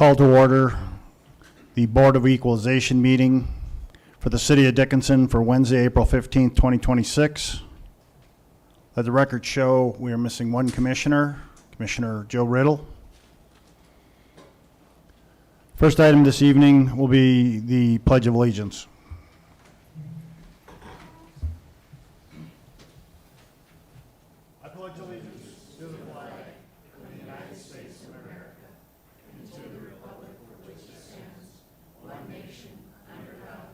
Call to order the Board of Equalization meeting for the City of Dickinson for Wednesday, April 15th, 2026. Let the record show we are missing one commissioner, Commissioner Joe Riddle. First item this evening will be the Pledge of Allegiance. I pledge allegiance to the flag of the United States of America and to the republic for which it stands, one nation, under God,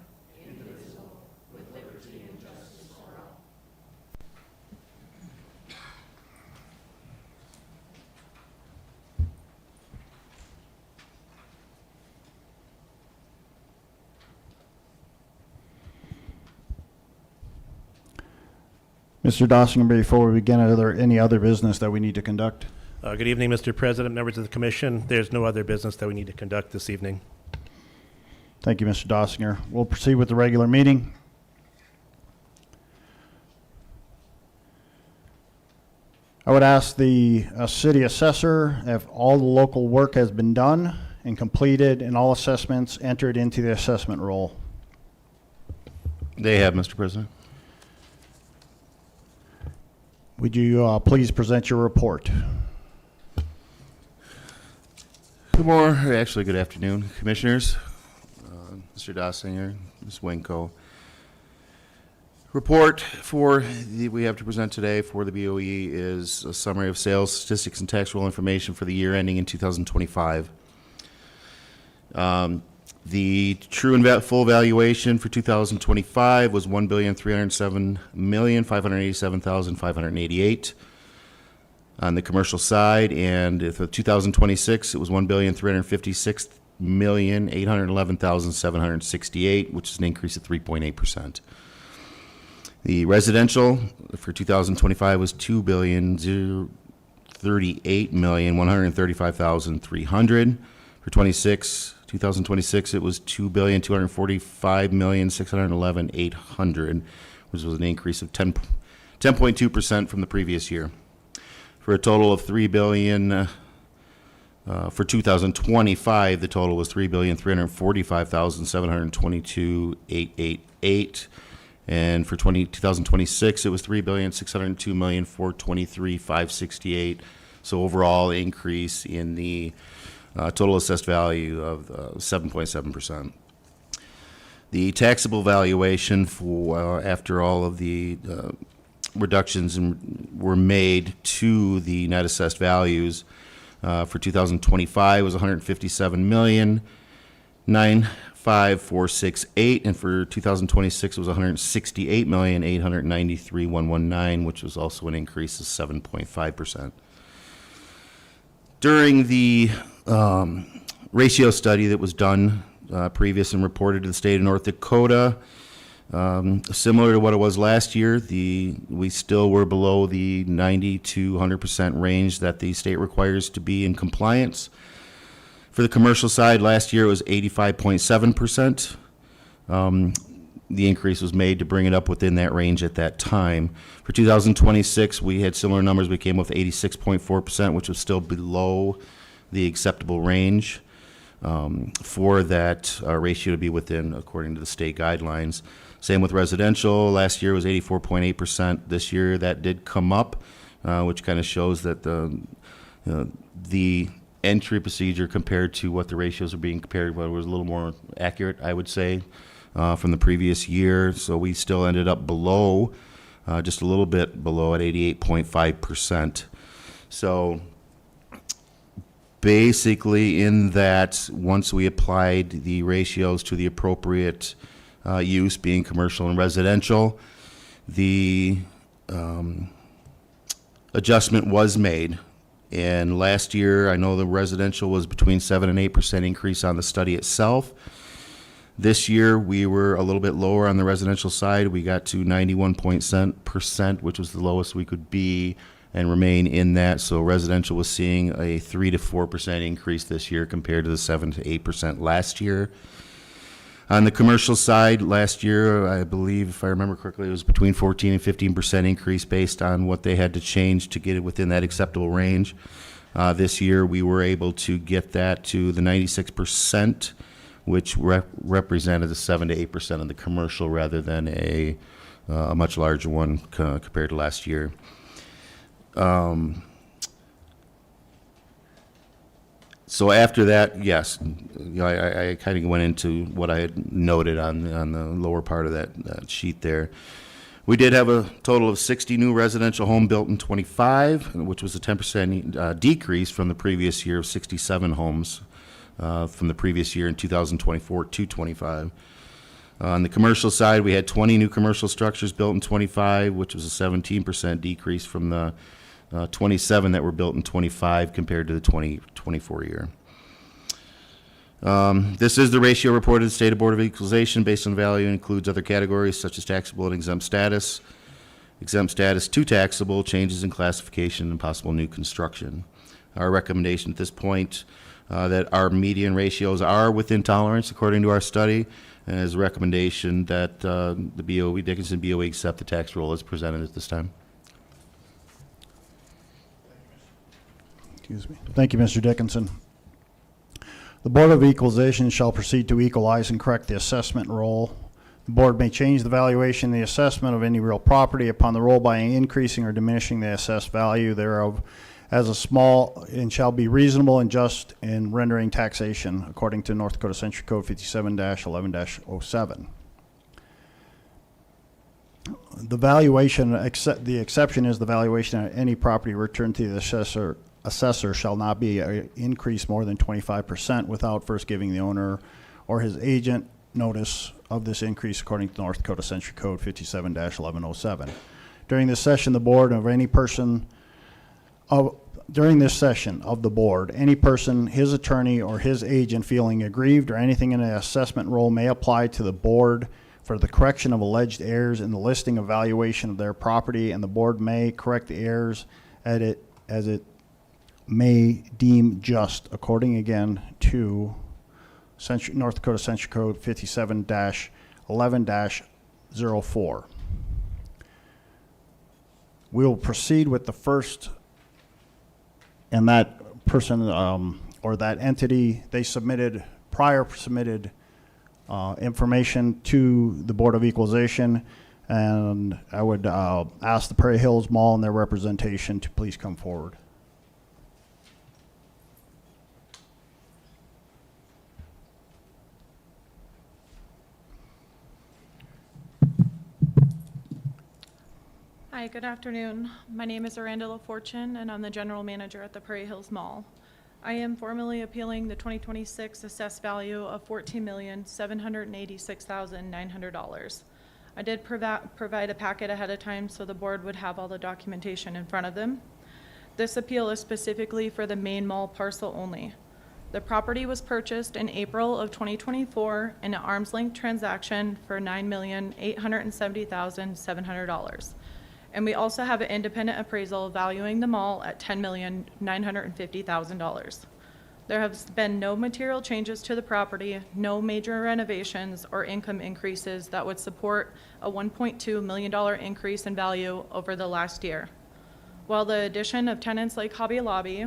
indivisible, with liberty and justice for all. Mr. Dossinger, before we begin, are there any other business that we need to conduct? Good evening, Mr. President, members of the Commission. There's no other business that we need to conduct this evening. Thank you, Mr. Dossinger. We'll proceed with the regular meeting. I would ask the city assessor if all the local work has been done and completed and all assessments entered into the assessment roll. They have, Mr. President. Would you please present your report? Good morning, actually good afternoon, Commissioners, Mr. Dossinger, Ms. Winko. Report we have to present today for the BOE is a summary of sales, statistics, and tax roll information for the year ending in 2025. The true and full valuation for 2025 was $1,307,587,588 on the commercial side, and for 2026 it was $1,356,811,768, which is an increase of 3.8%. The residential for 2025 was $2,038,135,300. For 2026, it was $2,245,611,800, which was an increase of 10.2% from the previous year, for a total of $3 billion. For 2025, the total was $3,345,722,888, and for 2026, it was $3,602,423,568. So overall increase in the total assessed value of 7.7%. The taxable valuation for after all of the reductions were made to the net assessed values for 2025 was $157,954,668, and for 2026 it was $168,893,119, which was also an increase of 7.5%. During the ratio study that was done previous and reported to the state of North Dakota, similar to what it was last year, we still were below the 90 to 100% range that the state requires to be in compliance. For the commercial side, last year it was 85.7%. The increase was made to bring it up within that range at that time. For 2026, we had similar numbers. We came with 86.4%, which was still below the acceptable range for that ratio to be within, according to the state guidelines. Same with residential. Last year was 84.8%. This year that did come up, which kind of shows that the entry procedure compared to what the ratios are being compared with was a little more accurate, I would say, from the previous year. So we still ended up below, just a little bit below at 88.5%. So basically in that, once we applied the ratios to the appropriate use, being commercial and residential, the adjustment was made. And last year, I know the residential was between 7 and 8% increase on the study itself. This year, we were a little bit lower on the residential side. We got to 91%, which was the lowest we could be and remain in that. So residential was seeing a 3 to 4% increase this year compared to the 7 to 8% last year. On the commercial side, last year, I believe, if I remember correctly, it was between 14 and 15% increase based on what they had to change to get it within that acceptable range. This year, we were able to get that to the 96%, which represented the 7 to 8% of the commercial rather than a much larger one compared to last year. So after that, yes, I kind of went into what I had noted on the lower part of that sheet there. We did have a total of 60 new residential home built in 25, which was a 10% decrease from the previous year of 67 homes from the previous year in 2024 to 25. On the commercial side, we had 20 new commercial structures built in 25, which was a 17% decrease from the 27 that were built in 25 compared to the 2024 year. This is the ratio reported to the State Board of Equalization based on value and includes other categories such as taxable and exempt status to taxable, changes in classification, and possible new construction. Our recommendation at this point that our median ratios are within tolerance according to our study, and is a recommendation that the BOE, Dickinson BOE, accept the tax roll as presented at this time. Excuse me. Thank you, Mr. Dickinson. The Board of Equalization shall proceed to equalize and correct the assessment roll. The board may change the valuation and the assessment of any real property upon the roll by increasing or diminishing the assessed value thereof as a small and shall be reasonable and just in rendering taxation according to North Dakota Century Code 57-11-07. The valuation, the exception is the valuation of any property returned to the assessor shall not be increased more than 25% without first giving the owner or his agent notice of this increase according to North Dakota Century Code 57-11-07. During this session, the board of any person during this session of the board, any person, his attorney, or his agent feeling aggrieved or anything in the assessment roll may apply to the board for the correction of alleged errors in the listing of valuation of their property, and the board may correct the errors as it may deem just, according again to North Dakota Century Code 57-11-04. We will proceed with the first, and that person or that entity, they submitted information to the Board of Equalization, and I would ask the Prairie Hills Mall and their representation to please come forward. Hi, good afternoon. My name is Aranda LaFortune, and I'm the general manager at the Prairie Hills Mall. I am formally appealing the 2026 assessed value of $14,786,900. I did provide a packet ahead of time so the board would have all the documentation in front of them. This appeal is specifically for the main mall parcel only. The property was purchased in April of 2024 in an arm's length transaction for $9,870,700. And we also have an independent appraisal valuing the mall at $10,950,000. There have been no material changes to the property, no major renovations or income increases that would support a $1.2 million increase in value over the last year. While the addition of tenants like Hobby Lobby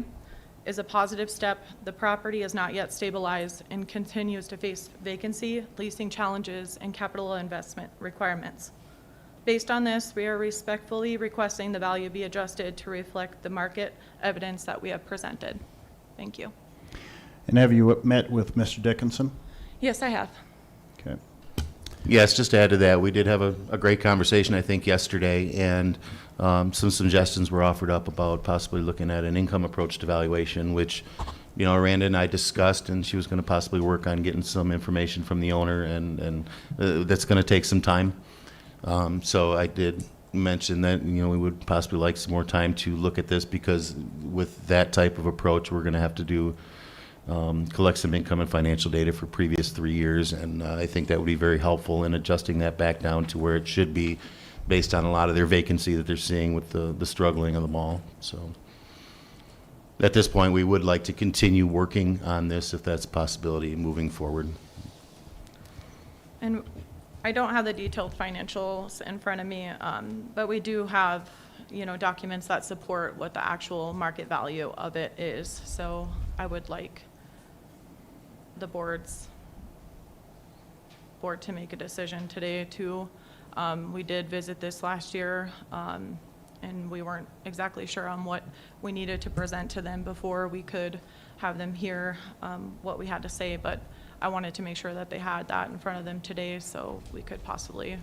is a positive step, the property is not yet stabilized and continues to face vacancy, leasing challenges, and capital investment requirements. Based on this, we are respectfully requesting the value be adjusted to reflect the market evidence that we have presented. Thank you. And have you met with Mr. Dickinson? Yes, I have. Okay. Yes, just to add to that, we did have a great conversation, I think, yesterday, and some suggestions were offered up about possibly looking at an income approach to valuation, which, you know, Randa and I discussed, and she was going to possibly work on getting some information from the owner, and that's going to take some time. So I did mention that, you know, we would possibly like some more time to look at this, because with that type of approach, we're going to have to do collect some income and financial data for previous 3 years, and I think that would be very helpful in adjusting that back down to where it should be based on a lot of their vacancy that they're seeing with the struggling of the mall. So at this point, we would like to continue working on this if that's a possibility moving forward. And I don't have the detailed financials in front of me, but we do have, documents that support what the actual market value of it is. So I would like the board to make a decision today too. We did visit this last year, and we weren't exactly sure on what we needed to present to them before we could have them hear what we had to say, but I wanted to make sure that they had that in front of them today so we could possibly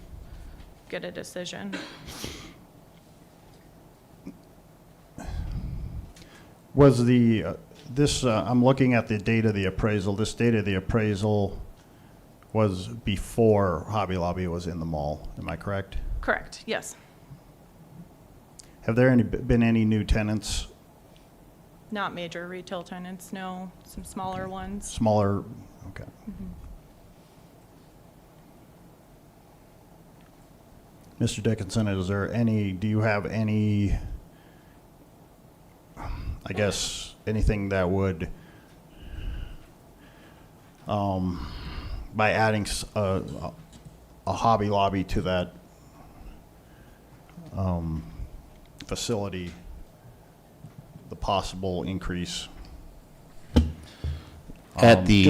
get a decision. Was I'm looking at the date of the appraisal. This date of the appraisal was before Hobby Lobby was in the mall. Am I correct? Correct, yes. Have there been any new tenants, Not major retail tenants, no, some smaller ones. smaller? Okay. Mr. Dickinson, do you have any, I guess, anything that would, by adding a Hobby Lobby to that facility, the possible increase? At the,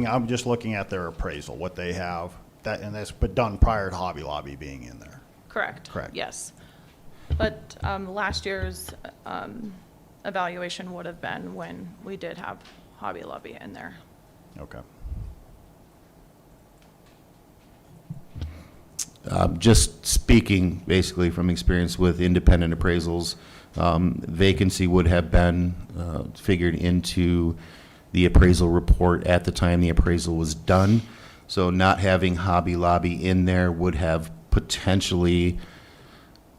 I'm just looking at their appraisal, what they have, and that's been done prior to Hobby Lobby being in there. Correct. Correct. Yes. But last year's evaluation would have been when we did have Hobby Lobby in there. Okay. just speaking basically from experience with independent appraisals, vacancy would have been figured into the appraisal report at the time the appraisal was done. So not having Hobby Lobby in there would have potentially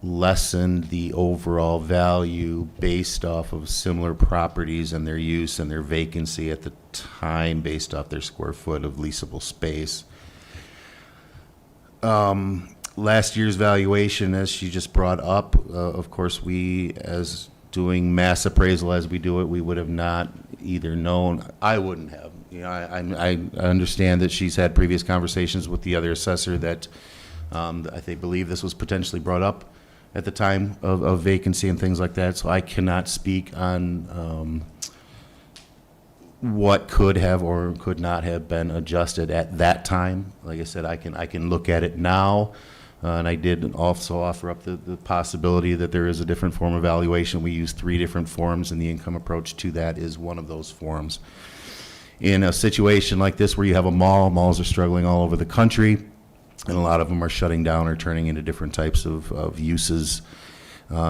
lessened the overall value based off of similar properties and their use and their vacancy at the time based off their square foot of leasable space. Last year's valuation, as she just brought up, of course, we, as doing mass appraisal as we do it, we would have not either known. I wouldn't have. You know, I understand that she's had previous conversations with the other assessor that I think believe this was potentially brought up at the time of vacancy and things like that. So I cannot speak on what could have or could not have been adjusted at that time. Like I said, I can look at it now. And I did also offer up the possibility that there is a different form of valuation. We use 3 different forms, and the income approach to that is one of those forms. In a situation like this where you have a mall, malls are struggling all over the country, and a lot of them are shutting down or turning into different types of uses.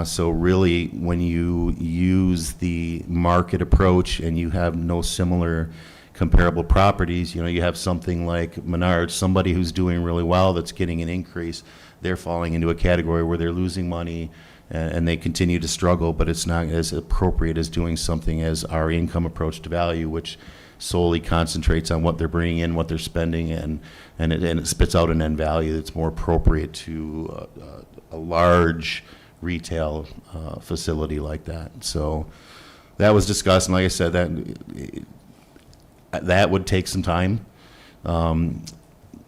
So really, when you use the market approach and you have no similar comparable properties, you know, you have something like Menards, somebody who's doing really well that's getting an increase, they're falling into a category where they're losing money and they continue to struggle, but it's not as appropriate as doing something as our income approach to value, which solely concentrates on what they're bringing in, what they're spending, and it spits out an end value that's more appropriate to a large retail facility like that. So that was discussed, and like I said, that would take some time.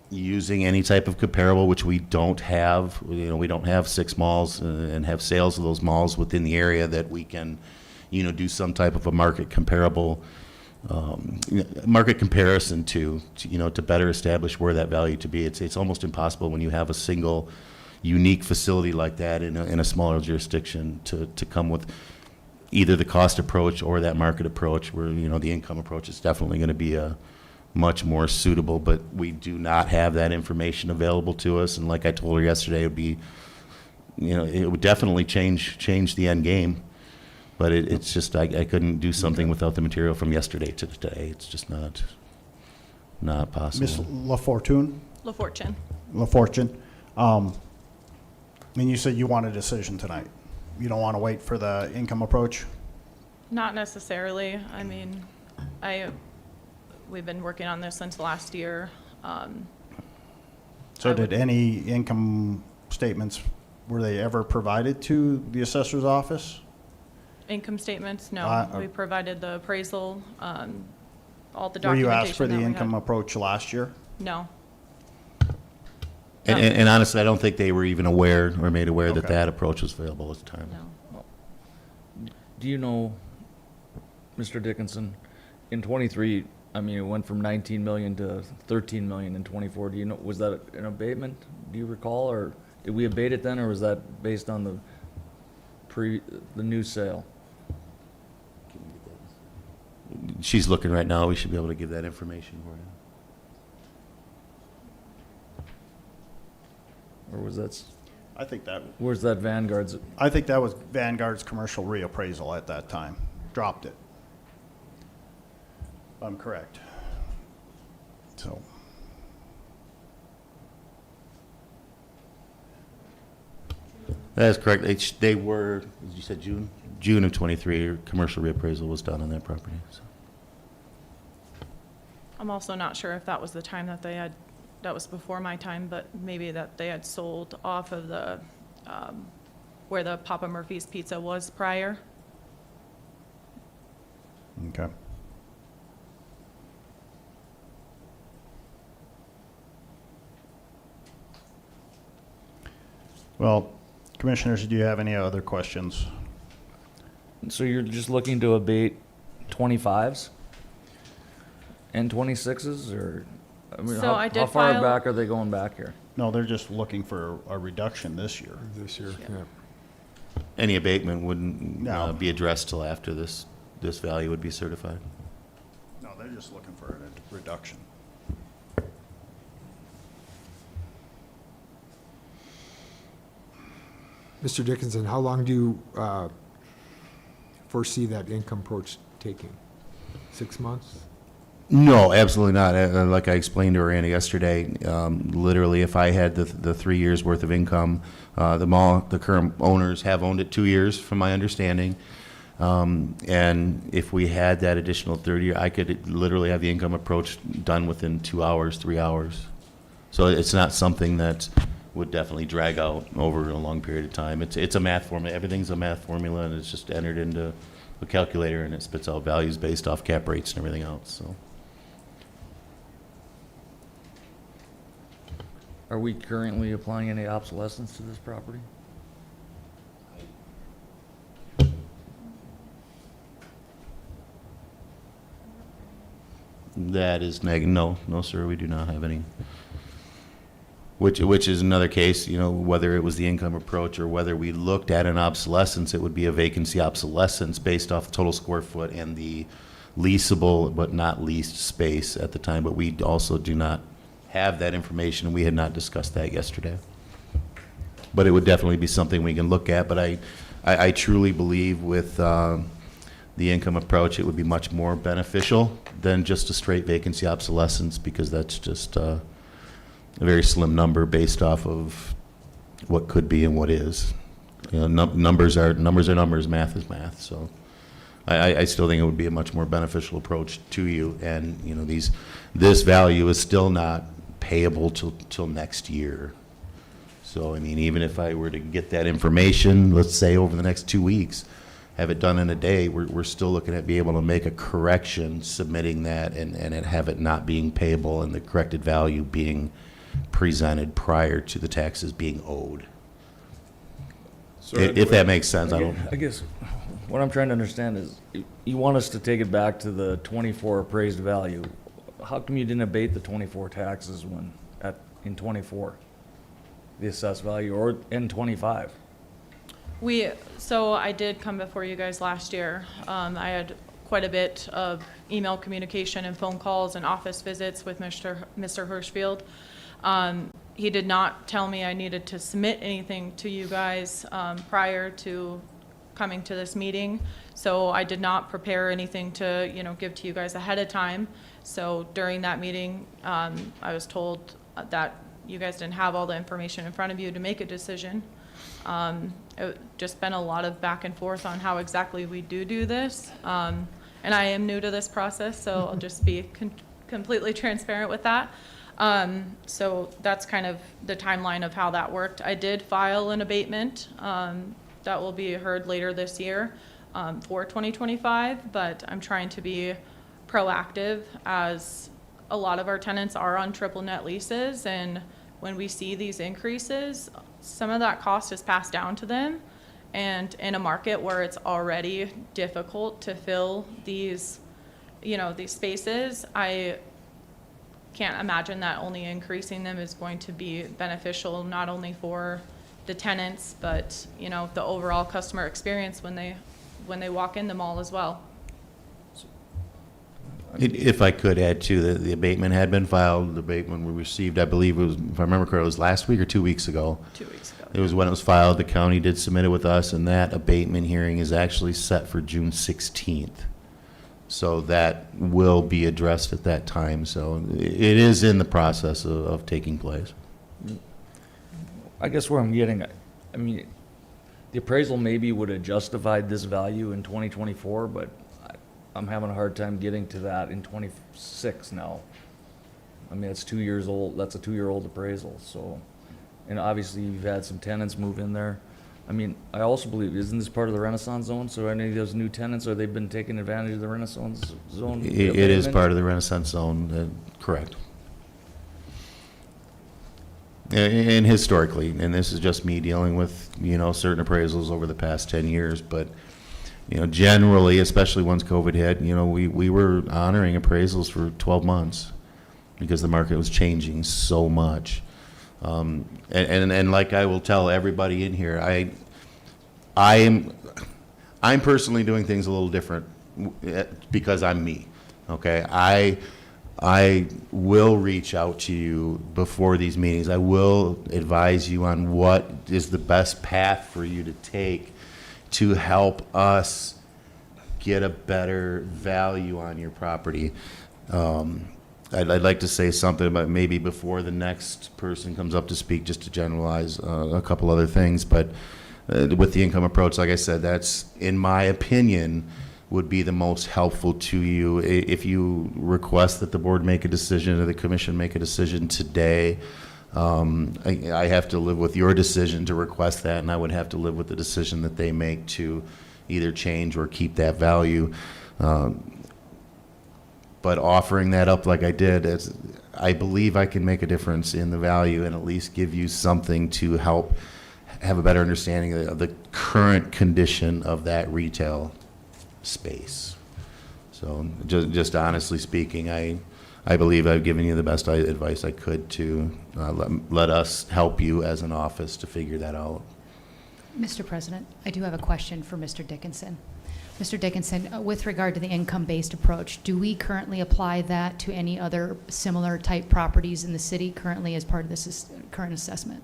Using any type of comparable, which we don't have, you know, we don't have 6 malls and have sales of those malls within the area that we can, you know, do some type of a market comparable, market comparison to, you know, to better establish where that value to be. It's almost impossible when you have a single unique facility like that in a smaller jurisdiction to come with either the cost approach or that market approach, where, you know, the income approach is definitely going to be a much more suitable, but we do not have that information available to us. And like I told her yesterday, it would be, you know, it would definitely change the end game, but it's just, I couldn't do something without the material from yesterday to today. It's just not possible. Ms. LaFortune? LaFortune. And you said you want a decision tonight. You don't want to wait for the income approach? Not necessarily. I mean, we've been working on this since last year. So did any income statements, were they ever provided to the assessor's office? Income statements, no. We provided the appraisal, all the documentation. Were you asked for the that we income had. approach last year? No. And honestly, I don't think they were even aware or made aware that Okay. that approach was available at the time. No. Do you know, Mr. Dickinson, in '23, I mean, it went from 19 million to 13 million in '24. Do you know, was that an abatement? Do you recall, or did we abate it then, or was that based on the new sale? She's looking right now. We should be able to give that information for you. Or was that, I think that where's that Vanguard's? was Vanguard's commercial reappraisal at that time. Dropped it. I'm correct. So, That is correct. They were, as you said, June of '23, commercial reappraisal was done on that property. So. I'm also not sure if that was the time that they had, that was before my time, but maybe that they had sold off of the, where the Papa Murphy's Pizza was prior. okay. Well, commissioners, do you have any other questions? So you're just looking to abate 25s and 26s, or, I mean, So I did how far file- back are they going back here? No, they're just looking for a reduction this year. This year, Yeah. yeah. Any abatement wouldn't No. be addressed till after this value would be certified. No, they're just looking for a reduction. Mr. Dickinson, how long do you foresee that income approach taking? 6 months? No, absolutely not. Like I explained to Randy yesterday, literally, if I had the 3 years worth of income, the mall, the current owners have owned it 2 years, from my understanding. And if we had that additional 30, I could literally have the income approach done within 2 hours, 3 hours. So it's not something that would definitely drag out over a long period of time. It's a math formula. Everything's a math formula, and it's just entered into a calculator, and it spits out values based off cap rates and everything else. So. Are we currently applying any obsolescence to this property? That is no, sir, we do not have any. Which is another case, whether it was the income approach or whether we looked at an obsolescence, it would be a vacancy obsolescence based off total square foot and the leasable but not leased space at the time. But we also do not have that information, and we had not discussed that yesterday. But it would definitely be something we can look at. But I truly believe with the income approach, it would be much more beneficial than just a straight vacancy obsolescence, because that's just a very slim number based off of what could be and what is. Numbers are numbers, math is math. So I still think it would be a much more beneficial approach to you. And this value is still not payable till next year. So I mean, even if I were to get that information, let's say over the next 2 weeks, have it done in a day, we're still looking at being able to make a correction, submitting that, and have it not being payable and the corrected value being presented prior to the taxes being owed. If that makes sense. I guess what I'm trying to understand is, you want us to take it back to the 24 appraised value. How come you didn't abate the 24 taxes in 24? The assessed value, or in 25? So I did come before you guys last year. I had quite a bit of email communication and phone calls and office visits with Mr. Hirschfield. He did not tell me I needed to submit anything to you guys prior to coming to this meeting. So I did not prepare anything to, give to you guys ahead of time. So during that meeting, I was told that you guys didn't have all the information in front of you to make a decision. It just been a lot of back and forth on how exactly we do this. And I am new to this process, so I'll just be completely transparent with that. So that's kind of the timeline of how that worked. I did file an abatement that will be heard later this year for 2025, but I'm trying to be proactive, as a lot of our tenants are on triple net leases, and when we see these increases, some of that cost is passed down to them. And in a market where it's already difficult to fill these, these spaces, I can't imagine that only increasing them is going to be beneficial, not only for the tenants, but, the overall customer experience when they walk in the mall as well. If I could add to, the abatement had been filed, the abatement we received, I believe it was, if I remember correctly, it was last week or 2 weeks ago. 2 weeks ago. It was when it was filed, the county did submit it with us, and that abatement hearing is actually set for June 16th. So that will be addressed at that time, so it is in the process of taking place. I guess where I'm getting, I mean, the appraisal maybe would have justified this value in 2024, but I'm having a hard time getting to that in 26 now. I mean, it's 2 years old, that's a 2-year-old appraisal, so, and obviously you've had some tenants move in there. I mean, I also believe, isn't this part of the Renaissance zone? So any of those new tenants, or they've been taking advantage of the Renaissance zone? It is part of the Renaissance zone, correct. And historically, and this is just me dealing with, certain appraisals over the past 10 years, but, generally, especially once COVID hit, we were honoring appraisals for 12 months because the market was changing so much. And like I will tell everybody in here, I'm personally doing things a little different because I'm me. Okay, I will reach out to you before these meetings. I will advise you on what is the best path for you to take to help us get a better value on your property. I'd like to say something about maybe before the next person comes up to speak, just to generalize a couple other things. But with the income approach, like I said, that's, in my opinion, would be the most helpful to you. If you request that the board make a decision or the commission make a decision today, I have to live with your decision to request that, and I would have to live with the decision that they make to either change or keep that value. But offering that up like I did, I believe I can make a difference in the value and at least give you something to help have a better understanding of the current condition of that retail space. So just honestly speaking, I believe I've given you the best advice I could to let us help you as an office to figure that out. Mr. President, I do have a question for Mr. Dickinson. Mr. Dickinson, with regard to the income-based approach, do we currently apply that to any other similar type properties in the city currently as part of this current assessment?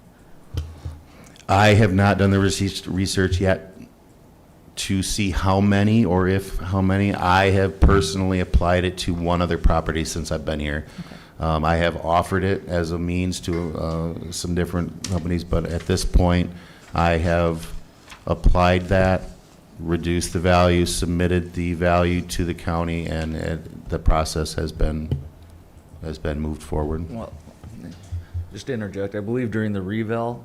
I have not done the research yet to see how many or if how many. I have personally applied it to one other property since I've been here. Okay. I have offered it as a means to some different companies, but at this point, I have applied that, reduced the value, submitted the value to the county, and the process has been moved forward. Well, just to interject, I believe during the reval,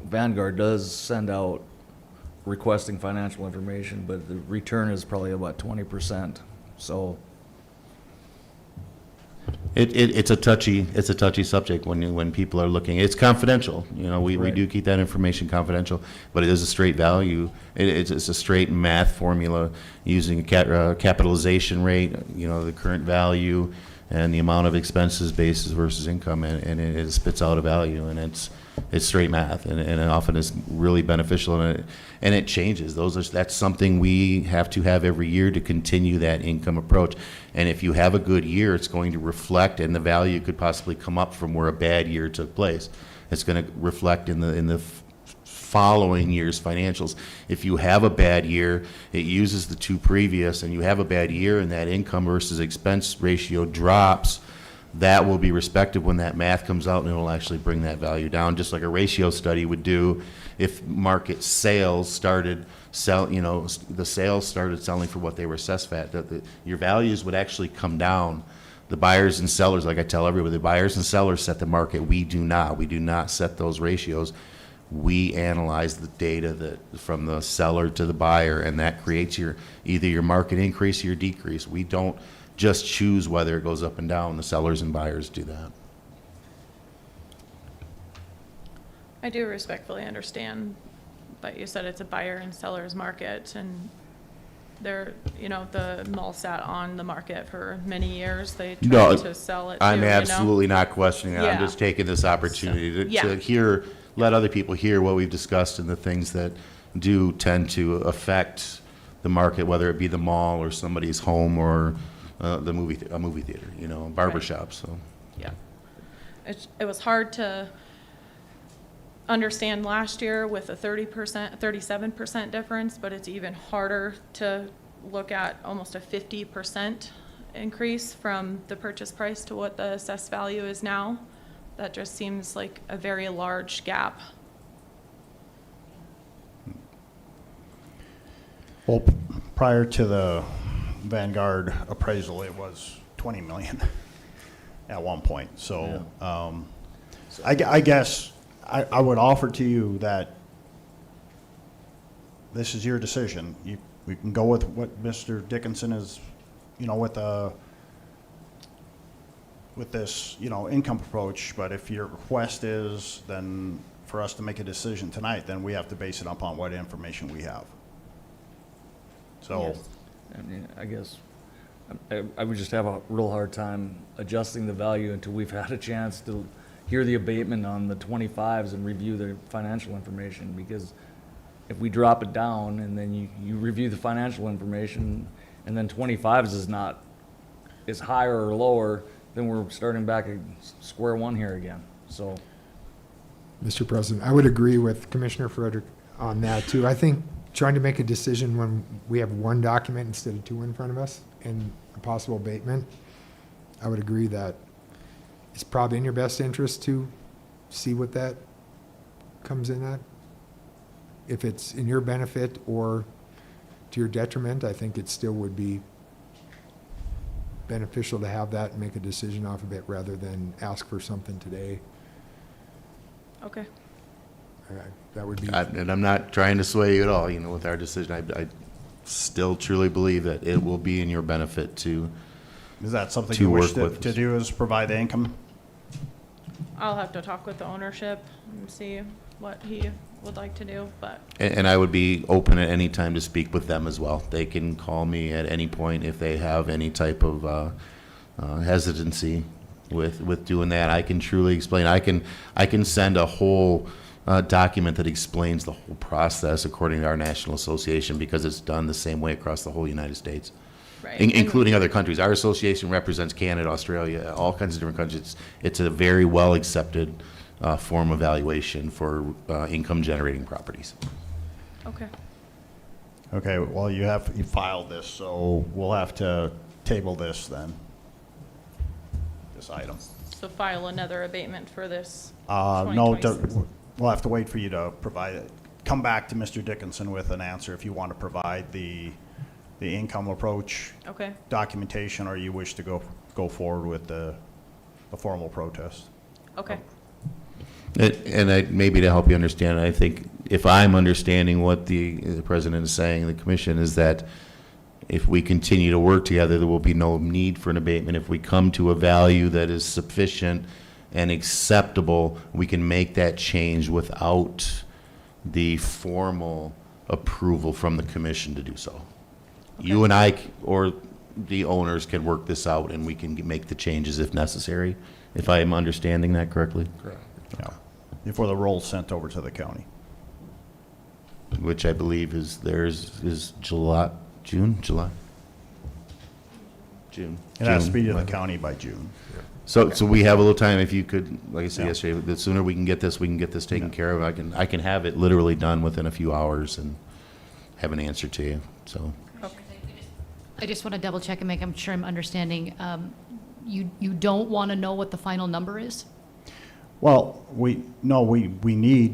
Vanguard does send out requesting financial information, but the return is probably about 20%. So it's a touchy subject when people are looking. It's confidential. We Right. do keep that information confidential, but it is a straight value. It's a straight math formula using a capitalization rate, the current value and the amount of expenses basis versus income, and it spits out a value, and it's straight math, and it often is really beneficial, and it changes. That's something we have to have every year to continue that income approach. And if you have a good year, it's going to reflect, and the value could possibly come up from where a bad year took place. It's going to reflect in the following year's financials. If you have a bad year, it uses the two previous, and you have a bad year, and that income versus expense ratio drops, that will be respected when that math comes out, and it'll actually bring that value down, just like a ratio study would do if market sales started the sales started selling for what they were assessed at. Your values would actually come down. The buyers and sellers, like I tell everybody, the buyers and sellers set the market. We do not. We do not set those ratios. We analyze the data from the seller to the buyer, and that creates either your market increase or your decrease. We don't just choose whether it goes up and down. The sellers and buyers do that. I do respectfully understand, but you said it's a buyer and seller's market, and they're, you know, the mall sat on the market for many years. They No, tried to sell it too, I'm you know? absolutely not questioning that. I'm Yeah. just taking this opportunity Yeah. to hear, let other people hear what we've discussed and the things that do tend to affect the market, whether it be the mall or somebody's home or a movie theater, you know, a barber Right. shop, so. Yeah. It was hard to understand last year with a 30%, 37% difference, but it's even harder to look at almost a 50% increase from the purchase price to what the assessed value is now. That just seems like a very large gap. Well, prior to the Vanguard appraisal, it was 20 million at one point. So, I guess I would offer to you that this is your decision. We can go with what Mr. Dickinson is, you know, with this, you know, income approach. But if your request is then for us to make a decision tonight, then we have to base it upon what information we have. So. Yes. I mean, I guess, I would just have a real hard time adjusting the value until we've had a chance to hear the abatement on the 25s and review the financial information, because if we drop it down and then you review the financial information and then 25s is higher or lower, then we're starting back at square one here again, so. Mr. President, I would agree with Commissioner Frederick on that too. I think trying to make a decision when we have one document instead of two in front of us and a possible abatement, I would agree that it's probably in your best interest to see what that comes in at. If it's in your benefit or to your detriment, I think it still would be beneficial to have that and make a decision off of it rather than ask for something today. Okay. That would be. And I'm not trying to sway you at all, you know, with our decision. I still truly believe that it will be in your benefit to, Is that something to you wish work with to us. do, is provide the income? I'll have to talk with the ownership and see what he would like to do, but and I would be open at any time to speak with them as well. They can call me at any point if they have any type of hesitancy with doing that. I can truly explain. I can send a whole document that explains the whole process according to our national association, because it's done the same way across the whole United States, right. And- including other countries. Our association represents Canada, Australia, all kinds of different countries. It's a very well accepted form of valuation for income generating properties. Okay. Okay, well, you filed this, so we'll have to table this then, this item. So file another abatement for this No, 2026. we'll have to wait for you to provide it. Come back to Mr. Dickinson with an answer if you want to provide the income approach Okay, documentation, or you wish to go forward with the formal protest. okay. Maybe to help you understand, I think if I'm understanding what the president is saying, the commission, is that if we continue to work together, there will be no need for an abatement. If we come to a value that is sufficient and acceptable, we can make that change without the formal approval from the commission to do so. You and I, or the owners, can work this out, and we can make the changes if necessary, if I am understanding that correctly. Correct. Yeah, before the roll's sent over to the county. Which I believe is July. June. It has to be to the June. county by June. So we have a little time. If you could, like I said Yeah. yesterday, the sooner we can get this taken care of. I can have it literally done within a few hours and have an answer to you. So I just want to double check and make sure I'm understanding. You don't want to know what the final number is? Well, we need,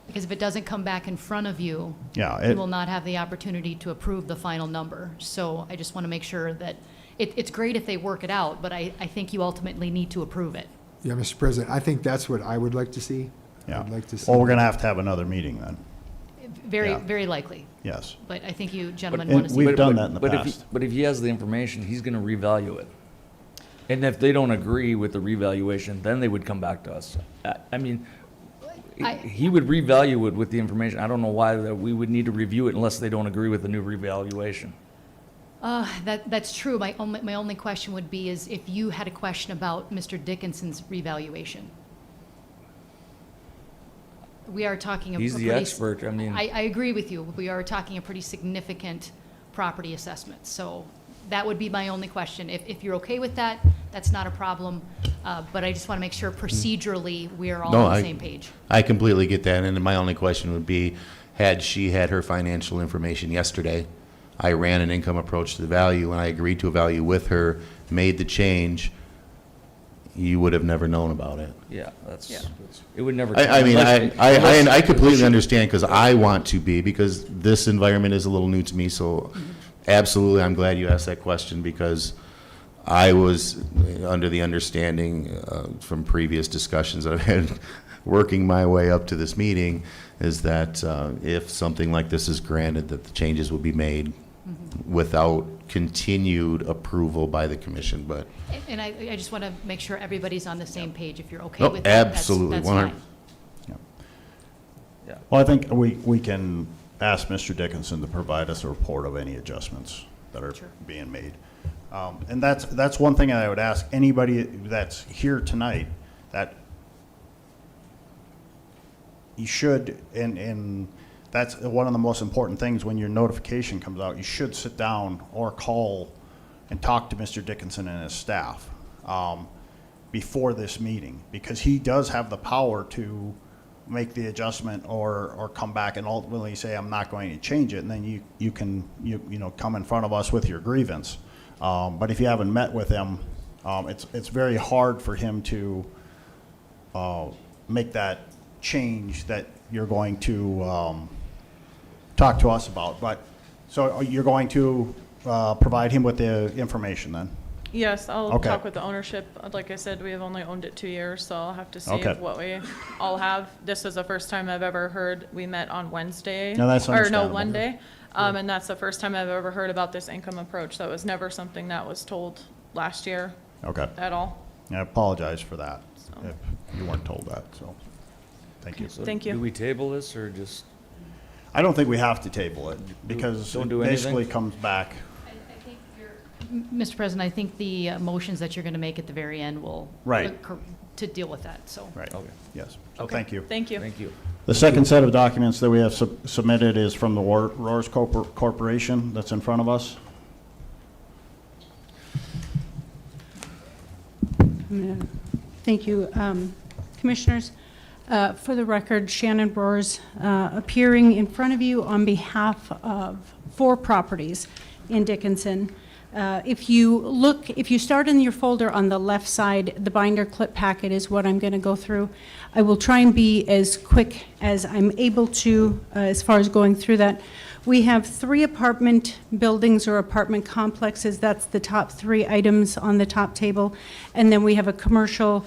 Because if it doesn't come back in front of you, yeah, you will not have the opportunity to approve the final number. So I just want to make sure that, it's great if they work it out, but I think you ultimately need to approve it. Yeah, Mr. President, I think that's what I would like to see. yeah. I'd like to see. Well, we're going to have another meeting then, Very, Yeah. very likely. yes. But I think you gentlemen And want to see. we've it. done that in the But past. But if he has the information, he's gonna revalue it. And if they don't agree with the revaluation, then they would come back to us. I mean, he would revalue it with the information. I don't know why that we would need to review it unless they don't agree with the new revaluation. That's true. My only question would be is if you had a question about Mr. Dickinson's revaluation. We are talking. He's the expert, I mean. I agree with you. We are talking a pretty significant property assessment. So that would be my only question. If you're okay with that, that's not a problem. But I just want to make sure procedurally we are all No, on the same page. I completely get that, and my only question would be, had she had her financial information yesterday, I ran an income approach to the value, and I agreed to a value with her, made the change, you would have never known about it. Yeah, Yeah. it would never. I mean, unless- I completely understand, because I want to be, because this environment is a little new to me, so absolutely, I'm glad you asked that question, because I was under the understanding from previous discussions that I've had working my way up to this meeting, is that if something like this is granted, that the changes will be made without continued approval by the commission, but. And I just want to make sure everybody's on the same page. If you're okay No, with that, absolutely, that's 100. fine. Well, I think we can ask Mr. Dickinson to provide us a report of any adjustments that are Sure. being made. And that's one thing I would ask anybody that's here tonight, that you should, and that's one of the most important things when your notification comes out, you should sit down or call and talk to Mr. Dickinson and his staff before this meeting, because he does have the power to make the adjustment or come back and ultimately say, I'm not going to change it, and then you can come in front of us with your grievance. But if you haven't met with him, it's very hard for him to make that change that you're going to talk to us about. But so you're going to provide him with the information then? Yes, I'll Okay. talk with the ownership. Like I said, we have only owned it 2 years, so I'll have to see Okay. what we all have. This is the first time I've ever heard, we met on Wednesday. No, that's Or understandable. no, Monday. And that's the first time I've ever heard about this income approach. That was never something that was told last year Okay. at all. I apologize for that, So. if you weren't told that, so, thank you. So Thank you. Do we table this or just? I don't think we have to table it, because Don't it do anything? basically comes back. Mr. President, I think the motions that you're going to make at the very end will. Right. To deal with that, so. Right, Okay. yes. So Okay. thank you. Thank you. Thank you. The second set of documents that we have submitted is from the Roars Corporation that's in front of us. Thank you, Commissioners. For the record, Shannon Roars, appearing in front of you on behalf of 4 properties in Dickinson. If you start in your folder on the left side, the binder clip packet is what I'm going to go through. I will try and be as quick as I'm able to as far as going through that. We have 3 apartment buildings or apartment complexes. That's the top 3 items on the top table. And then we have a commercial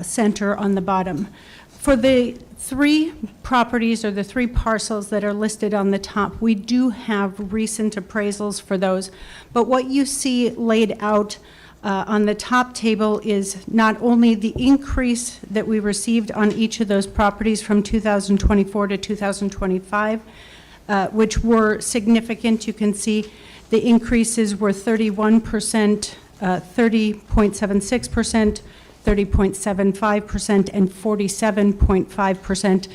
center on the bottom. For the 3 properties or the 3 parcels that are listed on the top, we do have recent appraisals for those. But what you see laid out on the top table is not only the increase that we received on each of those properties from 2024 to 2025, which were significant. You can see the increases were 31%, 30.76%, 30.75%, and 47.5%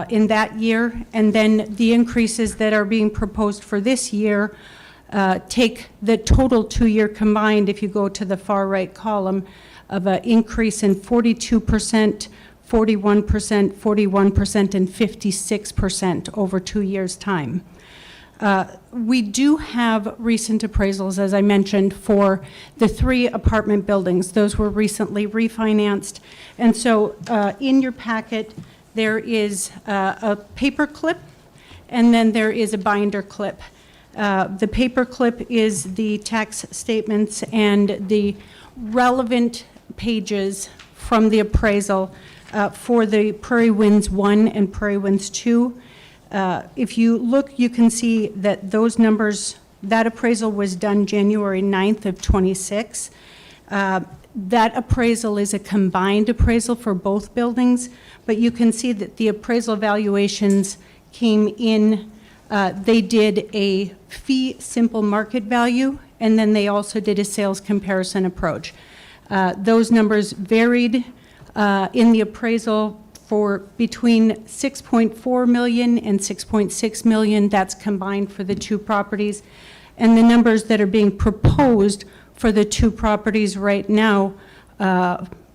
in that year. And then the increases that are being proposed for this year take the total 2-year combined, if you go to the far right column, of an increase in 42%, 41%, 41%, and 56% over 2 years' time. We do have recent appraisals, as I mentioned, for the 3 apartment buildings. Those were recently refinanced. And so in your packet, there is a paper clip, and then there is a binder clip. The paper clip is the tax statements and the relevant pages from the appraisal for the Prairie Winds 1 and Prairie Winds 2. If you look, you can see that those numbers, that appraisal was done January 9th of 26. That appraisal is a combined appraisal for both buildings, but you can see that the appraisal valuations came in, they did a fee simple market value, and then they also did a sales comparison approach. Those numbers varied in the appraisal for between 6.4 million and 6.6 million. That's combined for the two properties. And the numbers that are being proposed for the two properties right now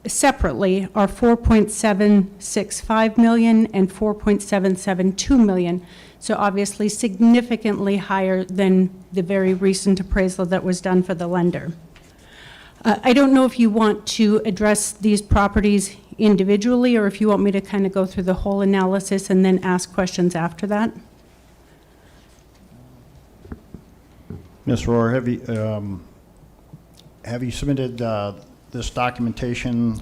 separately are 4.765 million and 4.772 million. So obviously significantly higher than the very recent appraisal that was done for the lender. I don't know if you want to address these properties individually, or if you want me to kind of go through the whole analysis and then ask questions after that. Ms. Rohr, have you submitted this documentation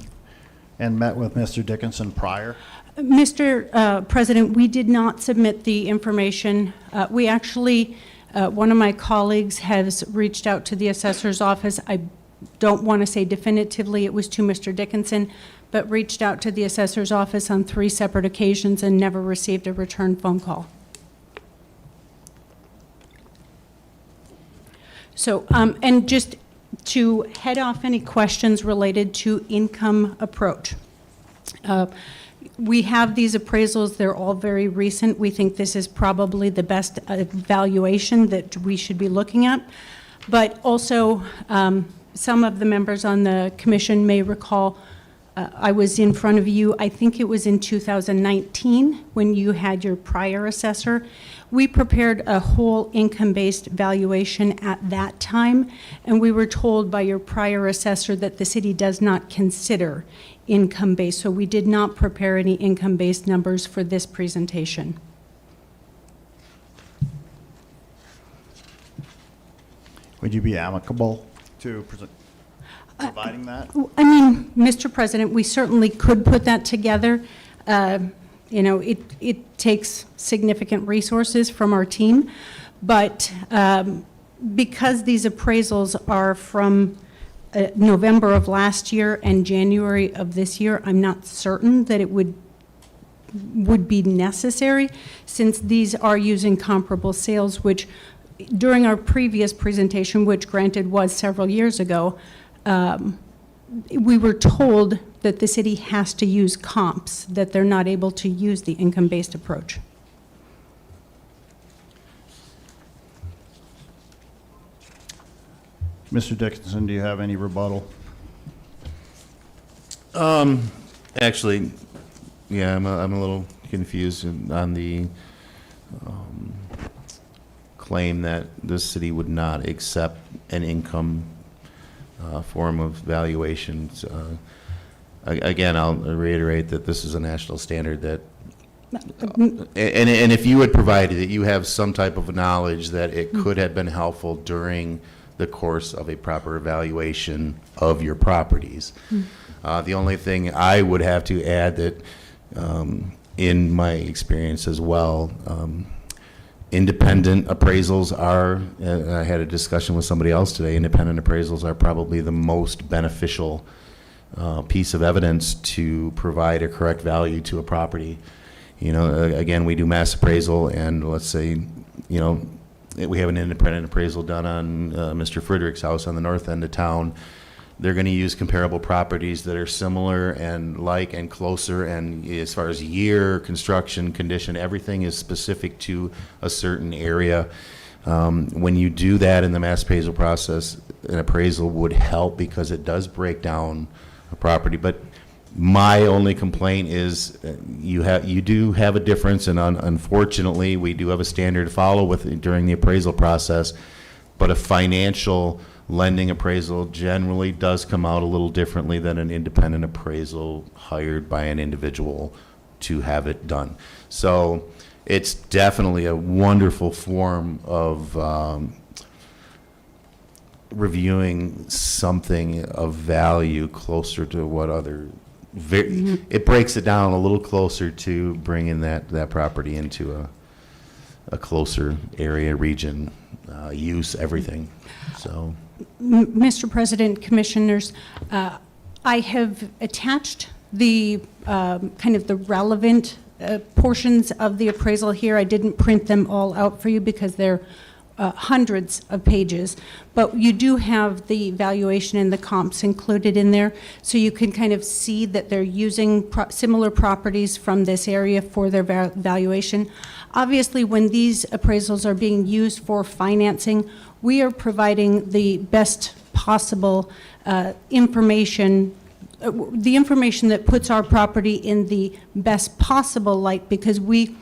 and met with Mr. Dickinson prior? Mr. President, we did not submit the information. We actually, one of my colleagues has reached out to the assessor's office. I don't want to say definitively it was to Mr. Dickinson, but reached out to the assessor's office on 3 separate occasions and never received a return phone call. So, and just to head off any questions related to income approach. We have these appraisals, they're all very recent. We think this is probably the best valuation that we should be looking at. But also, some of the members on the commission may recall I was in front of you, I think it was in 2019 when you had your prior assessor. We prepared a whole income-based valuation at that time, and we were told by your prior assessor that the city does not consider income-based, so we did not prepare any income-based numbers for this presentation. Would you be amicable to providing that? I mean, Mr. President, we certainly could put that together. You know, it takes significant resources from our team, but because these appraisals are from November of last year and January of this year, I'm not certain that it would be necessary, since these are using comparable sales, which during our previous presentation, which granted was several years ago, we were told that the city has to use comps, that they're not able to use the income-based approach. Mr. Dickinson, do you have any rebuttal? Actually, yeah, I'm a little confused on the claim that the city would not accept an income form of valuations. Again, I'll reiterate that this is a national standard that, and if you would provide that you have some type of knowledge that it could have been helpful during the course of a proper evaluation of your properties. The only thing I would have to add that in my experience as well, independent appraisals are, I had a discussion with somebody else today, independent appraisals are probably the most beneficial piece of evidence to provide a correct value to a property. You know, again, we do mass appraisal, and let's say, you know, we have an independent appraisal done on Mr. Friedrich's house on the north end of town. They're going to use comparable properties that are similar and like and closer, and as far as year, construction, condition, everything is specific to a certain area. When you do that in the mass appraisal process, an appraisal would help because it does break down a property. But my only complaint is you do have a difference, and unfortunately, we do have a standard to follow with during the appraisal process. But a financial lending appraisal generally does come out a little differently than an independent appraisal hired by an individual to have it done. So it's definitely a wonderful form of reviewing something of value closer to what other, it breaks it down a little closer to bringing that property into a closer area, region, use, everything. So, Mr. President, Commissioners, I have attached the kind of the relevant portions of the appraisal here. I didn't print them all out for you because they're hundreds of pages, but you do have the valuation and the comps included in there, so you can kind of see that they're using similar properties from this area for their valuation. Obviously, when these appraisals are being used for financing, we are providing the best possible information, the information that puts our property in the best possible light, because we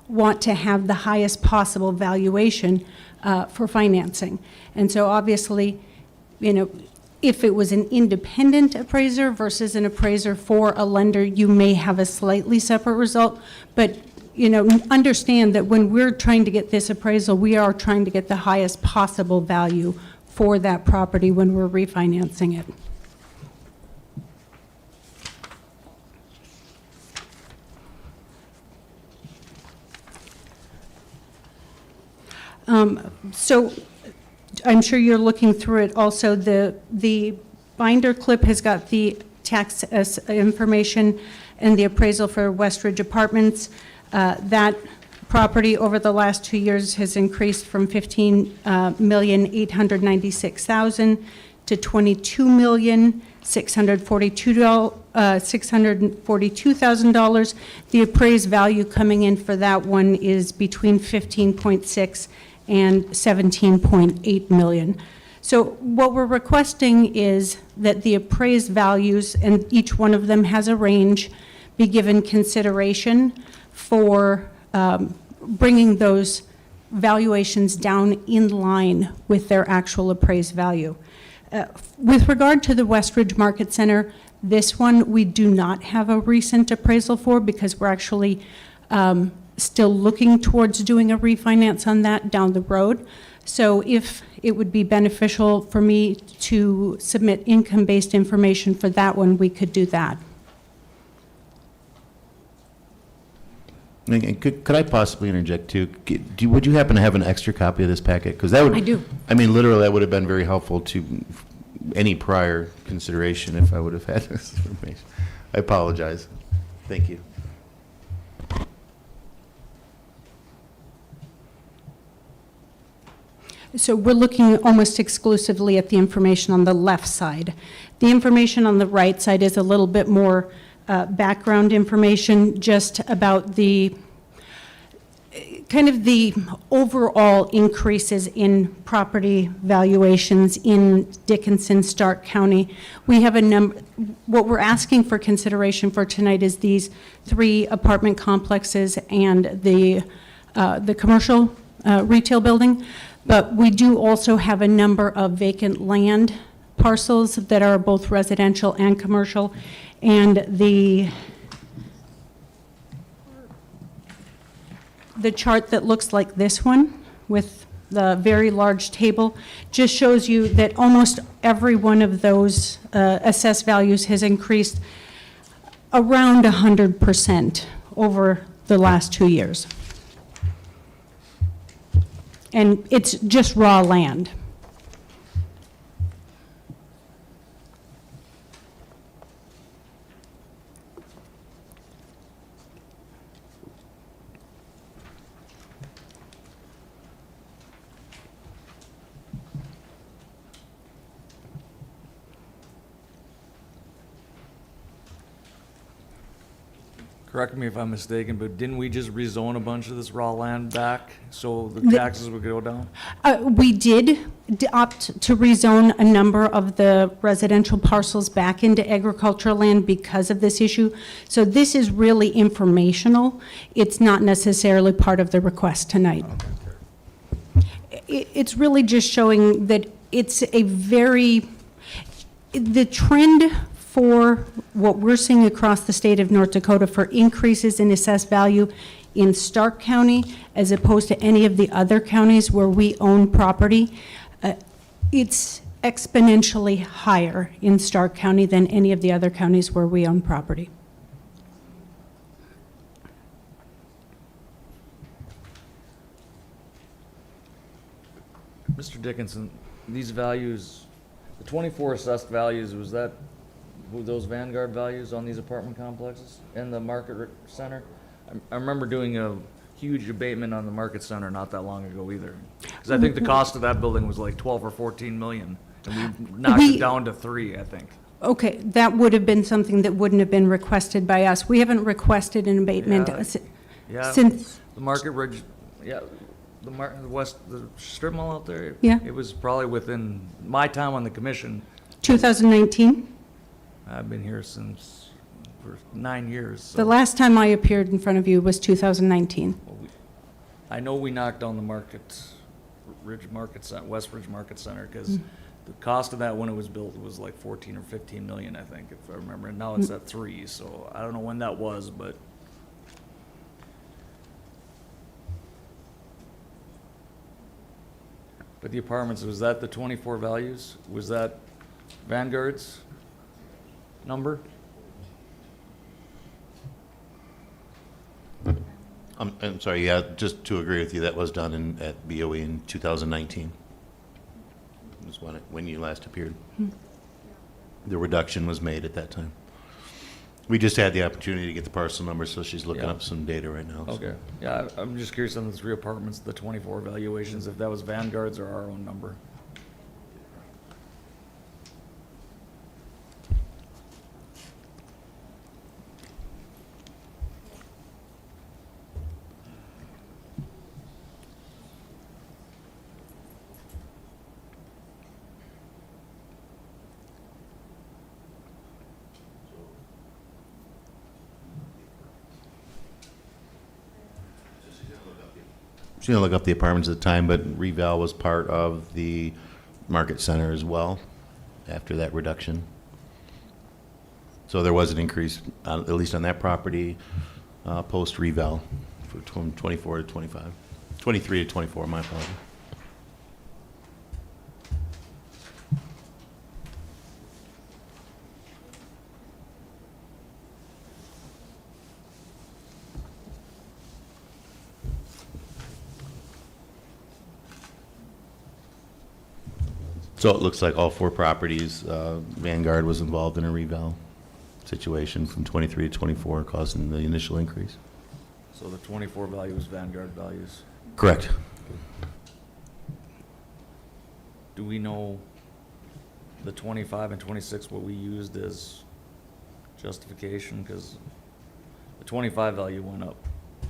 want to have the highest possible valuation for financing. And so obviously, you know, if it was an independent appraiser versus an appraiser for a lender, you may have a slightly separate result. But, you know, understand that when we're trying to get this appraisal, we are trying to get the highest possible value for that property when we're refinancing it. So I'm sure you're looking through it also. The binder clip has got the tax information and the appraisal for Westridge Apartments. That property over the last 2 years has increased from $15,896,000 to $22,642,000. The appraised value coming in for that one is between 15.6 and 17.8 million. So what we're requesting is that the appraised values, and each one of them has a range, be given consideration for bringing those valuations down in line with their actual appraised value. With regard to the Westridge Market Center, this one we do not have a recent appraisal for, because we're actually still looking towards doing a refinance on that down the road. So if it would be beneficial for me to submit income-based information for that one, we could do that. and could I possibly interject too? Would you happen to have an extra copy of this packet? Because that would, I do. I mean, literally, that would have been very helpful to any prior consideration if I would have had this information. I apologize. Thank you. So we're looking almost exclusively at the information on the left side. The information on the right side is a little bit more background information, just about the kind of the overall increases in property valuations in Dickinson, Stark County. We have a number, what we're asking for consideration for tonight is these 3 apartment complexes and the commercial retail building. But we do also have a number of vacant land parcels that are both residential and commercial. And the chart that looks like this one with the very large table just shows you that almost every one of those assessed values has increased around 100% over the last 2 years. And it's just raw land. Correct me if I'm mistaken, but didn't we just rezone a bunch of this raw land back so the taxes would go down? We did opt to rezone a number of the residential parcels back into agricultural land because of this issue. So this is really informational. It's not necessarily part of the request tonight. It's really just showing that it's a very, the trend for what we're seeing across the state of North Dakota for increases in assessed value in Stark County as opposed to any of the other counties where we own property, it's exponentially higher in Stark County than any of the other counties where we own property. Mr. Dickinson, these values, the 24 assessed values, were those Vanguard values on these apartment complexes in the center? I remember doing a huge abatement on the market center not that long ago either. Because I think the cost of that building was like 12 or 14 million, and we knocked it down to 3, I think. Okay, that would have been something that wouldn't have been requested by us. We haven't requested an abatement Yeah, since, the Market Ridge, yeah, the strip mall out there. Yeah. It was probably within my time on the commission. 2019. I've been here for 9 years. So. The last time I appeared in front of you was 2019. Well, I know we knocked down the West Ridge Market Center, because the cost of that when it was built was like 14 or 15 million, I think, if I remember. And now it's at 3, so I don't know when that was, but. But the apartments, was that the 24 values? Was that Vanguard's number? I'm sorry, yeah, just to agree with you, that was done at BOE in 2019. Was when you last appeared. The reduction was made at that time. We just had the opportunity to get the parcel number, so she's looking Yeah. up some data right now. so. Okay, yeah, I'm just curious on the 3 apartments, the 24 valuations, if that was Vanguard's or our own number. She's gonna look up the apartments at the time, but reval was part of the market center as well after that reduction. So there was an increase, at least on that property, post reval from 24 to 25, 23 to 24, my apologies. So it looks like all 4 properties, Vanguard was involved in a reval situation from 23 to 24, causing the initial increase. So the 24 value is Vanguard values. Correct. Do we know the 25 and 26, what we used as justification? Because the 25 value went up,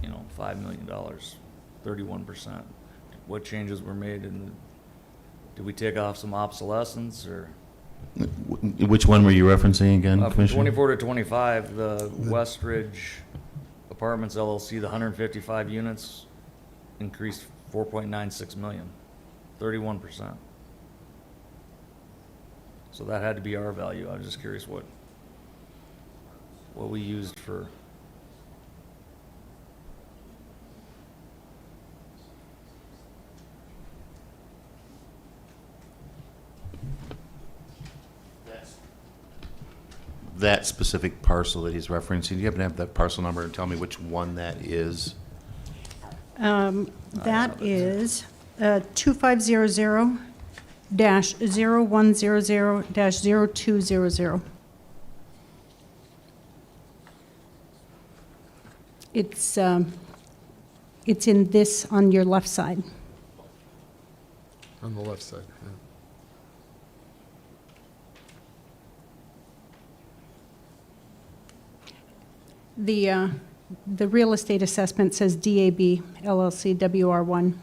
$5 million, 31%. What changes were made did we take off some obsolescence or? Which one were you referencing again, From Commissioner? 24 to 25, the West Ridge Apartments LLC, the 155 units increased 4.96 million, 31%. So that had to be our value. I was just curious what we used for. That specific parcel that he's referencing, do you happen to have that parcel number and tell me which one that is? That is 2500-0100-0200. It's in this on your left side. On the left side. Yeah. The real estate assessment says DAB LLC WR1.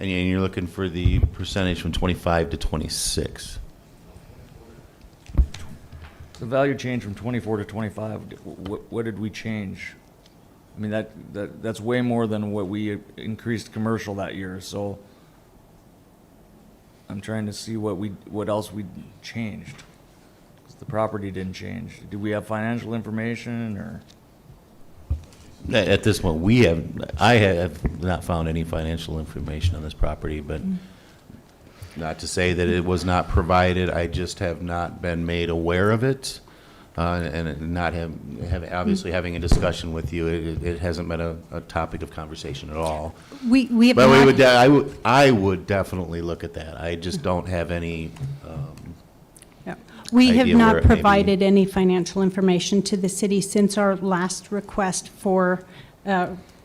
And you're looking for the percentage from 25 to 26. The value change from 24 to 25, what did we change? I mean, that's way more than what we increased commercial that year, so. I'm trying to see what else we changed. 'Cause the property didn't change. Do we have financial information or? At this point, I have not found any financial information on this property, but not to say that it was not provided, I just have not been made aware of it. And not obviously having a discussion with you, it hasn't been a topic of conversation at all. We have But not. I would definitely look at that. I just don't have any, Yeah. We have idea where not it may be. provided any financial information to the city since our last request for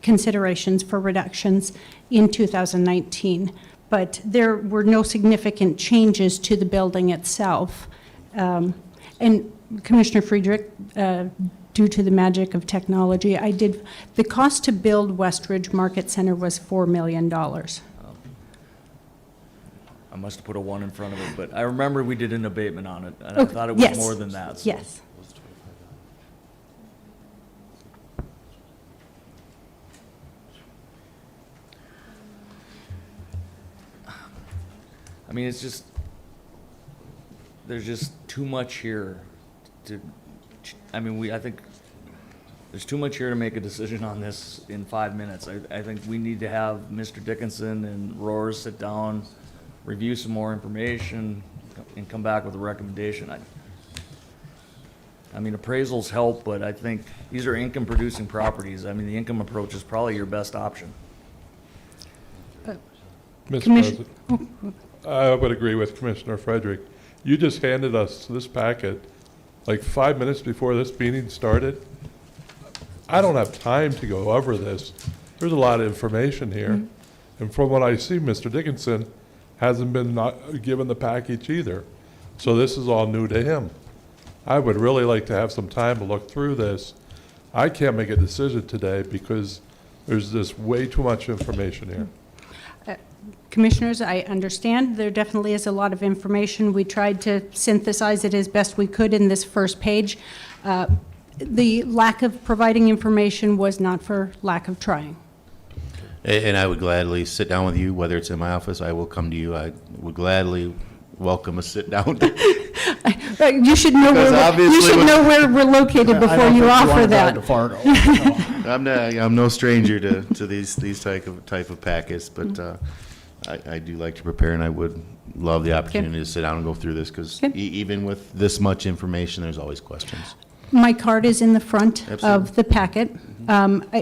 considerations for reductions in 2019. But there were no significant changes to the building itself. And Commissioner Friedrich, due to the magic of technology, the cost to build Westridge Market Center was $4 million. I must have put a 1 in front of it, but I remember we did an abatement on it, and I Okay, thought it was yes. more than that. So. Yes. I mean, there's just too much here I think there's too much here to make a decision on this in 5 minutes. I think we need to have Mr. Dickinson and Roars sit down, review some more information, and come back with a recommendation. I mean, appraisals help, but I think these are income-producing properties. I mean, the income approach is probably your best option. Mr. Commission- President, I would agree with Commissioner Frederick. You just handed us this packet like 5 minutes before this meeting started. I don't have time to go over this. There's a lot of information here. And from what I see, Mr. Dickinson hasn't been not given the package either. So this is all new to him. I would really like to have some time to look through this. I can't make a decision today because there's just way too much information here. Commissioners, I understand there definitely is a lot of information. We tried to synthesize it as best we could in this first page. The lack of providing information was not for lack of trying. and I would gladly sit down with you, whether it's in my office, I will come to you. I would gladly welcome a sit down. You should know Because obviously when- where we're located before you offer that. I'm no stranger to these type of packets, but I do like to prepare, and I would love the opportunity to sit down and go through this, because Okay. even with this much information, there's always questions. My card is in the front of Absolutely. the packet.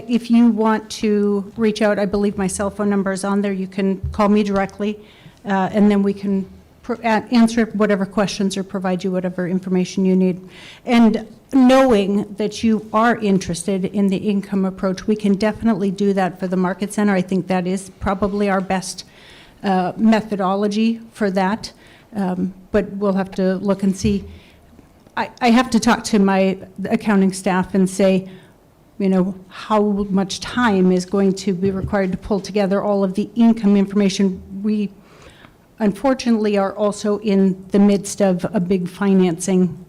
If you want to reach out, I believe my cell phone number is on there. You can call me directly, and then we can answer whatever questions or provide you whatever information you need. And knowing that you are interested in the income approach, we can definitely do that for the Market Center. I think that is probably our best methodology for that. But we'll have to look and see. I have to talk to my accounting staff and say, how much time is going to be required to pull together all of the income information. We unfortunately are also in the midst of a big financing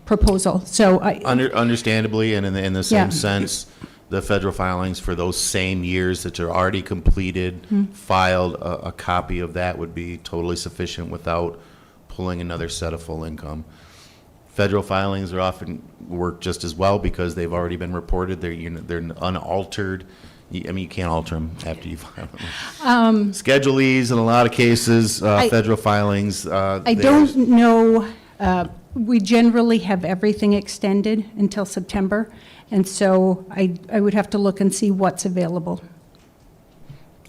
proposal. So Understandably, and in the Yeah. same sense, the federal filings for those same years that are already completed, filed, a copy of that would be totally sufficient without pulling another set of full income. Federal filings are often work just as well because they've already been reported. They're unaltered. You can't alter them after you file them. Schedulees in a lot of cases, federal filings. I don't know, we generally have everything extended until September, and so I would have to look and see what's available.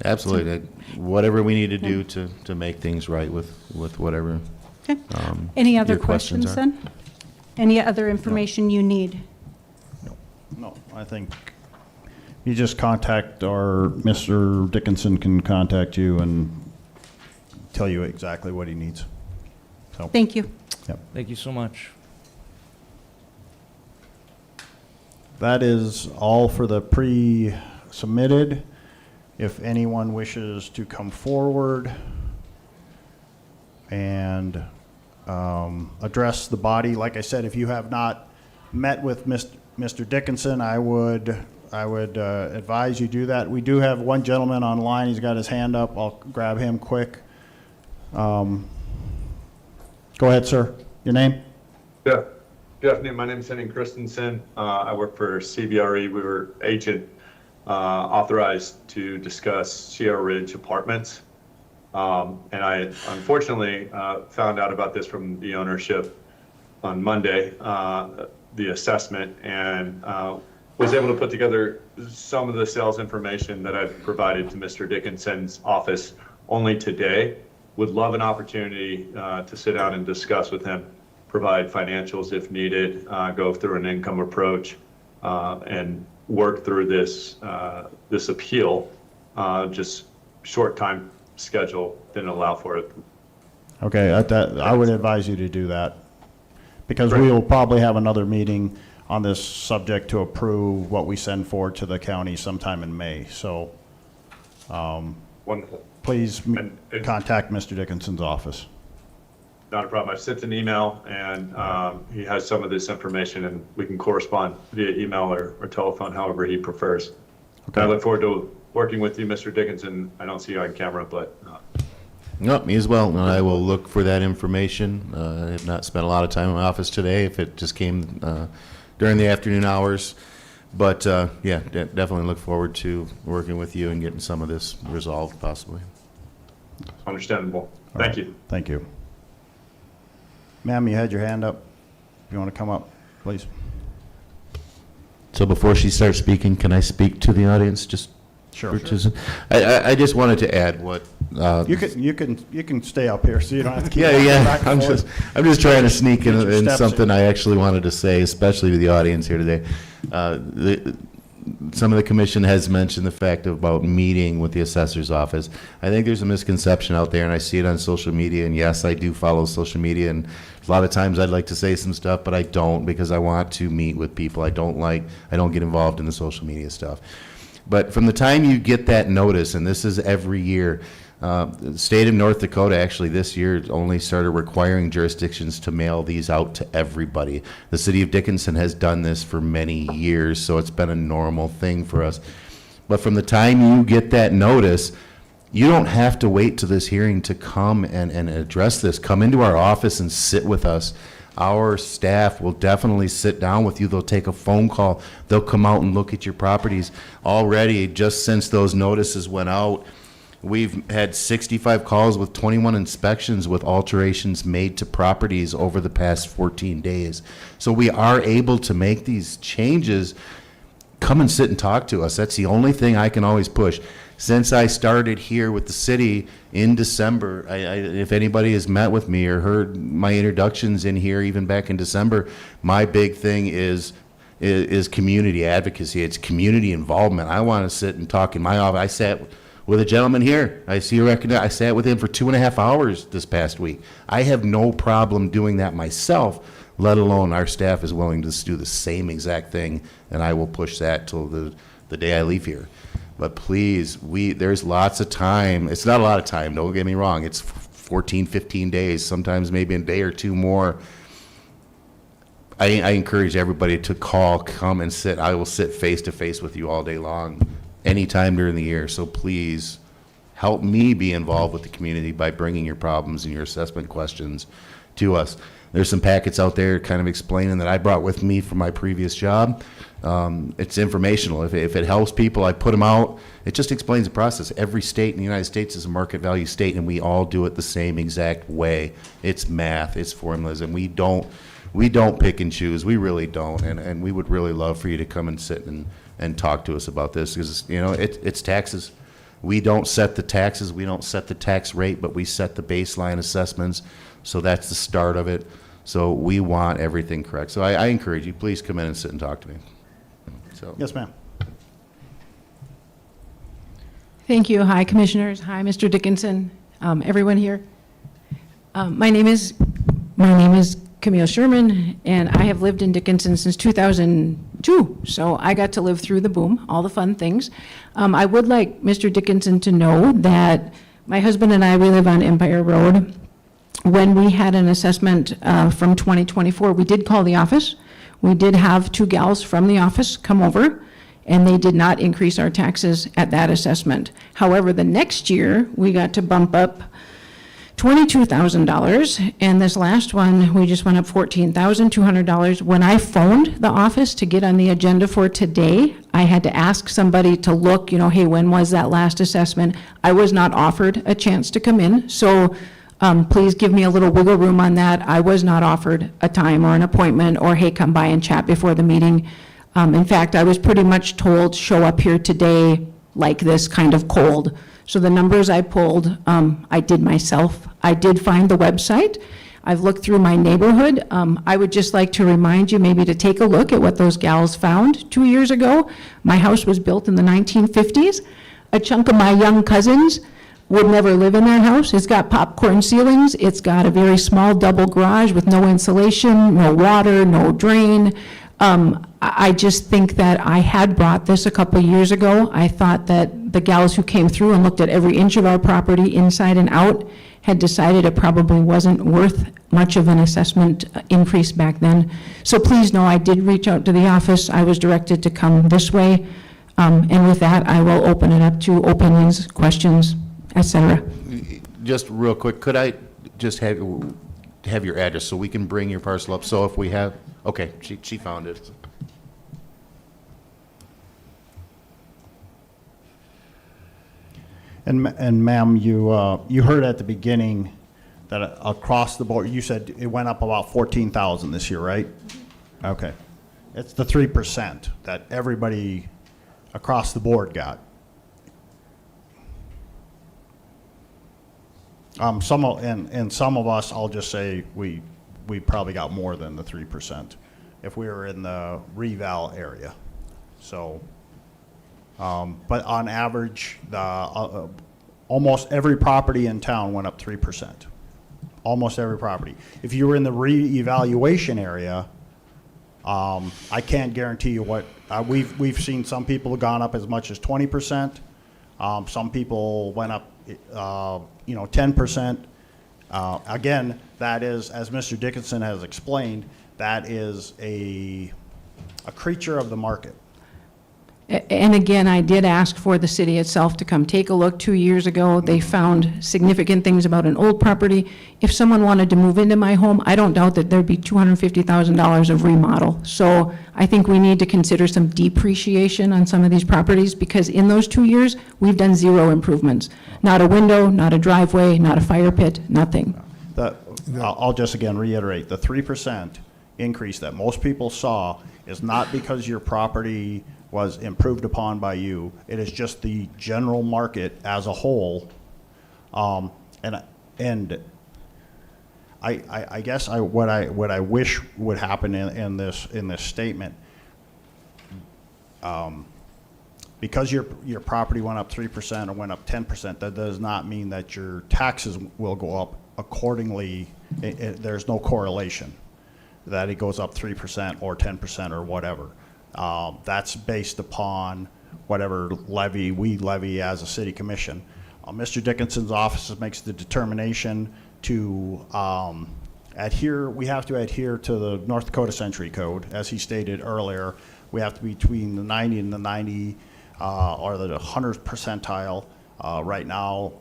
Absolutely. Whatever we need to do to make things right with whatever. Okay. Any other your questions questions are. then? Any other information you need? No, I think you just contact, or Mr. Dickinson can contact you and tell you exactly what he needs. So, Thank you. Thank you so much. that is all for the pre-submitted. If anyone wishes to come forward and address the body, like I said, if you have not met with Mr. Dickinson, I would advise you do that. We do have one gentleman online. He's got his hand up. I'll grab him quick. Go ahead, sir. Your name? Yeah. Good afternoon. My name is Henning Christensen. I work for CBRE. We were agent authorized to discuss Sierra Ridge Apartments. And I unfortunately found out about this from the ownership on Monday, the assessment, and was able to put together some of the sales information that I've provided to Mr. Dickinson's office only today. Would love an opportunity to sit down and discuss with him, provide financials if needed, go through an income approach, and work through this this appeal. Just short time schedule didn't allow for it. Okay, I would advise you to do that, because we will probably have another meeting on this subject to approve what we send forward to the county sometime in May. So Wonderful. please And contact Mr. Dickinson's office. Not a problem. I've sent an email, and he has some of this information, and we can correspond via email or telephone, however he prefers. Okay. I look forward to working with you, Mr. Dickinson. I don't see you on camera, but No, me as well, and I will look for that information. I have not spent a lot of time in my office today, if it just came during the afternoon hours. But, yeah, definitely look forward to working with you and getting some of this resolved possibly. understandable. All Thank right. you. Thank you. Ma'am, you had your hand up. If you want to come up, please. So before she starts speaking, can I speak to the audience, just? Sure. I just wanted to add what. You can stay up here, so you don't have to keep Yeah, walking yeah, back and forth. I'm just trying to sneak Get your in steps something in. I actually wanted to say, especially to the audience here today. Some of the commission has mentioned the fact about meeting with the assessor's office. I think there's a misconception out there, and I see it on social media, and yes, I do follow social media, and a lot of times I'd like to say some stuff, but I don't, because I want to meet with people. I don't get involved in the social media stuff. But from the time you get that notice, and this is every year, the state of North Dakota actually this year only started requiring jurisdictions to mail these out to everybody. The city of Dickinson has done this for many years, so it's been a normal thing for us. But from the time you get that notice, you don't have to wait to this hearing to come and address this. Come into our office and sit with us. Our staff will definitely sit down with you. They'll take a phone call. They'll come out and look at your properties. Already, just since those notices went out, we've had 65 calls with 21 inspections with alterations made to properties over the past 14 days. So we are able to make these changes. Come and sit and talk to us. That's the only thing I can always push. Since I started here with the city in December, if anybody has met with me or heard my introductions in here, even back in December, my big thing is community advocacy. It's community involvement. I want to sit and talk in my office. I sat with a gentleman here. I sat with him for 2.5 hours this past week. I have no problem doing that myself, let alone our staff is willing to do the same exact thing, and I will push that till the day I leave here. But please, there's lots of time. It's not a lot of time, don't get me wrong. It's 14, 15 days, sometimes maybe a day or two more. I encourage everybody to come and sit. I will sit face to face with you all day long, anytime during the year. So please, help me be involved with the community by bringing your problems and your assessment questions to us. There's some packets out there kind of explaining that I brought with me from my previous job. It's informational. If it helps people, I put them out. It just explains the process. Every state in the United States is a market value state, and we all do it the same exact way. It's math, it's formulas, and we don't pick and choose. We really don't, and we would really love for you to come and sit and talk to us about this, because it's taxes. We don't set the taxes, we don't set the tax rate, but we set the baseline assessments. So that's the start of it. So we want everything correct. So I encourage you, please come in and sit and talk to me. So. Yes, ma'am. Thank you. Hi, Commissioners. Hi, Mr. Dickinson, everyone here. My name is Camille Sherman, and I have lived in Dickinson since 2002. So I got to live through the boom, all the fun things. I would like Mr. Dickinson to know that my husband and we live on Empire Road. When we had an assessment from 2024, we did call the office. We did have 2 gals from the office come over, and they did not increase our taxes at that assessment. However, the next year, we got to bump up $22,000, and this last one, we just went up $14,200. When I phoned the office to get on the agenda for today, I had to ask somebody to look, hey, when was that last assessment? I was not offered a chance to come in, so please give me a little wiggle room on that. I was not offered a time or an appointment, or hey, come by and chat before the meeting. In fact, I was pretty much told, show up here today like this, kind of cold. So the numbers I pulled, I did myself. I did find the website. I've looked through my neighborhood. I would just like to remind you maybe to take a look at what those gals found 2 years ago. My house was built in the 1950s. A chunk of my young cousins would never live in that house. It's got popcorn ceilings. It's got a very small double garage with no insulation, no water, no drain. I just think that I had brought this a couple years ago. I thought that the gals who came through and looked at every inch of our property inside and out had decided it probably wasn't worth much of an assessment increase back then. So please know I did reach out to the office. I was directed to come this way. And with that, I will open it up to opinions, questions, etc. Just real quick, could I just have your address so we can bring your parcel up? So if we have, okay, she found it. And ma'am, you heard at the beginning that across the board, you said it went up about 14,000 this year, right? Okay. It's the 3% that everybody across the board got. Some of us, I'll just say, we probably got more than the 3% if we were in the reval area. So, but on average, almost every property in town went up 3%. Almost every property. If you were in the reevaluation area, I can't guarantee you what we've seen. Some people have gone up as much as 20%. Some people went up 10%. Again, that is, as Mr. Dickinson has explained, that is a creature of the market. And again, I did ask for the city itself to come take a look 2 years ago. They found significant things about an old property. If someone wanted to move into my home, I don't doubt that there'd be $250,000 of remodel. So I think we need to consider some depreciation on some of these properties, because in those 2 years, we've done zero improvements. Not a window, not a driveway, not a fire pit, nothing. I'll just again reiterate, the 3% increase that most people saw is not because your property was improved upon by you. It is just the general market as a whole. And I guess what I wish would happen in this statement, because your property went up 3% or went up 10%, that does not mean that your taxes will go up accordingly. There's no correlation that it goes up 3% or 10% or whatever. That's based upon whatever levy we levy as a city commission. Mr. Dickinson's office makes the determination to adhere. We have to adhere to the North Dakota Century Code, as he stated earlier. We have to be between the 90 and the 90 or the 100th percentile. Right now,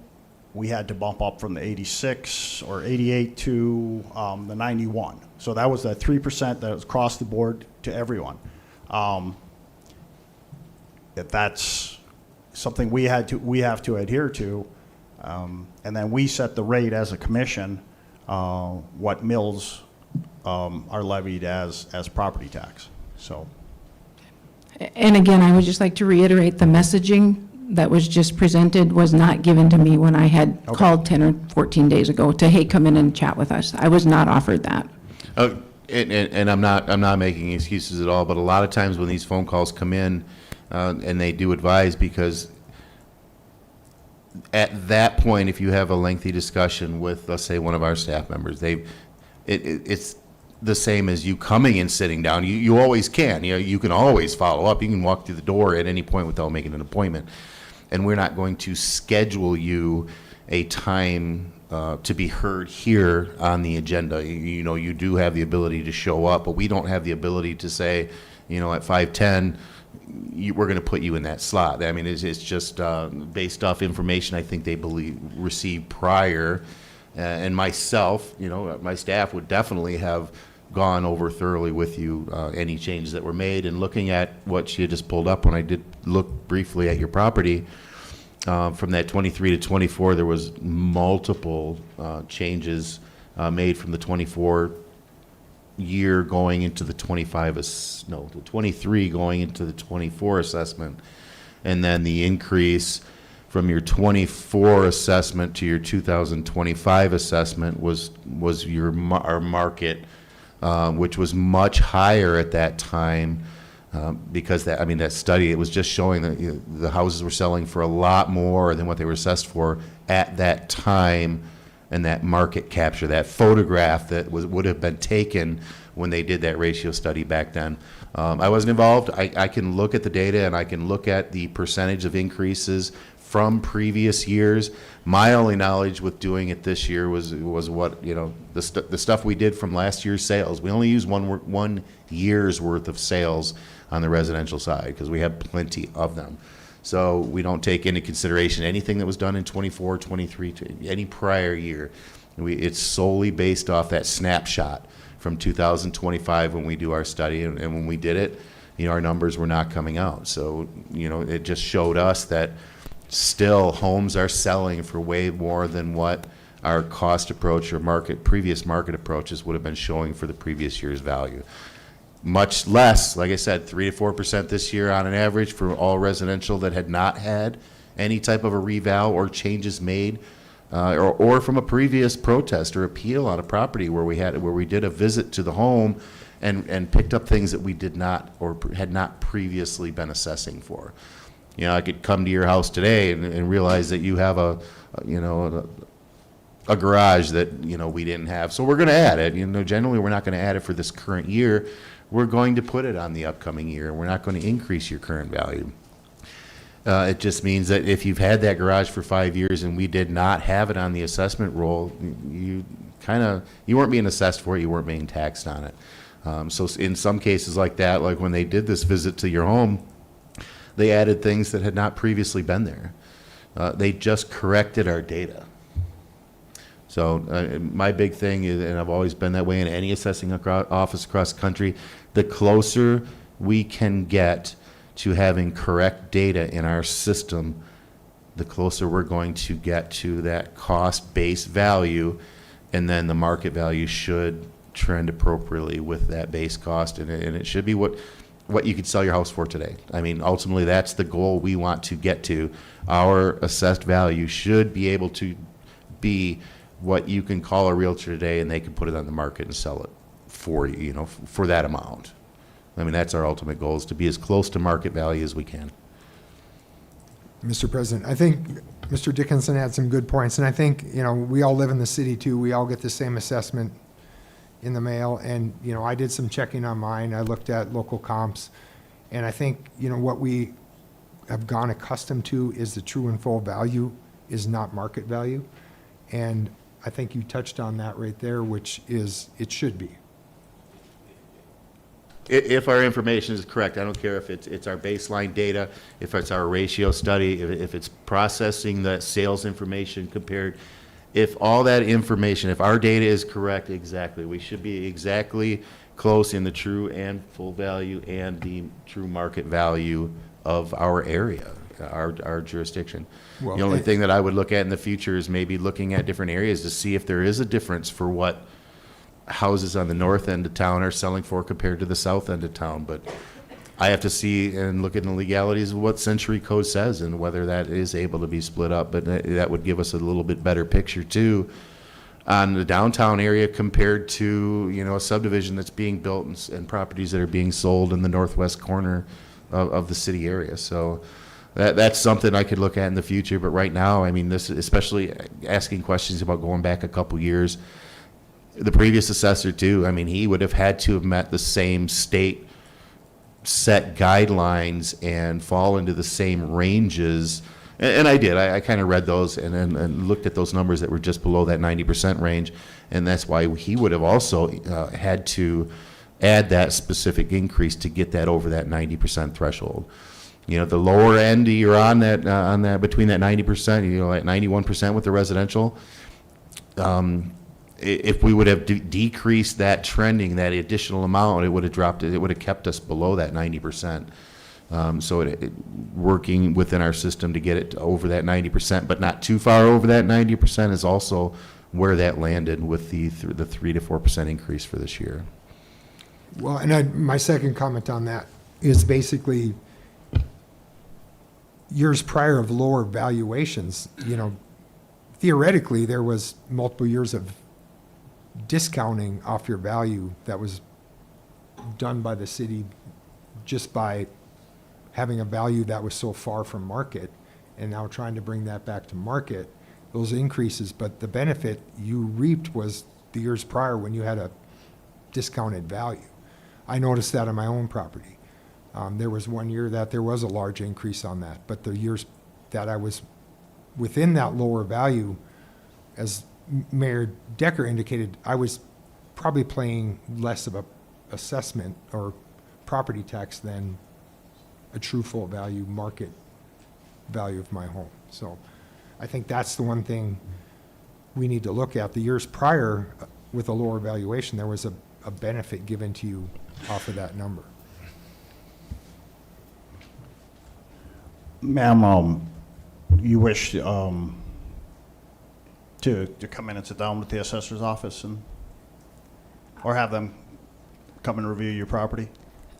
we had to bump up from the 86 or 88 to the 91. So that was that 3% that was across the board to everyone. If that's something we have to adhere to, and then we set the rate as a commission, what mills are levied as property tax. So, And again, I would just like to reiterate, the messaging that was just presented was not given to me when I had called 10 or 14 days ago to, hey, come in and chat with us. I was not offered that. And I'm not making excuses at all, but a lot of times when these phone calls come in, and they do advise, because at that point, if you have a lengthy discussion with, let's say, one of our staff members, it's the same as you coming and sitting down. You always can. You can always follow up. You can walk through the door at any point without making an appointment. And we're not going to schedule you a time to be heard here on the agenda. You do have the ability to show up, but we don't have the ability to say, at 5:10, we're going to put you in that slot. I mean, it's just based off information I think they received prior. And myself, my staff would definitely have gone over thoroughly with you any changes that were made. And looking at what you just pulled up when I did look briefly at your property, from that 23 to 24, there was multiple changes made from the 24 year going into the 23 going into the 24 assessment. And then the increase from your 24 assessment to your 2025 assessment was our market, which was much higher at that time, because that study, it was just showing that the houses were selling for a lot more than what they were assessed for at that time, and that market capture, that photograph that would have been taken when they did that ratio study back then. I wasn't involved. I can look at the data and I can look at the percentage of increases from previous years. My only knowledge with doing it this year was what, the stuff we did from last year's sales. We only used one year's worth of sales on the residential side because we have plenty of them. So we don't take into consideration anything that was done in 24, 23, any prior year. It's solely based off that snapshot from 2025 when we do our study, and when we did it, our numbers were not coming out. So, it just showed us that still homes are selling for way more than what our cost approach or previous market approaches would have been showing for the previous year's value. Much less, like I said, 3 to 4% this year on an average for all residential that had not had any type of a reval or changes made, or from a previous protest or appeal on a property where we did a visit to the home and picked up things that we did not or had not previously been assessing for. I could come to your house today and realize that you have a garage that we didn't have, so we're going to add it. Generally we're not going to add it for this current year. We're going to put it on the upcoming year. We're not going to increase your current value. It just means that if you've had that garage for 5 years and we did not have it on the assessment roll, you weren't being assessed for it, you weren't being taxed on it. So in some cases like that, like when they did this visit to your home, they added things that had not previously been there. They just corrected our data. So my big thing is, and I've always been that way in any assessing office across the country, the closer we can get to having correct data in our system, the closer we're going to get to that cost-based value, and then the market value should trend appropriately with that base cost, and it should be what you could sell your house for today. Ultimately, that's the goal we want to get to. Our assessed value should be able to be what you can call a realtor today, and they can put it on the market and sell it for you, for that amount. That's our ultimate goal, is to be as close to market value as we can. Mr. President, I think Mr. Dickinson had some good points, and I think, we all live in the city too. We all get the same assessment in the mail, and, I did some checking on mine. I looked at local comps, and I think, what we have gone accustomed to is the true and full value is not market value. And I think you touched on that right there, which is, it should be. If our information is correct, I don't care if it's our baseline data, if it's our ratio study, if it's processing the sales information compared, if all that information, if our data is correct, exactly, we should be exactly close in the true and full value and the true market value of our area, our jurisdiction. Well, the only thing that I would look at in the future is maybe looking at different areas to see if there is a difference for what houses on the north end of town are selling for compared to the south end of town. But I have to see and look at the legalities of what Century Code says and whether that is able to be split up. But that would give us a little bit better picture too on the downtown area compared to, a subdivision that's being built and properties that are being sold in the northwest corner of the city area. So that's something I could look at in the future. But right now, this, especially asking questions about going back a couple years, the previous assessor too, he would have had to have met the same state set guidelines and fall into the same ranges. And I did. I kind of read those and looked at those numbers that were just below that 90% range. And that's why he would have also had to add that specific increase to get that over that 90% threshold. The lower end you're on that between that 90%, at 91% with the residential, If we would have decreased that trending, that additional amount, it would have dropped it. It would have kept us below that 90%. So working within our system to get it to over that 90%, but not too far over that 90% is also where that landed with the 3 to 4% increase for this year. Well, and my second comment on that is basically years prior of lower valuations, theoretically, there was multiple years of discounting off your value that was done by the city just by having a value that was so far from market, and now trying to bring that back to market, those increases, but the benefit you reaped was the years prior when you had a discounted value. I noticed that on my own property. There was one year that there was a large increase on that, but the years that I was within that lower value, as Mayor Decker indicated, I was probably paying less of a assessment or property tax than a true full value market value of my home. So I think that's the one thing we need to look at. The years prior, with a lower valuation, there was a benefit given to you off of that number. Ma'am, you wish to come in and sit down with the assessor's office or have them come and review your property?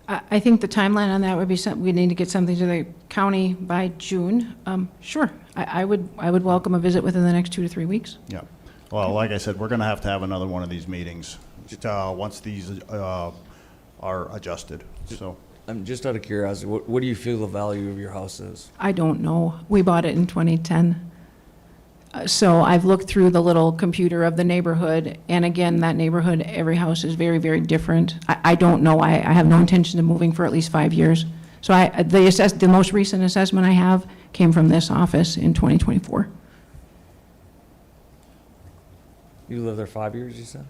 I think the timeline on that would be something, we need to get something to the county by June. Sure, I would welcome a visit within the next 2 to 3 weeks. Yeah. Well, like I said, we're going to have another one of these meetings once these are adjusted. So. I'm just out of curiosity, what do you feel the value of your house is? I don't know. We bought it in 2010. So I've looked through the little computer of the neighborhood, and again, that neighborhood, every house is very, very different. I don't know. I have no intention of moving for at least 5 years. So the most recent assessment I have came from this office in 2024. You lived there 5 years, you said?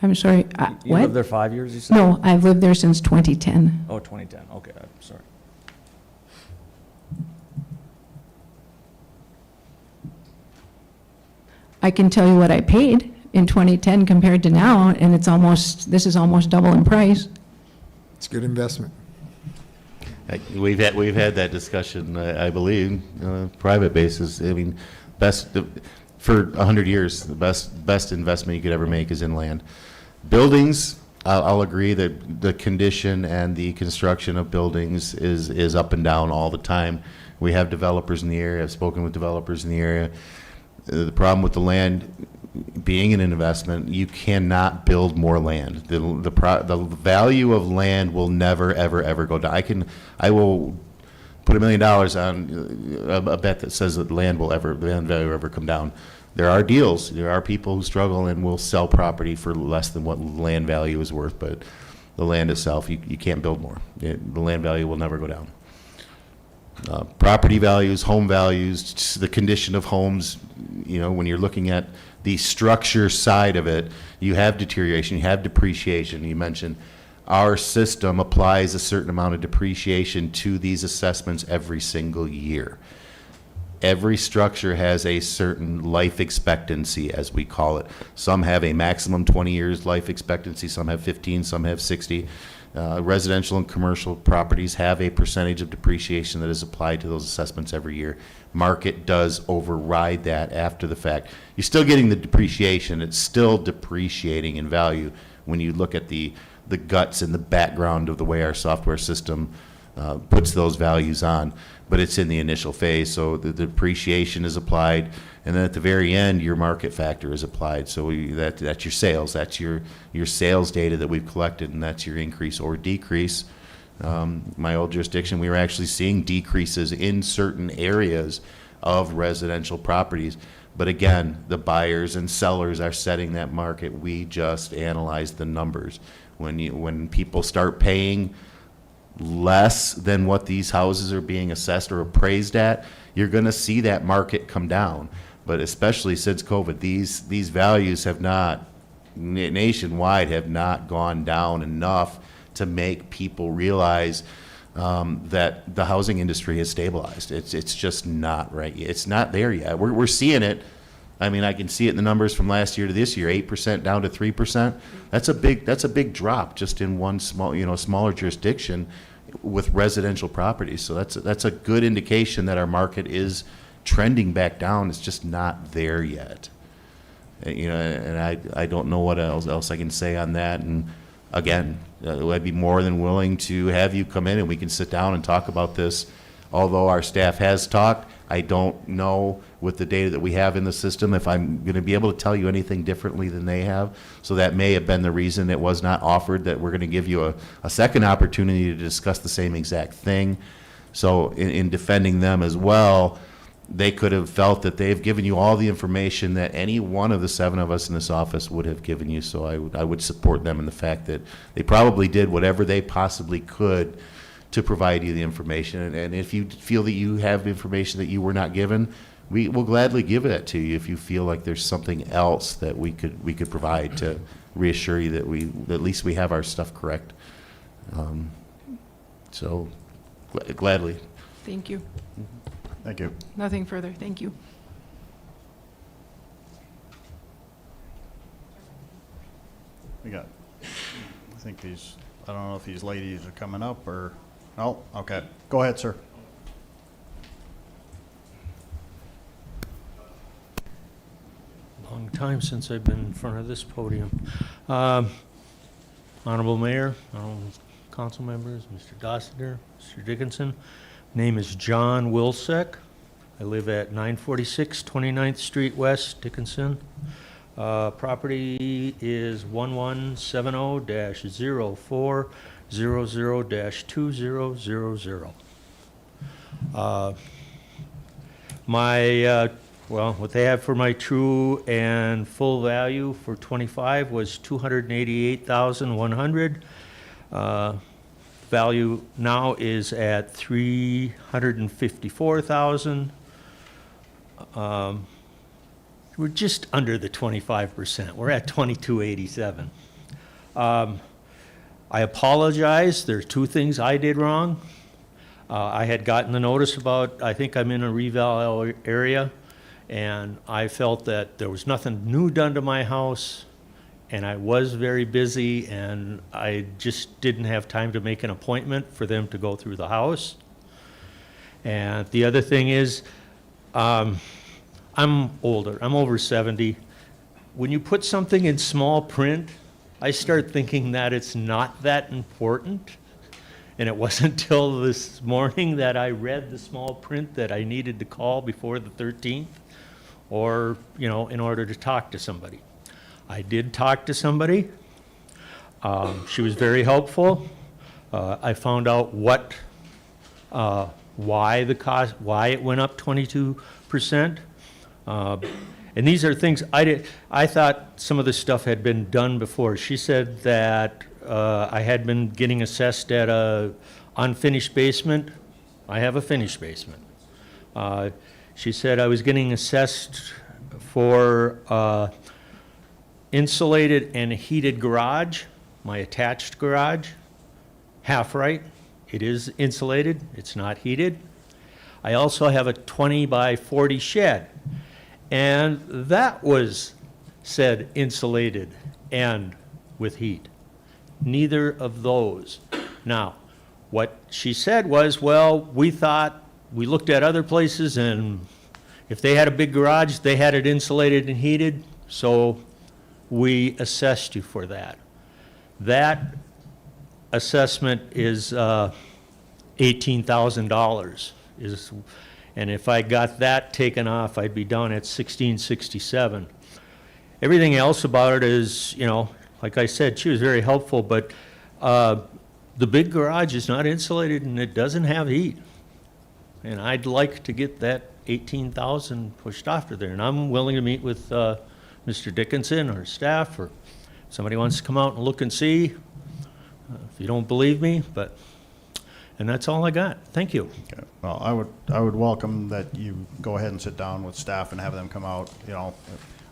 I'm sorry, You what? lived there 5 years, you said? No, I've lived there since 2010. Oh, 2010, okay, I'm sorry. I can tell you what I paid in 2010 compared to now, and this is almost double in price. It's a good investment. We've had that discussion, I believe, private basis. I mean, for 100 years, the best investment you could ever make is in land. Buildings, I'll agree that the condition and the construction of buildings is up and down all the time. We have developers in the area. I've spoken with developers in the area. The problem with the land being an investment, you cannot build more land. The value of land will never, ever, ever go down. I will put $1 million on a bet that says that the land value will ever come down. There are deals. There are people who struggle and will sell property for less than what land value is worth, but the land itself, you can't build more. The land value will never go down. Property values, home values, the condition of homes, when you're looking at the structure side of it, you have deterioration, you have depreciation. You mentioned our system applies a certain amount of depreciation to these assessments every single year. Every structure has a certain life expectancy, as we call it. Some have a maximum 20 years life expectancy, some have 15, some have 60. Residential and commercial properties have a percentage of depreciation that is applied to those assessments every year. Market does override that after the fact. You're still getting the depreciation. It's still depreciating in value when you look at the guts and the background of the way our software system puts those values on. But it's in the initial phase, so the depreciation is applied, and then at the very end, your market factor is applied. So that's your sales. That's your sales data that we've collected, and that's your increase or decrease. My old jurisdiction, we were actually seeing decreases in certain areas of residential properties. But again, the buyers and sellers are setting that market. We just analyze the numbers. When people start paying less than what these houses are being assessed or appraised at, you're going to see that market come down. But especially since COVID, these values have not, nationwide, have not gone down enough to make people realize that the housing industry has stabilized. It's just not right. It's not there yet. We're seeing it I mean, I can see it in the numbers from last year to this year, 8% down to 3%. That's a big drop just in one smaller jurisdiction with residential properties. So that's a good indication that our market is trending back down. It's just not there yet. And I don't know what else I can say on that. And again, I'd be more than willing to have you come in and we can sit down and talk about this. Although our staff has talked, I don't know with the data that we have in the system if I'm going to be able to tell you anything differently than they have. So that may have been the reason it was not offered, that we're going to give you a second opportunity to discuss the same exact thing. So in defending them as well, they could have felt that they've given you all the information that any one of the 7 of us in this office would have given you. So I would support them in the fact that they probably did whatever they possibly could to provide you the information. And if you feel that you have information that you were not given, we will gladly give it to you if you feel like there's something else that we could provide to reassure you that at least we have our stuff correct. So gladly. Thank you. Thank you. Nothing further. Thank you. We got, I think I don't know if these ladies are coming up or, no? Okay. Go ahead, sir. Long time since I've been in front of this podium. Honorable Mayor, honorable council members, Mr. Dossiter, Mr. Dickinson. Name is John Wilczek. I live at 946 29th Street West, Dickinson. Property is 1170-0400-2000. Well, what they have for my true and full value for 25 was $288,100. Value now is at $354,000. We're just under the 25%. We're at 2287. I apologize. There's 2 things I did wrong. I had gotten the notice about, I think I'm in a reval area, and I felt that there was nothing new done to my house, and I was very busy, and I just didn't have time to make an appointment for them to go through the house. And the other thing is, I'm older. I'm over 70. When you put something in small print, I start thinking that it's not that important. And it wasn't until this morning that I read the small print that I needed to call before the 13th, or, in order to talk to somebody. I did talk to somebody. She was very helpful. I found out why it went up 22%. And these are things I thought some of this stuff had been done before. She said that I had been getting assessed at a unfinished basement. I have a finished basement. She said I was getting assessed for insulated and heated garage, my attached garage. Half right. It is insulated. It's not heated. I also have a 20 by 40 shed, and that was said insulated and with heat. Neither of those. Now, what she said was, well, we looked at other places, and if they had a big garage, they had it insulated and heated, so we assessed you for that. That assessment is $18,000. And if I got that taken off, I'd be down at $1,667. Everything else about it is, like I said, she was very helpful, but the big garage is not insulated and it doesn't have heat. And I'd like to get that $18,000 pushed off to there. And I'm willing to meet with Mr. Dickinson or staff, or somebody wants to come out and look and see. If you don't believe me, and that's all I got. Thank you. Okay. Well, I would welcome that you go ahead and sit down with staff and have them come out.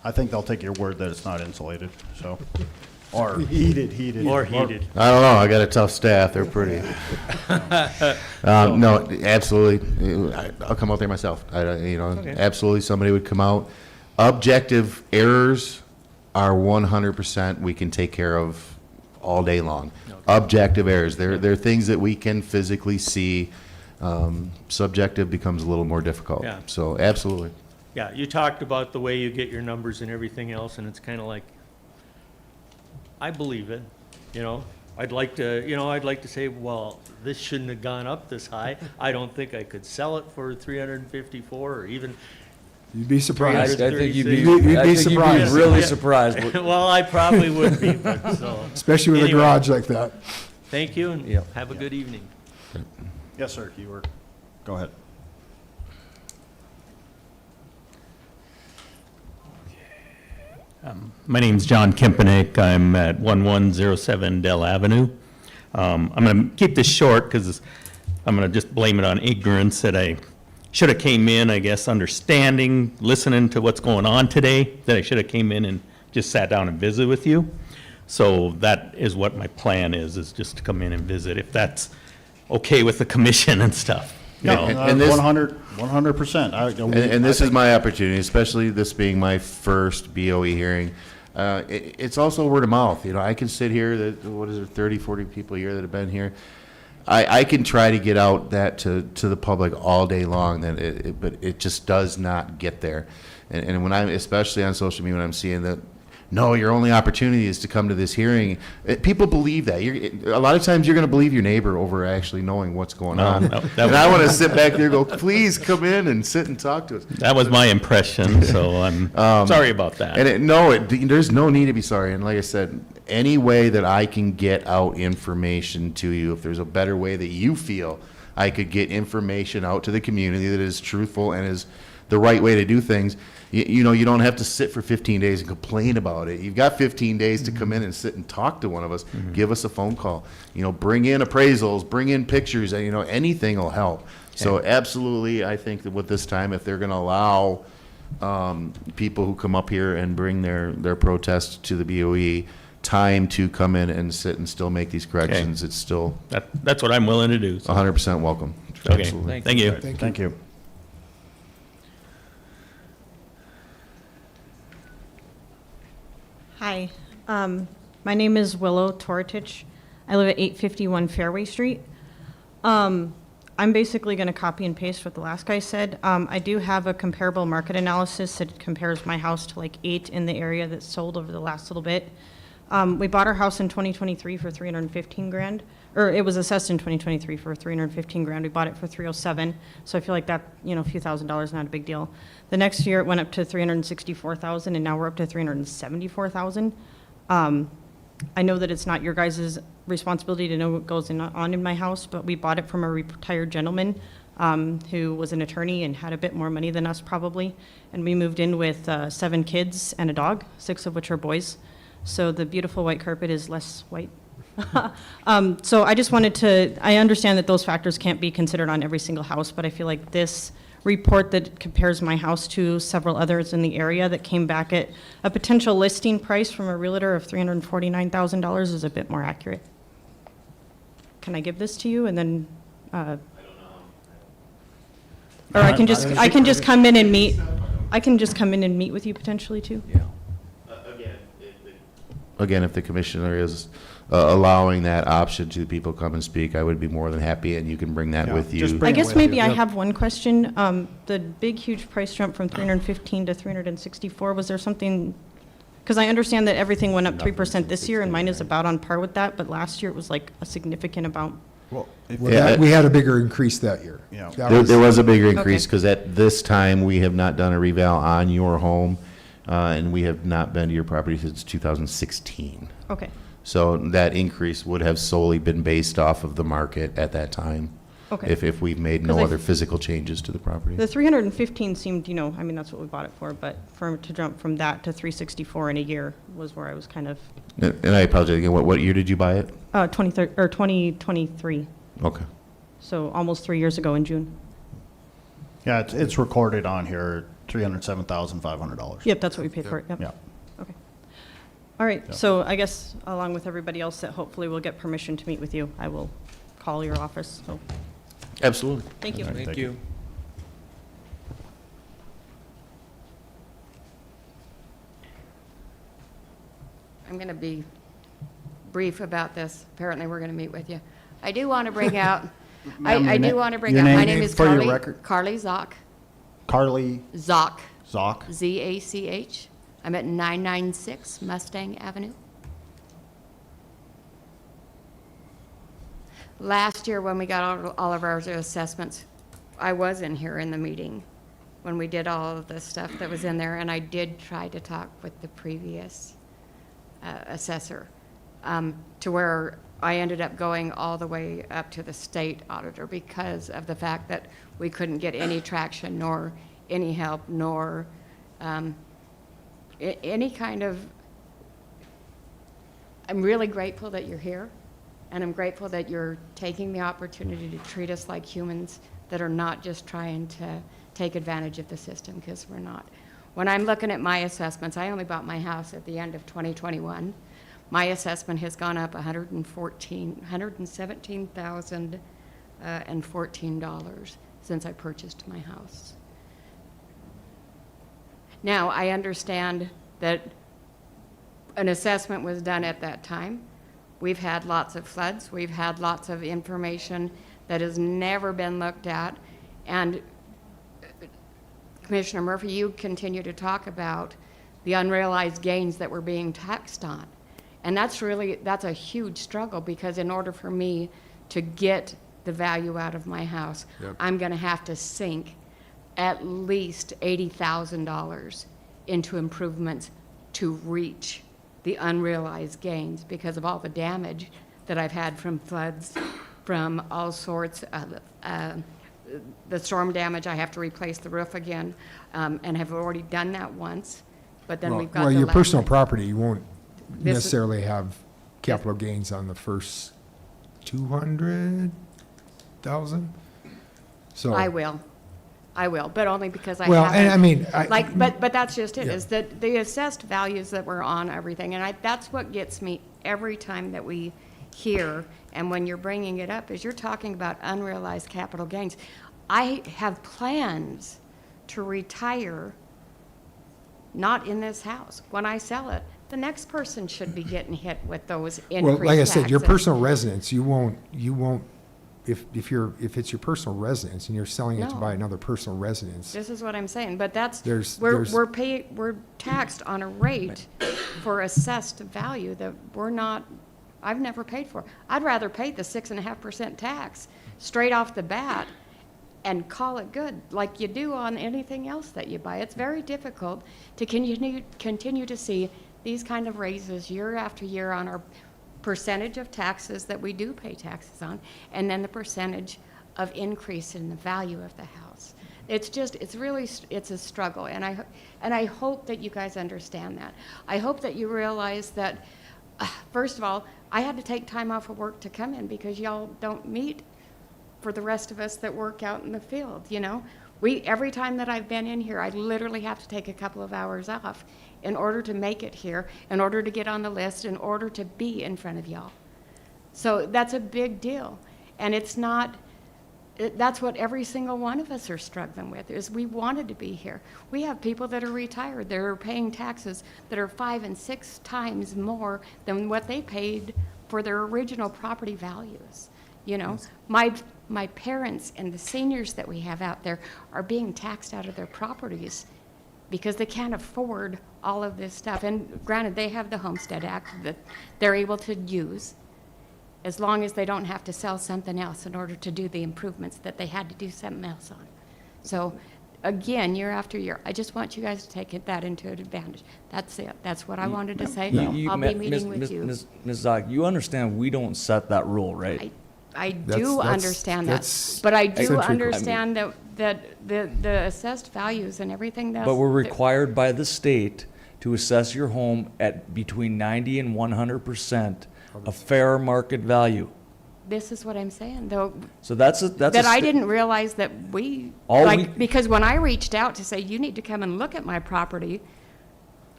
I think they'll take your word that it's not insulated, so. Or heated. Or heated. I don't know. I got a tough staff. They're pretty. No, absolutely. I'll come out there myself. Okay. Absolutely. Somebody would come out. Objective errors are 100% we can take care of all day long. Objective errors, they're things that we can physically see. Subjective becomes a little more difficult. Yeah. So absolutely. Yeah, you talked about the way you get your numbers and everything else, and it's kind of like, I believe it, you know? I'd like to say, well, this shouldn't have gone up this high. I don't think I could sell it for 354 or even, You'd be I surprised. think you'd be, You'd be I think surprised. really Yeah. surprised. well, I probably would be, but so. Especially with a Anyway. garage like that. Thank you, and Yeah. have a good evening. Yes, sir, you were, go ahead. My name's John Kempenik. I'm at 1107 Dell Avenue. I'm going to keep this short because I'm going to just blame it on ignorance that I should have came in, I guess, understanding, listening to what's going on today, that I should have came in and just sat down and visited with you. So that is what my plan is just to come in and visit, if that's okay with the commission and stuff. you know. And this- 100%. And this is my opportunity, especially this being my first BOE hearing. It's also word of mouth. You know, I can sit here, what is there, 30, 40 people here that have been here. I can try to get out that to the public all day long, but it just does not get there. And when I'm, especially on social media, when I'm seeing that, no, your only opportunity is to come to this hearing. People believe that. A lot of times you're going to believe your neighbor over actually knowing what's going on. that And I want to sit back there and go, please come in and sit and talk to us. That was my impression, so I'm sorry about that. And there's no need to be sorry. And like I said, any way that I can get out information to you, if there's a better way that you feel I could get information out to the community that is truthful and is the right way to do things, you know, you don't have to sit for 15 days and complain about it. You've got 15 days to come in and sit and talk to one of us. Give us a phone call. You know, bring in appraisals, bring in pictures, and, you know, anything will help. So absolutely, I think that with this time, if they're going to allow people who come up here and bring their protest to the BOE time to come in and sit and still make these corrections, it's still That's what I'm willing to do. So. 100% welcome. Okay, Absolutely. thank you. Thank you. Hi, my name is Willow Toritich. I live at 851 Fairway Street. I'm basically going to copy and paste what the last guy said. I do have a comparable market analysis that compares my house to like 8 in the area that's sold over the last little bit. We bought our house in 2023 for 315 grand, or it was assessed in 2023 for 315 grand. We bought it for 307, so I feel like that, you know, a few $1,000s, not a big deal. The next year it went up to 364,000, and now we're up to 374,000. I know that it's not your guys' responsibility to know what goes on in my house, but we bought it from a retired gentleman who was an attorney and had a bit more money than us probably, and we moved in with 7 kids and a dog, 6 of which are boys. So the beautiful white carpet is less white. So I just wanted to, I understand that those factors can't be considered on every single house, but I feel like this report that compares my house to several others in the area that came back at a potential listing price from a realtor of $349,000 is a bit more accurate. Can I give this to you and then, or I can just come in and meet, I can just come in and meet with you potentially too? Yeah. Again, if the commissioner is allowing that option to people come and speak, I would be more than happy, and you can bring that Yeah, with just you. bring I it guess with maybe you. I Yep. have one question. The big, huge price jump from 315 to 364, was there something, because I understand that everything went up 3% this year, and mine is about on par with that, but last year it was like a significant amount. Well, Well, Yeah, we had a bigger increase that year. Yeah. There was a bigger increase, Okay. because at this time, we have not done a reval on your home, and we have not been to your property since 2016. Okay, So that increase would have solely been based off of the market at that time, okay. if we've made no 'Cause I- other physical changes to the property. The 315 seemed, you know, I mean, that's what we bought it for, but to jump from that to 364 in a year was where I was kind of, And I apologize again, what year did you buy it? 2023, Okay. so almost 3 years ago in June. Yeah, it's recorded on here, $307,500. Yep, that's what we paid for it, yep. Yeah. Okay. All right, Yeah. so I guess along with everybody else that hopefully will get permission to meet with you, I will call your office, so, Absolutely. thank you. Thank you. going to be brief about this. Apparently, we're going to meet with you. I do want to bring out, Ma'am, I your do na- want to bring your out, my name name is for your Carly, record? Carly Zock. Carly Zock, Zock. Z-A-C-H. I'm at 996 Mustang Avenue. Last year, when we got all of our assessments, I was in here in the meeting when we did all of the stuff that was in there, and I did try to talk with the previous assessor to where I ended up going all the way up to the state auditor because of the fact that we couldn't get any traction nor any help nor any kind of. I'm really grateful that you're here, and I'm grateful that you're taking the opportunity to treat us like humans that are not just trying to take advantage of the system, because we're not. When I'm looking at my assessments, I only bought my house at the end of 2021. My assessment has gone up $117,014 since I purchased my house. Now, I understand that an assessment was done at that time. We've had lots of floods. We've had lots of information that has never been looked at. And Commissioner Murphy, you continue to talk about the unrealized gains that were being taxed on. And that's a huge struggle, because in order for me to get the value out of my house, Yep. I'm going to have to sink at least $80,000 into improvements to reach the unrealized gains because of all the damage that I've had from floods, from all sorts of the storm damage. I have to replace the roof again, and have already done that once. But then we've got Well, the your last personal one. property, you won't This is- necessarily have capital gains on the first 200,000. So I will, but only because I Well, haven't. and I mean, But that's just it, Yeah. is that the assessed values that were on everything, and that's what gets me every time that we hear, and when you're bringing it up, is you're talking about unrealized capital gains. I have plans to retire, not in this house. When I sell it, the next person should be getting hit with those increased well, like I said, your taxes. personal residence, you won't, if it's your personal residence and you're selling it to No. buy another personal residence. This is what I'm saying, but that's, There's- we're there's- we're taxed on a rate for assessed value that I've never paid for. I'd rather pay the 6.5% tax straight off the bat and call it good, like you do on anything else that you buy. It's very difficult to continue to see these kind of raises year after year on our percentage of taxes that we do pay taxes on, and then the percentage of increase in the value of the house. It's a struggle, and I hope that you guys understand that. I hope that you realize that, first of all, I had to take time off of work to come in because y'all don't meet for the rest of us that work out in the field, you know? Every time that I've been in here, I literally have to take a couple of hours off in order to make it here, in order to get on the list, in order to be in front of y'all. So that's a big deal. And that's what every single one of us are struggling with, is we wanted to be here. We have people that are retired, that are paying taxes that are 5 and 6 times more than what they paid for their original property values. You know, my parents and the seniors that we have out there are being taxed out of their properties because they can't afford all of this stuff. And granted, they have the Homestead Act that they're able to use as long as they don't have to sell something else in order to do the improvements that they had to do something else on. So again, year after year, I just want you guys to take that into advantage. That's it. That's what I wanted to say. I'll be meeting with you. Ms. Zock, you understand we don't set that rule, right? I That's- do that's- understand that, that's but I do central. understand that the assessed values and everything that's. But we're required by the state to assess your home at between 90 and 100% of fair market value. This is what I'm saying, though, So that's that I didn't realize that because when I reached out to say, you need to come and look at my property,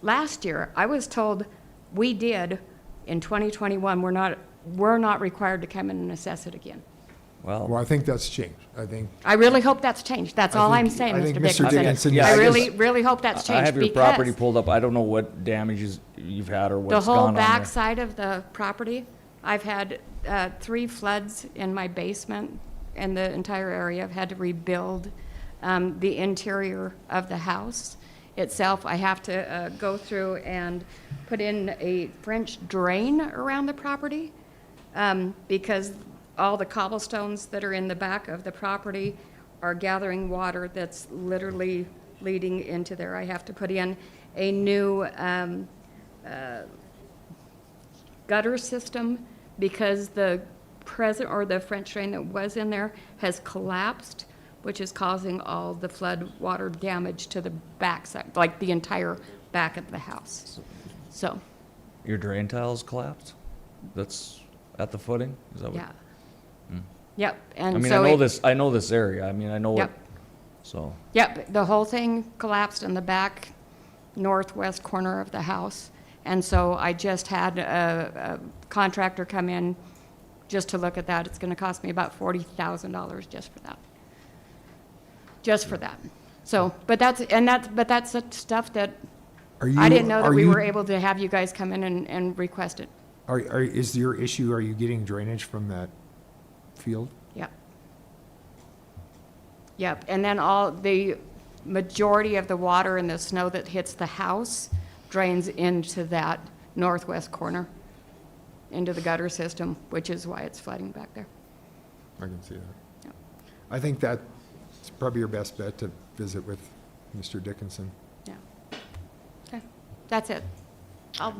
last year, I was told we did, in 2021, we're not required to come in and assess it again. Well, I think that's changed. I really hope that's changed. That's all I'm saying, I think Mr. Mr. Dickinson. Dickinson. Yeah, I I really, guess- really hope that's changed I have your property because pulled up. I don't know what damages you've had or the what's whole gone on there. back side of the property, I've had 3 floods in my basement and the entire area. I've had to rebuild the interior of the house itself. I have to go through and put in a French drain around the property because all the cobblestones that are in the back of the property are gathering water that's literally leading into there. I have to put in a new gutter system because the the French drain that was in there has collapsed, which is causing all the flood water damage to the backside, like the entire back of the house. So, Your drain tiles collapsed? That's at the footing? Is that what? yeah. Yep, and I mean, so I know this area. I mean, I know Yep. it. So, Yep, the whole thing collapsed in the back northwest corner of the house. And so I just had a contractor come in just to look at that. It's gonna cost me about $40,000 just for that. Just for that. So, but that's the stuff that I didn't know that we were able to have you guys come in and request it. Is your issue, are you getting drainage from that field? Yep. Yep, and then all the majority of the water and the snow that hits the house drains into that northwest corner, into the gutter system, which is why it's flooding back there. I can see that. Yep. I think that's probably your best bet, to visit with Mr. Dickinson. Yeah. Okay, that's it.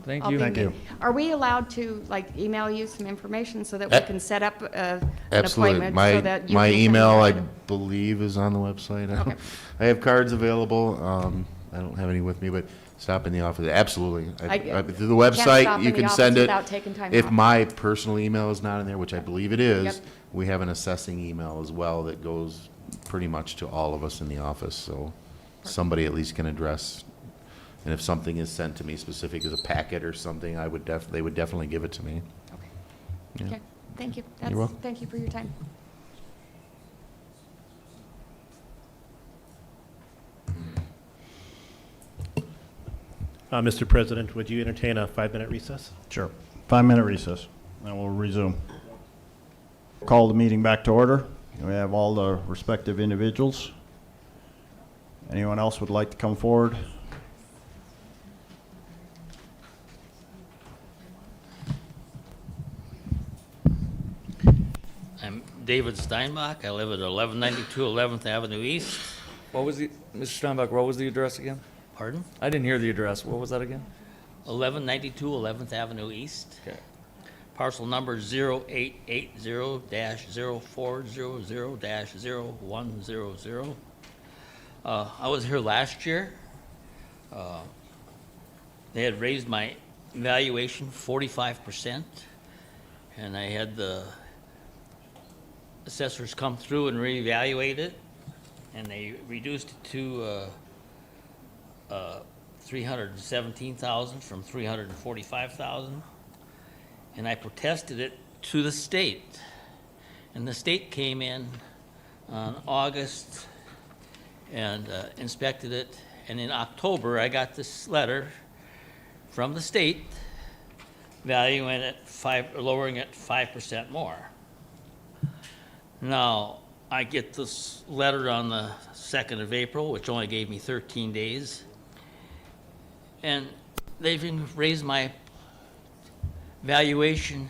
Thank I'll you. be- Thank you. Are we allowed to, like, email you some information so that we can set up an Absolutely. appointment so that you My can come email, I in? believe, is on the website. Okay. I have cards available. I don't have any with me, but stop in the office. Absolutely. Through the Can't stop website, in you the can office send it. without taking time If off. my personal email is not in there, which I believe it is, Yep. we have an assessing email as well that goes pretty much to all of us in the office, so somebody at least can address. And if something is sent to me specific as a packet or something, they would definitely give it to me. Okay. Yeah. Okay, thank you. You're welcome. Thank you for your time. Mr. President, would you entertain a 5-minute recess? Sure. 5-minute recess, and we'll resume. Call the meeting back to order. We have all the respective individuals. Anyone else would like to come forward? I'm David Steinbach. I live at 1192 11th Avenue East. what was the, Mr. Steinbach, what was the address again? Pardon? I didn't hear the address. What was that again? 1192 11th Avenue East. Okay. Parcel number 0880-0400-0100. I was here last year. They had raised my valuation 45%, and I had the assessors come through and reevaluate it, and they reduced it to 317,000 from 345,000. And I protested it to the state. And the state came in on August and inspected it. And in October, I got this letter from the state valuing it lowering it 5% more. Now, I get this letter on the 2nd of April, which only gave me 13 days. And they've raised my valuation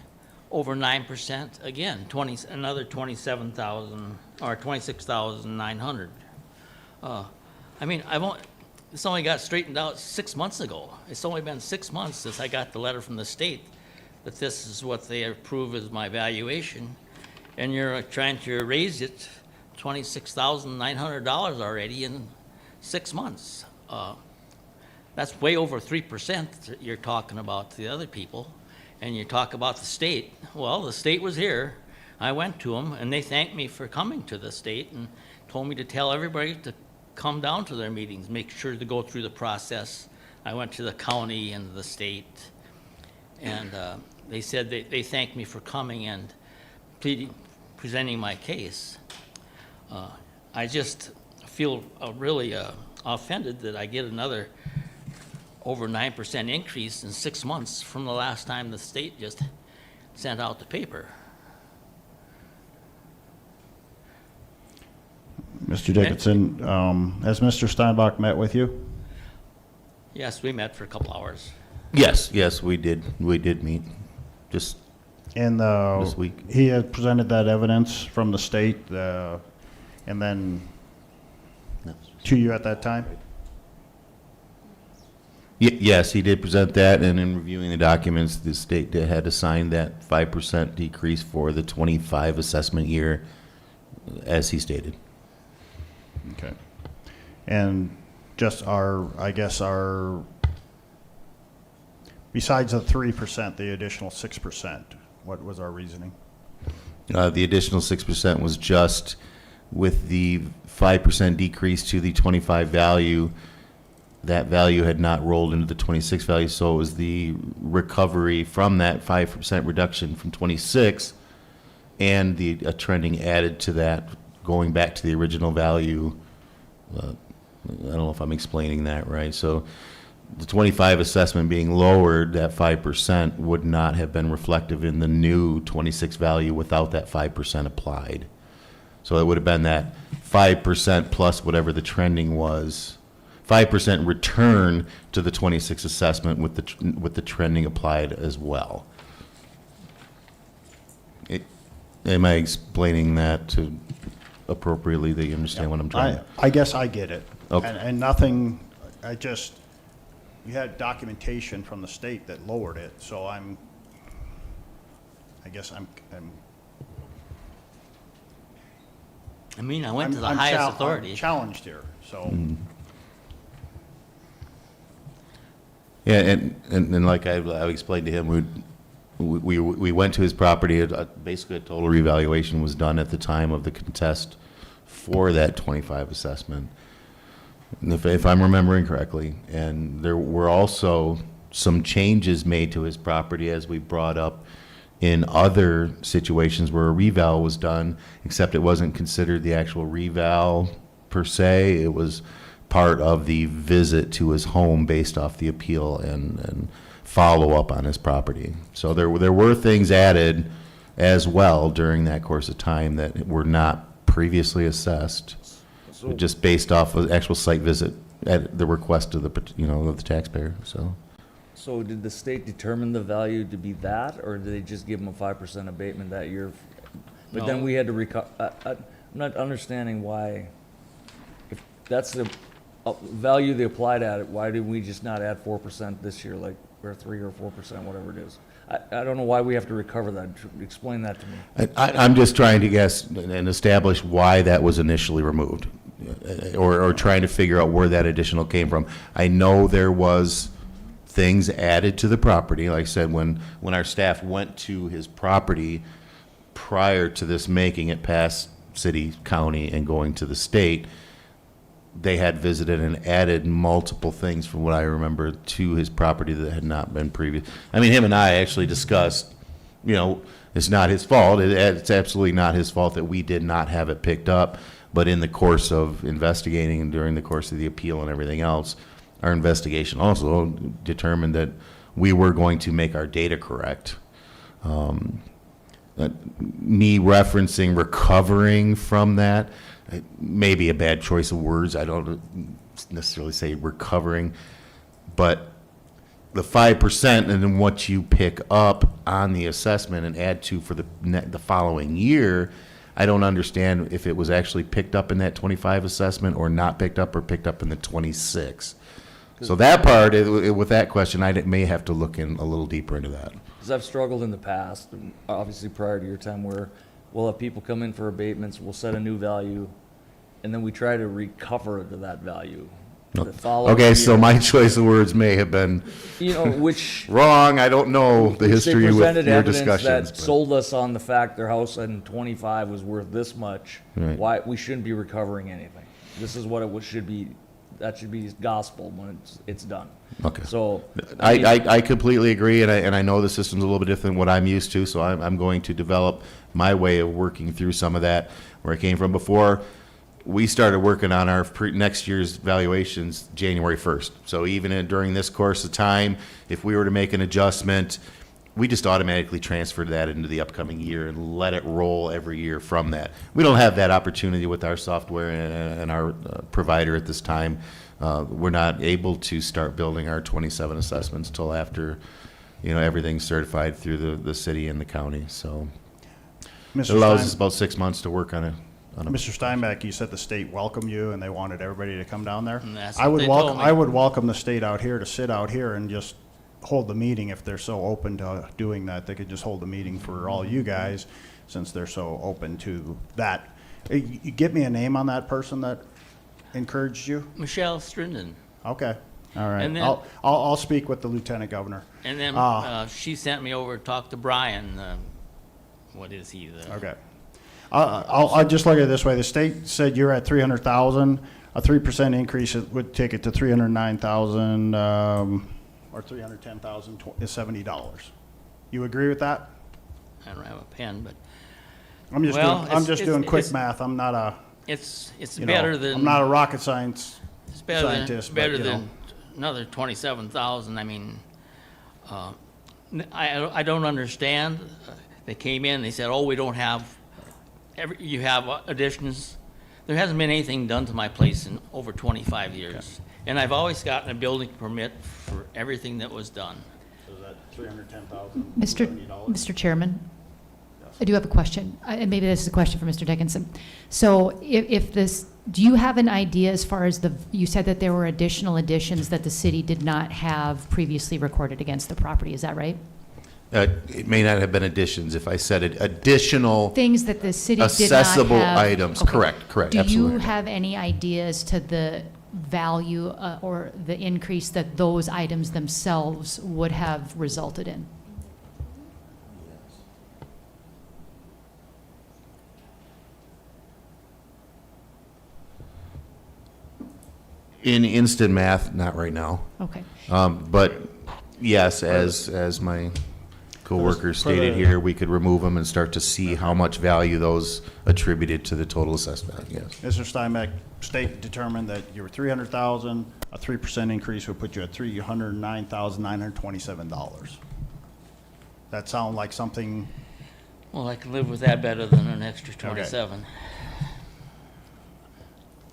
over 9% again, another 27,000 or 26,900. I mean, this only got straightened out 6 months ago. It's only been 6 months since I got the letter from the state that this is what they approve as my valuation, and you're trying to raise it $26,900 already in 6 months. That's way over 3% that you're talking about to the other people. And you talk about the state. Well, the state was here. I went to them, and they thanked me for coming to the state and told me to tell everybody to come down to their meetings, make sure to go through the process. I went to the county and the state, and they said they thanked me for coming and presenting my case. I just feel really offended that I get another over 9% increase in 6 months from the last time the state just sent out the paper. Mr. Dickinson, has Mr. Steinbach met with you? Yes, we met for a couple hours. Yes, we did meet, just And this week. he had presented that evidence from the state, and then to you at that time? Yes, he did present that, and in reviewing the documents, the state had assigned that 5% decrease for the 25 assessment year, as he stated. Okay. And just besides the 3%, the additional 6%, what was our reasoning? The additional 6% was just with the 5% decrease to the 25 value. That value had not rolled into the 26 value, so it was the recovery from that 5% reduction from 26 and the trending added to that, going back to the original value. I don't know if I'm explaining that right. So the 25 assessment being lowered, that 5% would not have been reflective in the new 26 value without that 5% applied. So it would have been that 5% plus whatever the trending was, 5% return to the 26 assessment with the trending applied as well. Am I explaining that to appropriately, that you understand what I'm trying to? I guess I get it. Okay. And nothing, you had documentation from the state that lowered it, so I guess I'm I mean, I went to the highest authority. I'm challenged here, so. Yeah, and like I've explained to him, we went to his property. Basically, a total revaluation was done at the time of the contest for that 25 assessment, and if I'm remembering correctly. And there were also some changes made to his property, as we brought up in other situations where a reval was done, except it wasn't considered the actual reval per se. It was part of the visit to his home based off the appeal and follow up on his property. So there were things added as well during that course of time that were not previously assessed, just based off of actual site visit at the request of the taxpayer. So did the state determine the value to be that, or did they just give them a 5% abatement that year? But then No. we had to I'm not understanding why, if that's the value they applied at it, why did we just not add 4% this year, like, or 3 or 4%, whatever it is? I don't know why we have to recover that. Explain that to me. I'm just trying to guess and establish why that was initially removed, or trying to figure out where that additional came from. I know there was things added to the property. Like I said, when our staff went to his property prior to this making it past city, county, and going to the state, they had visited and added multiple things from what I remember to his property that had not been previous. I mean, him and I actually discussed, it's not his fault. It's absolutely not his fault that we did not have it picked up. But in the course of investigating and during the course of the appeal and everything else, our investigation also determined that we were going to make our data correct. Me referencing recovering from that, may be a bad choice of words. I don't necessarily say recovering, but the 5% and then what you pick up on the assessment and add to for the following year, I don't understand if it was actually picked up in that 25 assessment or not picked up, or picked up in the 26. So that part, with that question, I may have to look in a little deeper into that. Because I've struggled in the past, obviously prior to your time, where we'll have people come in for abatements, we'll set a new value, and then we try to recover to that value. The following Okay, so year. my choice of words may have been which wrong. I don't know the history with presented your evidence discussions. that but- sold us on the fact their house in 25 was worth this much. Right. Why we shouldn't be recovering anything. This is what it should be. that should be gospel when it's done. Okay. So. I completely agree, and I know the system's a little bit different than what I'm used to, so I'm going to develop my way of working through some of that where I came from before. We started working on our next year's valuations January 1st. So even during this course of time, if we were to make an adjustment, we just automatically transferred that into the upcoming year and let it roll every year from that. We don't have that opportunity with our software and our provider at this time. We're not able to start building our 27 assessments till after, everything's certified through the city and the county. So it allows us about 6 months to work on it. Mr. Steinbeck, you said the state welcomed you and they wanted everybody to come down there. And that's I what would they welcome, told me. I would welcome the state out here to sit out here and just hold the meeting if they're so open to doing that. They could just hold the meeting for all you guys since they're so open to that. You give me a name on that person that encouraged you? Michelle Strinden. Okay, all right. And then- I'll speak with the lieutenant governor. And then she sent me over to talk to Brian. What is he? Okay. I'll just look at it this way. The state said you're at 300,000. A 3% increase would take it to 309,000 or 310,000 is $70. You agree with that? I don't have a pen, but I'm just Well, doing, I'm just doing quick it's- math. I'm not a it's you better know, than I'm not a rocket science it's better scientist. than better but, you know. than another 27,000. I mean, I don't understand. They came in. They said, "Oh, we don't have you have additions." There hasn't been anything done to my place in over 25 years, and I've always gotten a building permit for everything that was done. So is that 310,000? Mr. Chairman, I do have a question, and maybe this is a question for Mr. Dickinson. So if this, do you have an idea as far as you said that there were additional additions that the city did not have previously recorded against the property, is that right? It may not have been additions. If I said it, additional Things that the city did not have. accessible items. Okay. Correct, Do absolutely. you have any ideas to the value or the increase that those items themselves would have resulted in? In instant math, not right now. Okay. But yes, as my coworkers For the- stated here, we could remove them and start to see how much value those attributed to the total assessment, yes. Mr. Steinbeck, state determined that you were 300,000. A 3% increase would put you at $309,927. That sound like something? Well, I can live with that better than an extra 27.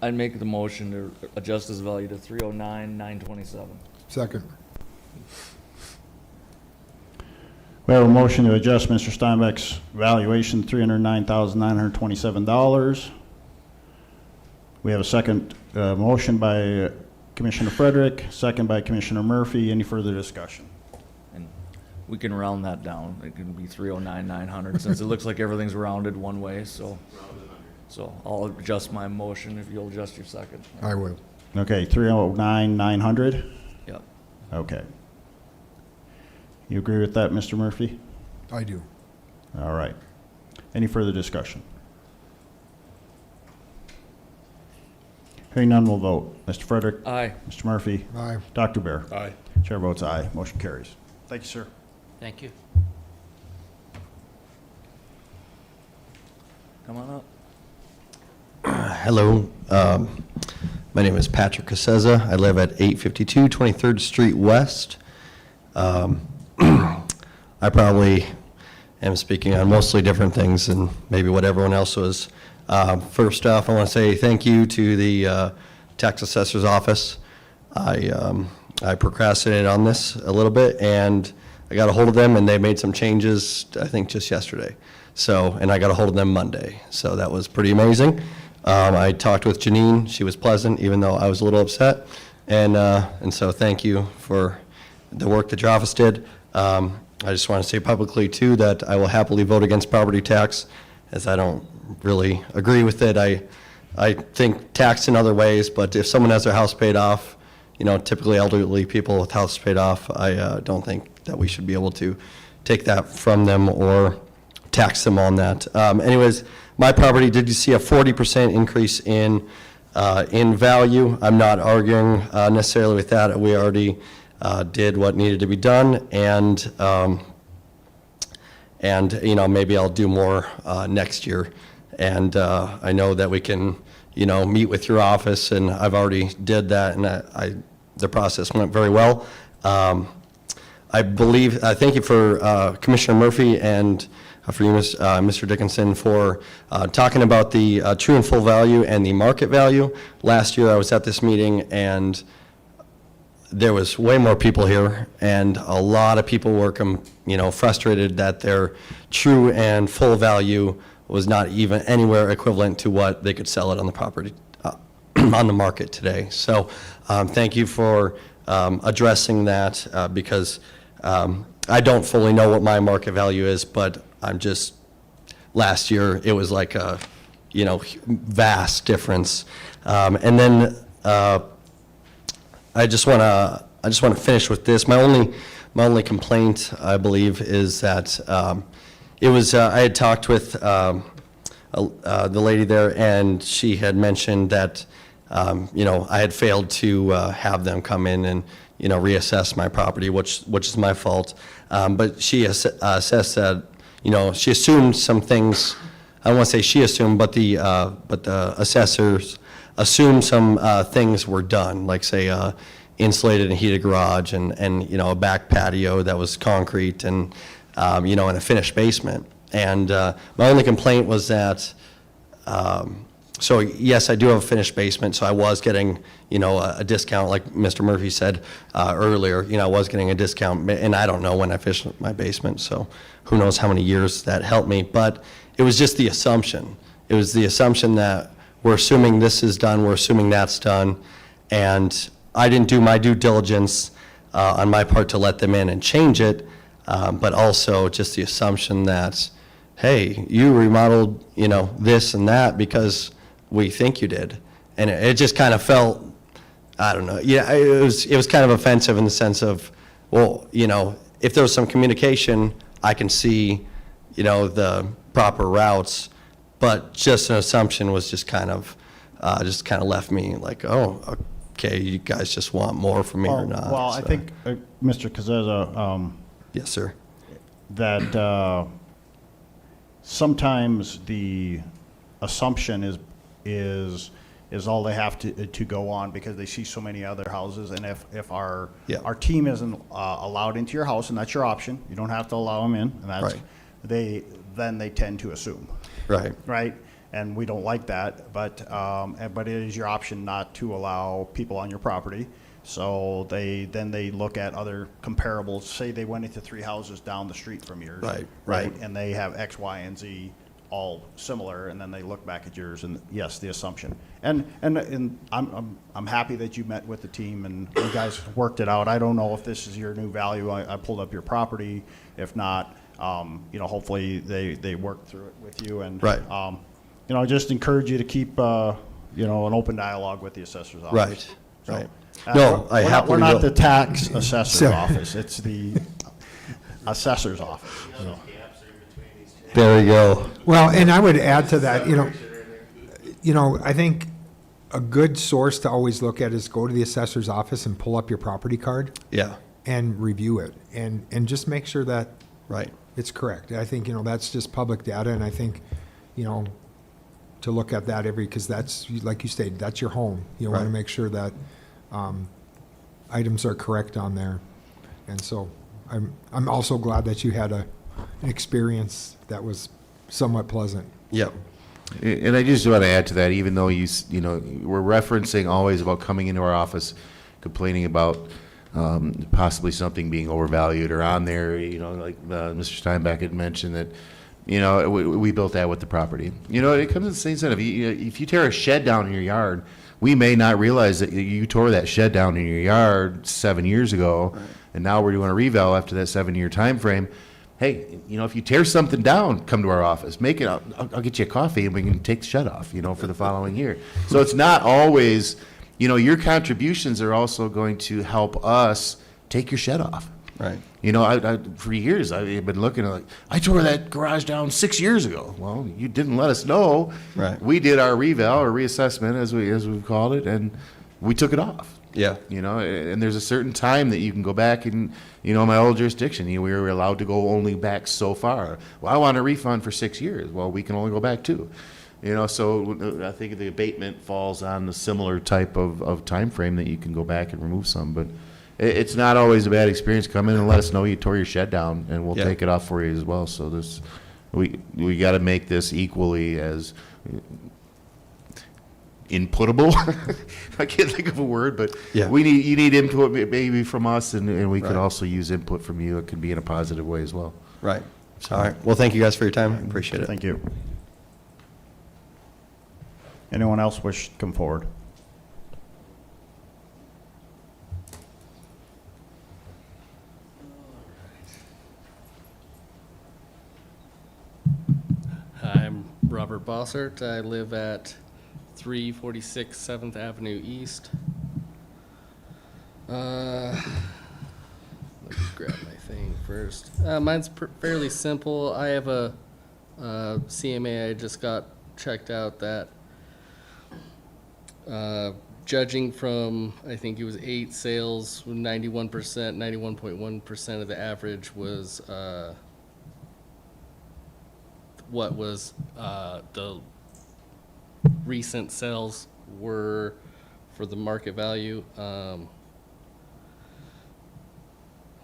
I'd make the motion to adjust his value to 309,927. Second. We have a motion to adjust Mr. Steinbeck's valuation, $309,927. We have a second motion by Commissioner Frederick, second by Commissioner Murphy. Any further discussion? And we can round that down. It can be 309,900 since it looks like everything's rounded one way, so. So I'll adjust my motion if you'll adjust your second. I will. Okay, 309,900? Yep. Okay. You agree with that, Mr. Murphy? I do. All right. Any further discussion? Hearing none, we'll vote. Mr. Frederick? Aye. Mr. Murphy? Aye. Dr. Bear? Aye. Chair votes aye. Motion carries. Thank you, sir. Thank you. Come on up. Hello, my name is Patrick Caseza. I live at 852 23rd Street West. I probably am speaking on mostly different things than maybe what everyone else was. First off, I want to say thank you to the tax assessor's office. I procrastinated on this a little bit, and I got a hold of them, and they made some changes, I think, just yesterday. So, and I got a hold of them Monday, so that was pretty amazing. I talked with Janine. She was pleasant, even though I was a little upset. And so thank you for the work that your office did. I just want to say publicly, too, that I will happily vote against property tax, as I don't really agree with it. I think tax in other ways, but if someone has their house paid off, typically elderly people with house paid off, I don't think that we should be able to take that from them or tax them on that. Anyways, my property did see a 40% increase in In value, I'm not arguing necessarily with that. We already did what needed to be done, and you know, maybe I'll do more next year. And I know that we can, you know, meet with your office, and I've already did that, and the process went very well. I believe, thank you for Commissioner Murphy and for you, Mr. Dickinson, for talking about the true and full value and the market value. Last year, I was at this meeting, and there was way more people here, and a lot of people were, you know, frustrated that their true and full value was not even anywhere equivalent to what they could sell it on the property, on the market today. So thank you for addressing that, because I don't fully know what my market value is, but I'm just, last year, it was like a, you know, vast difference. And then I just want to finish with this. My only complaint, I believe, is that it was, I had talked with the lady there, and she had mentioned that, you know, I had failed to have them come in and, you know, reassess my property, which is my fault. But she assessed that, you know, she assumed some things. I don't want to say she assumed, but the assessors assumed some things were done, like say insulated and heated garage, and you know, a back patio that was concrete, and you know, and a finished basement. And my only complaint was that, so yes, I do have a finished basement, so I was getting, you know, a discount, like Mr. Murphy said earlier. You know, I was getting a discount, and I don't know when I finished my basement, so who knows how many years that helped me. But it was just the assumption. It was the assumption that we're assuming this is done, we're assuming that's done, and I didn't do my due diligence on my part to let them in and change it, but also just the assumption that, hey, you remodeled, you know, this and that because we think you did. And it just kind of felt, I don't know, yeah, it was kind of offensive in the sense of, well, you know, if there was some communication, I can see, you know, the proper routes, but just an assumption was just kind of left me like, oh, okay, you guys just want more from me or not. Well, so. I think, Mr. Cazetta, Yes, sir. that sometimes the assumption is all they have to go on because they see so many other houses. And if our team isn't allowed into your house, and that's your option, you don't have to allow them in, and that's Right. then they tend to assume. Right. Right. And we don't like that, but it is your option not to allow people on your property. So they look at other comparables. Say they went into 3 houses down the street from yours. Right. And they have X, Y, and Z all similar, and then they look back at yours, and yes, the assumption. And I'm happy that you met with the team and you guys worked it out. I don't know if this is your new value. I pulled up your property. If not, you know, hopefully they work through it with you. And Right. You know, I just encourage you to keep you know, an open dialogue with the assessor's office. Right. So, Right. No, I happily we're not will. the tax assessor's office. It's the assessor's office. So. There we go. Well, and I would add to that, you know, I think a good source to always look at is go to the assessor's office and pull up your property card. Yeah. And review it, and just make sure that Right. it's correct. I think, you know, that's just public data, and I think, you know, to look at that because that's, like you stated, that's your home. You want to Right. make sure that items are correct on there. And so I'm also glad that you had an experience that was somewhat pleasant. Yep. And I just want to add to that, even though you know, we're referencing always about coming into our office, complaining about possibly something being overvalued or on there, you know, like Mr. Steinbeck had mentioned that, you know, we built that with the property. You know, it comes to the same set of, if you tear a shed down in your yard, we may not realize that you tore that shed down in your yard 7 years ago, right. And now we're doing a reval after that 7-year time frame. Hey, you know, if you tear something down, come to our office. Make it. I'll get you a coffee, and we can take the shed off, you know, for the following year. So it's not always, you know, your contributions are also going to help us take your shed off. Right. You know, for years, I've been looking at, like, I tore that garage down 6 years ago. Well, you didn't let us know. Right. We did our reval or reassessment, as we've called it, and we took it off. Yeah. You know, and there's a certain time that you can go back and, you know, my old jurisdiction, we were allowed to go only back so far. Well, I want a refund for 6 years. Well, we can only go back 2. You know, so I think the abatement falls on a similar type of time frame that you can go back and remove some. But it's not always a bad experience. Come in and let us know you tore your shed down, and we'll Yeah. take it off for you as well. So we got to make this equally as inputable. I can't think of a word, but Yeah. you need input maybe from us, and we could Right. also use input from you. It could be in a positive way as well. Right. All right. Well, thank you guys for your time. I appreciate it. Thank you. Anyone else wish to come forward? Hi, I'm Robert Bossert. I live at 346 7th Avenue East. Let me grab my thing first. Mine's fairly simple. I have a CMA I just got checked out that judging from, I think it was 8 sales, 91%, 91.1% of the average was what was the recent sales were for the market value. Hold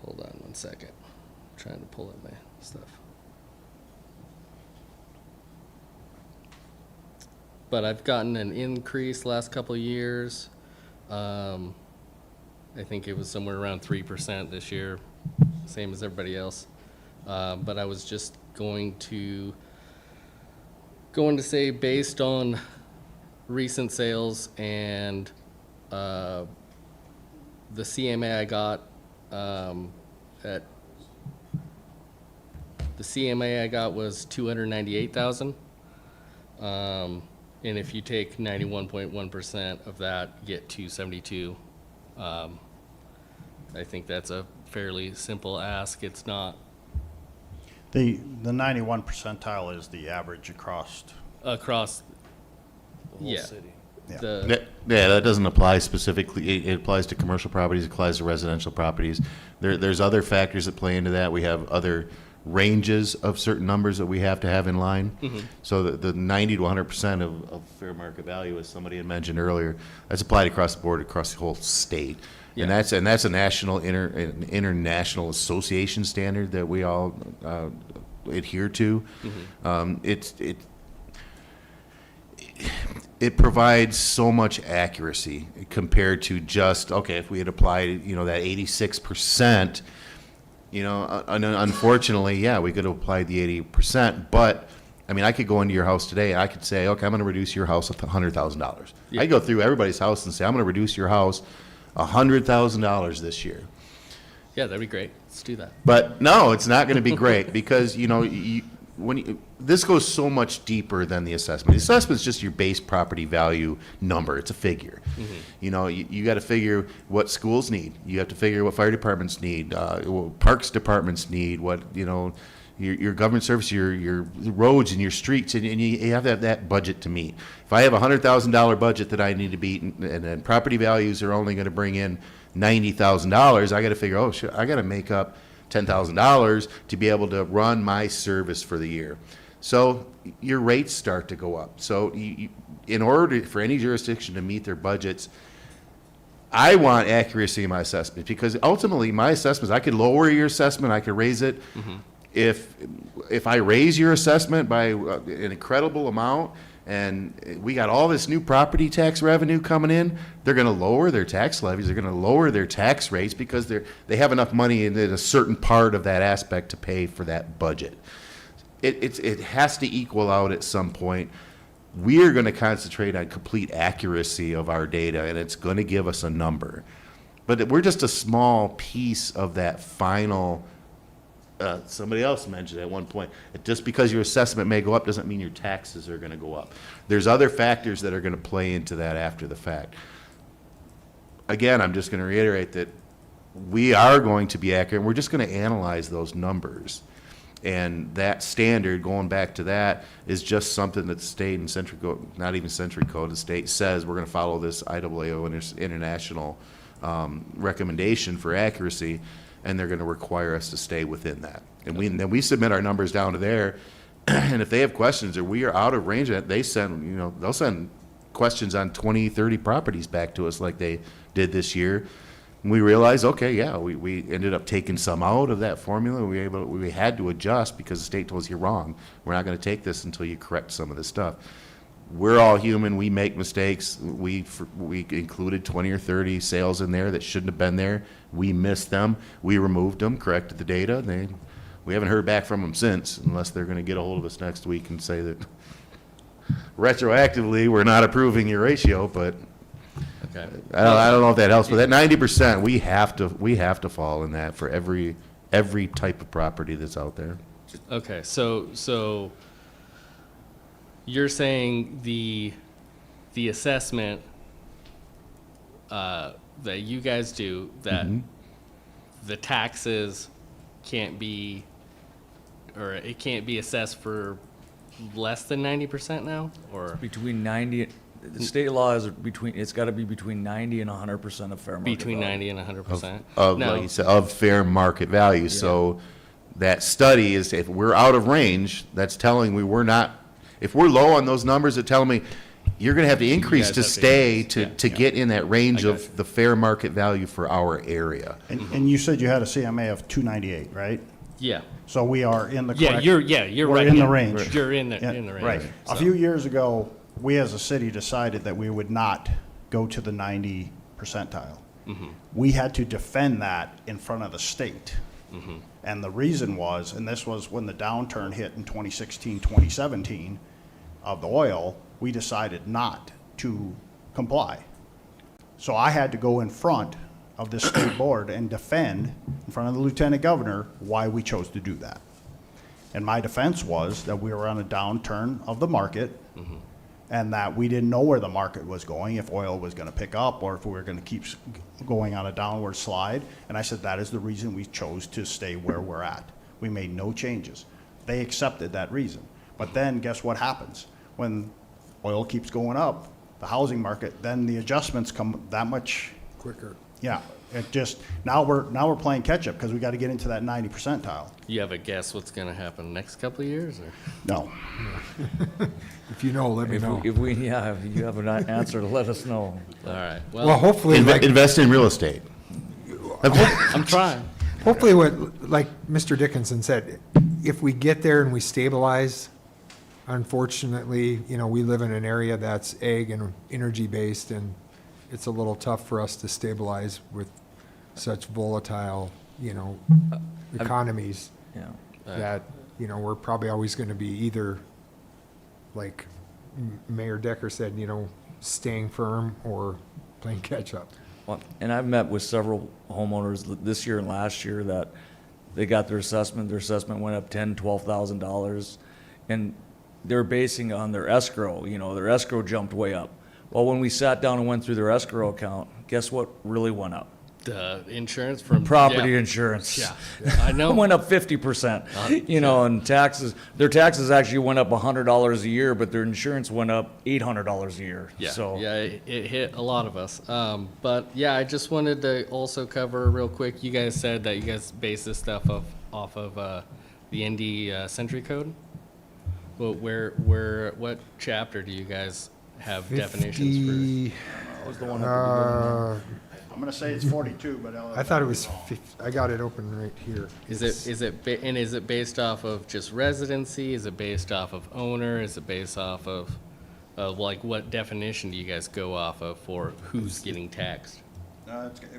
on one second. I'm trying to pull up my stuff. But I've gotten an increase last couple of years. I think it was somewhere around 3% this year, same as everybody else. But I was just going to say, based on recent sales and the CMA I got was 298,000. And if you take 91.1% of that, get 272. I think that's a fairly simple ask. It's not. The 91 percentile is the average across. The whole Yeah. city. That doesn't apply specifically. It applies to commercial properties. It applies to residential properties. There's other factors that play into that. We have other ranges of certain numbers that we have to have in line. Mhm. So the 90 to 100% of fair market value, as somebody had mentioned earlier, that's applied across the board, across the whole state. Yeah. And that's a national, an international association standard that we all adhere to. It provides so much accuracy compared to just, okay, if we had applied, that 86%, unfortunately, yeah, we could have applied the 80%, but I mean, I could go into your house today and I could say, okay, I'm going to reduce your house $100,000. Yeah. I go through everybody's house and say, I'm going to reduce your house $100,000 this year. Yeah, that'd be great. Let's do that. But no, it's not going to be great because, this goes so much deeper than the assessment. The assessment is just your base property value number. It's a figure. Mm-hmm. You got to figure what schools need. You have to figure what fire departments need, what parks departments need, what, your government service, your roads and your streets, and you have to have that budget to meet. If I have a $100,000 budget that I need to beat, and then property values are only going to bring in $90,000, I got to figure, shit, I got to make up $10,000 to be able to run my service for the year. So your rates start to go up. So in order for any jurisdiction to meet their budgets, I want accuracy in my assessment because ultimately my assessments, I could lower your assessment, I could raise it. Mm-hmm. If I raise your assessment by an incredible amount and we got all this new property tax revenue coming in, they're going to lower their tax levies, they're going to lower their tax rates because they have enough money in a certain part of that aspect to pay for that budget. It has to equal out at some point. We are going to concentrate on complete accuracy of our data, and it's going to give us a number. But we're just a small piece of that final. Somebody else mentioned at one point, just because your assessment may go up doesn't mean your taxes are going to go up. There's other factors that are going to play into that after the fact. Again, I'm just going to reiterate that we are going to be accurate. We're just going to analyze those numbers. And that standard, going back to that, is just something that the state and Century Code, not even Century Code, the state says we're going to follow this IAAO international recommendation for accuracy, and they're going to require us to stay within that. And then we submit our numbers down to there, and if they have questions or we are out of range, they send, they'll send questions on 20, 30 properties back to us like they did this year. And we realized, okay, yeah, we ended up taking some out of that formula. We had to adjust because the state told us, you're wrong. We're not going to take this until you correct some of this stuff. We're all human. We make mistakes. We included 20 or 30 sales in there that shouldn't have been there. We missed them. We removed them, corrected the data. We haven't heard back from them since, unless they're going to get a hold of us next week and say that retroactively we're not approving your ratio, but Okay. I don't know if that helps, but that 90%, we have to fall in that for every type of property that's out there. Okay, so you're saying the assessment that you guys do, that the taxes can't be, or it can't be assessed for less than 90% now, or Between 90, the state law is it's got to be between 90 and 100% of fair market between value. 90 and 100%? Of Now- like you said, of fair market value. So that study is, if we're out of range, that's telling me we're not. If we're low on those numbers, it's telling me you're going to have to increase guys to have to stay increase. to get in that range I got of the fair market value for our area. And you said you had a CMA of 298, right? Yeah. So we are in the Yeah, correct. you're we're right. in Yeah, the range. You're in the Yeah, range. Right. A So- few years ago, we as a city decided that we would not go to the 90 percentile. We had to defend that in front of the state. And the reason was, and this was when the downturn hit in 2016, 2017 of the oil, we decided not to comply. So I had to go in front of this state board and defend in front of the lieutenant governor why we chose to do that. And my defense was that we were on a downturn of the market, and that we didn't know where the market was going, if oil was going to pick up or if we were going to keep going on a downward slide. And I said that is the reason we chose to stay where we're at. We made no changes. They accepted that reason. But then guess what happens? When oil keeps going up, the housing market, then the adjustments come that much Quicker. Yeah, it just, now we're playing catch up because we got to get into that 90 percentile. You have a guess what's going to happen next couple of years, or? No. If you know, let me know. If you have an answer, let us know. All right. Well, hopefully, like, Invest in real estate. I'm trying. hopefully what, like Mr. Dickinson said, if we get there and we stabilize, unfortunately, we live in an area that's ag and energy-based, and it's a little tough for us to stabilize with such volatile, economies Yeah. that, we're probably always going to be either, like Mayor Decker said, staying firm or playing catch-up. Well, and I've met with several homeowners this year and last year that they got their assessment went up $10,000, $12,000, and they're basing it on their escrow, their escrow jumped way up. Well, when we sat down and went through their escrow account, guess what really went up? The insurance from Property insurance. Yeah, I know. It went up 50%, and their taxes actually went up $100 a year, but their insurance went up $800 a year. Yeah, So, yeah, it hit a lot of us. But yeah, I just wanted to also cover real quick. You guys said that you guys base this stuff off of the ND Century Code. Well, what chapter do you guys have definitions that was the one at the beginning. I'm going to say it's 42, but I thought it was 50. I got it open right here. for? Is it based off of just residency? Is it based off of owner? Is it based off of like what definition do you guys go off of for who's getting taxed?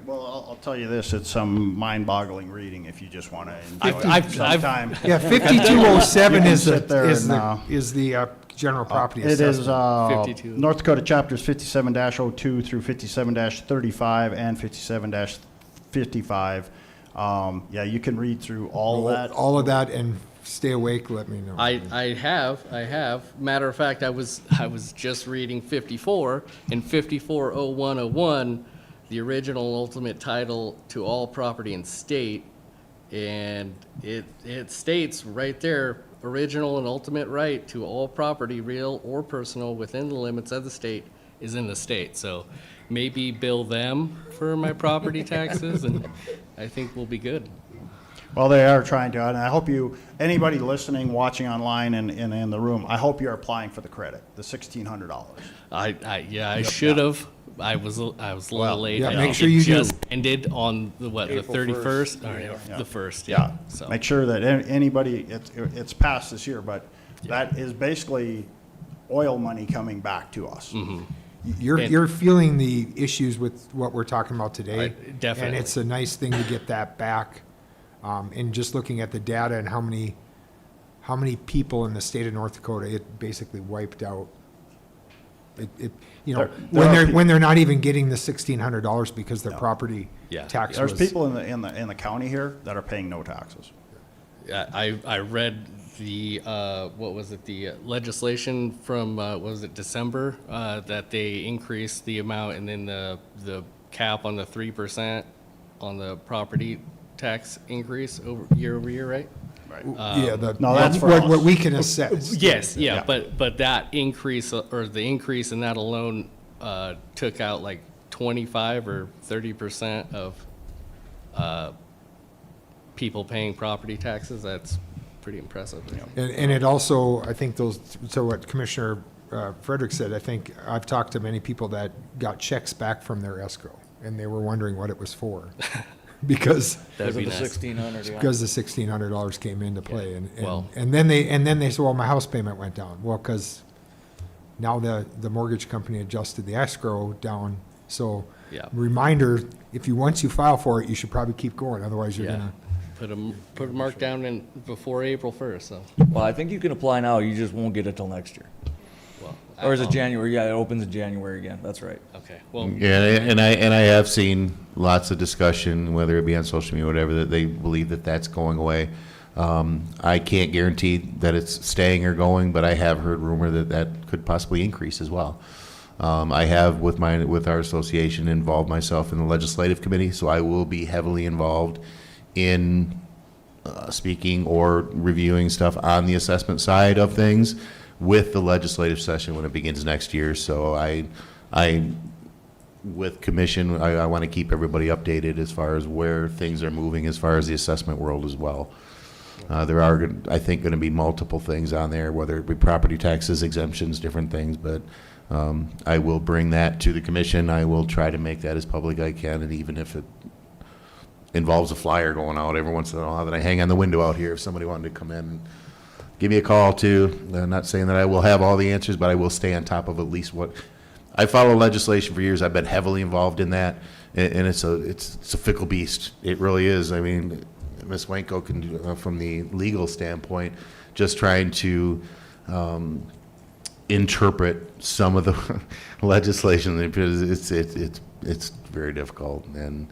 Well, I'll tell you this, it's some mind-boggling reading if you just want to enjoy I've- some time. Yeah, 5207 You can is sit there is the general property It assessment. is 52. North Dakota chapters 57-02 through 57-35 and 57-55. Yeah, you can read through all that. All of that, and stay awake, let me know. I have. Matter of fact, I was just reading 54 in 540101. the original ultimate title to all property in state, and it states right there, original and ultimate right to all property, real or personal, within the limits of the state is in the state. So maybe bill them for my property taxes, and I think we'll be good. Well, they are trying to, and I hope you, anybody listening, watching online and in the room, I hope you're applying for the credit, the $1,600. I should have. I was a little late. yeah, I make think sure it you do. just ended on the April 31st? Or, Yeah. the 1st, Yeah, So. make sure that anybody, it's passed this year, but that is basically oil money coming back to us. You're feeling the issues with what we're talking about today. Right, definitely. And it's a nice thing to get that back. And just looking at the data and how many people in the state of North Dakota, it basically wiped out. When they're not even getting the $1,600 because their property tax was. There's people in the county here that are paying no taxes. I read the what was it, the legislation from what was it, December, that they increased the amount, and then the cap on the 3% on the property tax increase year over year, right? Right. Yeah, No, that's for what us. we can assess. Yes, yeah, Yeah. but that increase, or the increase in that alone, took out like 25 or 30% of people paying property taxes. That's pretty impressive. And it also, I think so what Commissioner Frederick said, I think I've talked to many people that got checks back from their escrow, and they were wondering what it was for. Because That'd be the nice. 1,600, yeah. because the $1,600 came into play, Well- and then they said, well, my house payment went down. Well, because now the mortgage company adjusted the escrow down. So Yeah. reminder, once you file for it, you should probably keep going. Otherwise, you're Yeah. gonna. Put a mark down in before April 1st. So, Well, I think you can apply now, you just won't get it till next year. well, Or is it January? Yeah, it opens in January again, that's right. Okay. Well, Yeah, and I have seen lots of discussion, whether it be on social media or whatever, that they believe that that's going away. I can't guarantee that it's staying or going, but I have heard rumor that that could possibly increase as well. I have, with our association, involved myself in the legislative committee, so I will be heavily involved in speaking or reviewing stuff on the assessment side of things with the legislative session when it begins next year. So with commission, I want to keep everybody updated as far as where things are moving as far as the assessment world as well. There are, I think, going to be multiple things on there, whether it be property taxes, exemptions, different things, but I will bring that to the commission. I will try to make that as public as I can, and even if it involves a flyer going out every once in a while that I hang on the window out here, if somebody wanted to come in and give me a call too. I'm not saying that I will have all the answers, but I will stay on top of at least what I follow legislation for years. I've been heavily involved in that, and it's a fickle beast. It really is. I mean, Ms. Wanko can do, from the legal standpoint, just trying to interpret some of the legislation, because it's very difficult, and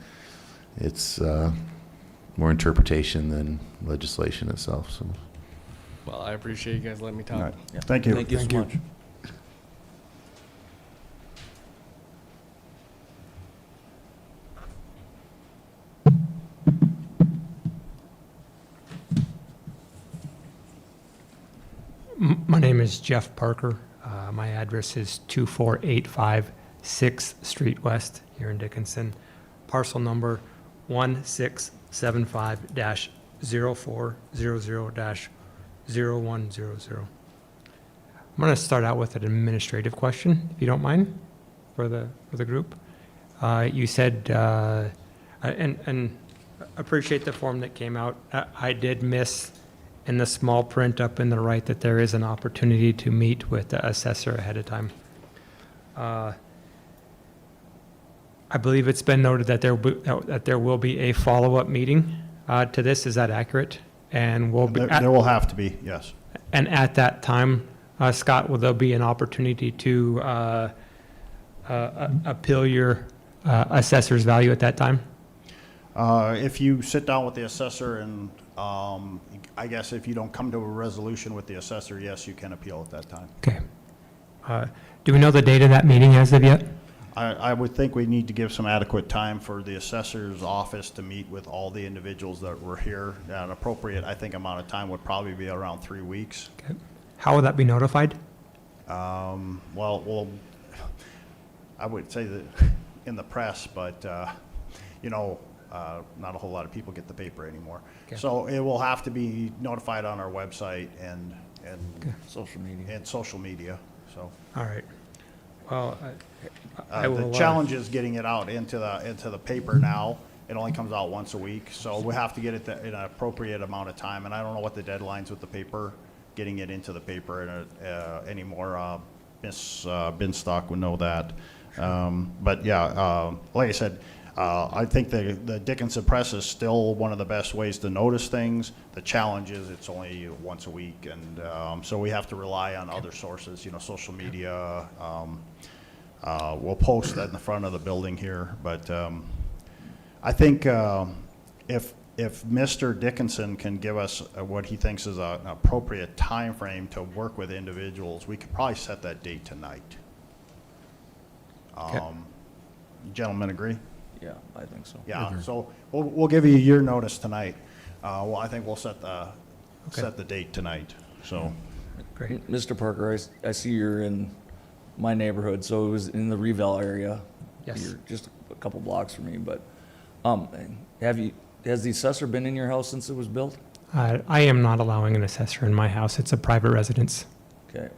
it's more interpretation than legislation itself. So. well, I appreciate you guys letting me talk. All right. Thank you. Thank you so much. My name is Jeff Parker. My address is 2485 6th Street West here in Dickinson. Parcel number 1675-0400-0100. I'm going to start out with an administrative question, if you don't mind, for the group. You said, and appreciate the form that came out. I did miss in the small print up in the right that there is an opportunity to meet with the assessor ahead of time. I believe it's been noted that there will be a follow-up meeting to this. Is that accurate? And we'll be There will have to be, yes. and at that time, Scott, will there be an opportunity to appeal your assessor's value at that time? If you sit down with the assessor and I guess if you don't come to a resolution with the assessor, yes, you can appeal at that time. Okay. Do we know the date of that meeting as of yet? I would think we need to give some adequate time for the assessor's office to meet with all the individuals that were here. An appropriate, I think, amount of time would probably be around 3 weeks. Okay. How will that be notified? Well, I would say that in the press, but, not a whole lot of people get the paper anymore. Okay. So it will have to be notified on our website and Social media. and social media, so. All right. Well, I will. The challenge is getting it out into the paper now. It only comes out once a week, so we have to get it in an appropriate amount of time. And I don't know what the deadlines with the paper, getting it into the paper anymore. Miss Binstock would know that. But yeah, like I said, I think the Dickinson Press is still one of the best ways to notice things. The challenge is it's only once a week, and so we have to rely on other sources, social media. We'll post that in the front of the building here, but I think if Mr. Dickinson can give us what he thinks is an appropriate time frame to work with individuals, we could probably set that date tonight. Gentlemen agree? Yeah, I think so. Yeah, so we'll give you your notice tonight. Well, I think we'll set the date tonight, so. Great. Mr. Parker, I see you're in my neighborhood, so it was in the Revelle area. Yes. You're just a couple blocks from me, but, has the assessor been in your house since it was built? I am not allowing an assessor in my house. It's a private residence. Okay.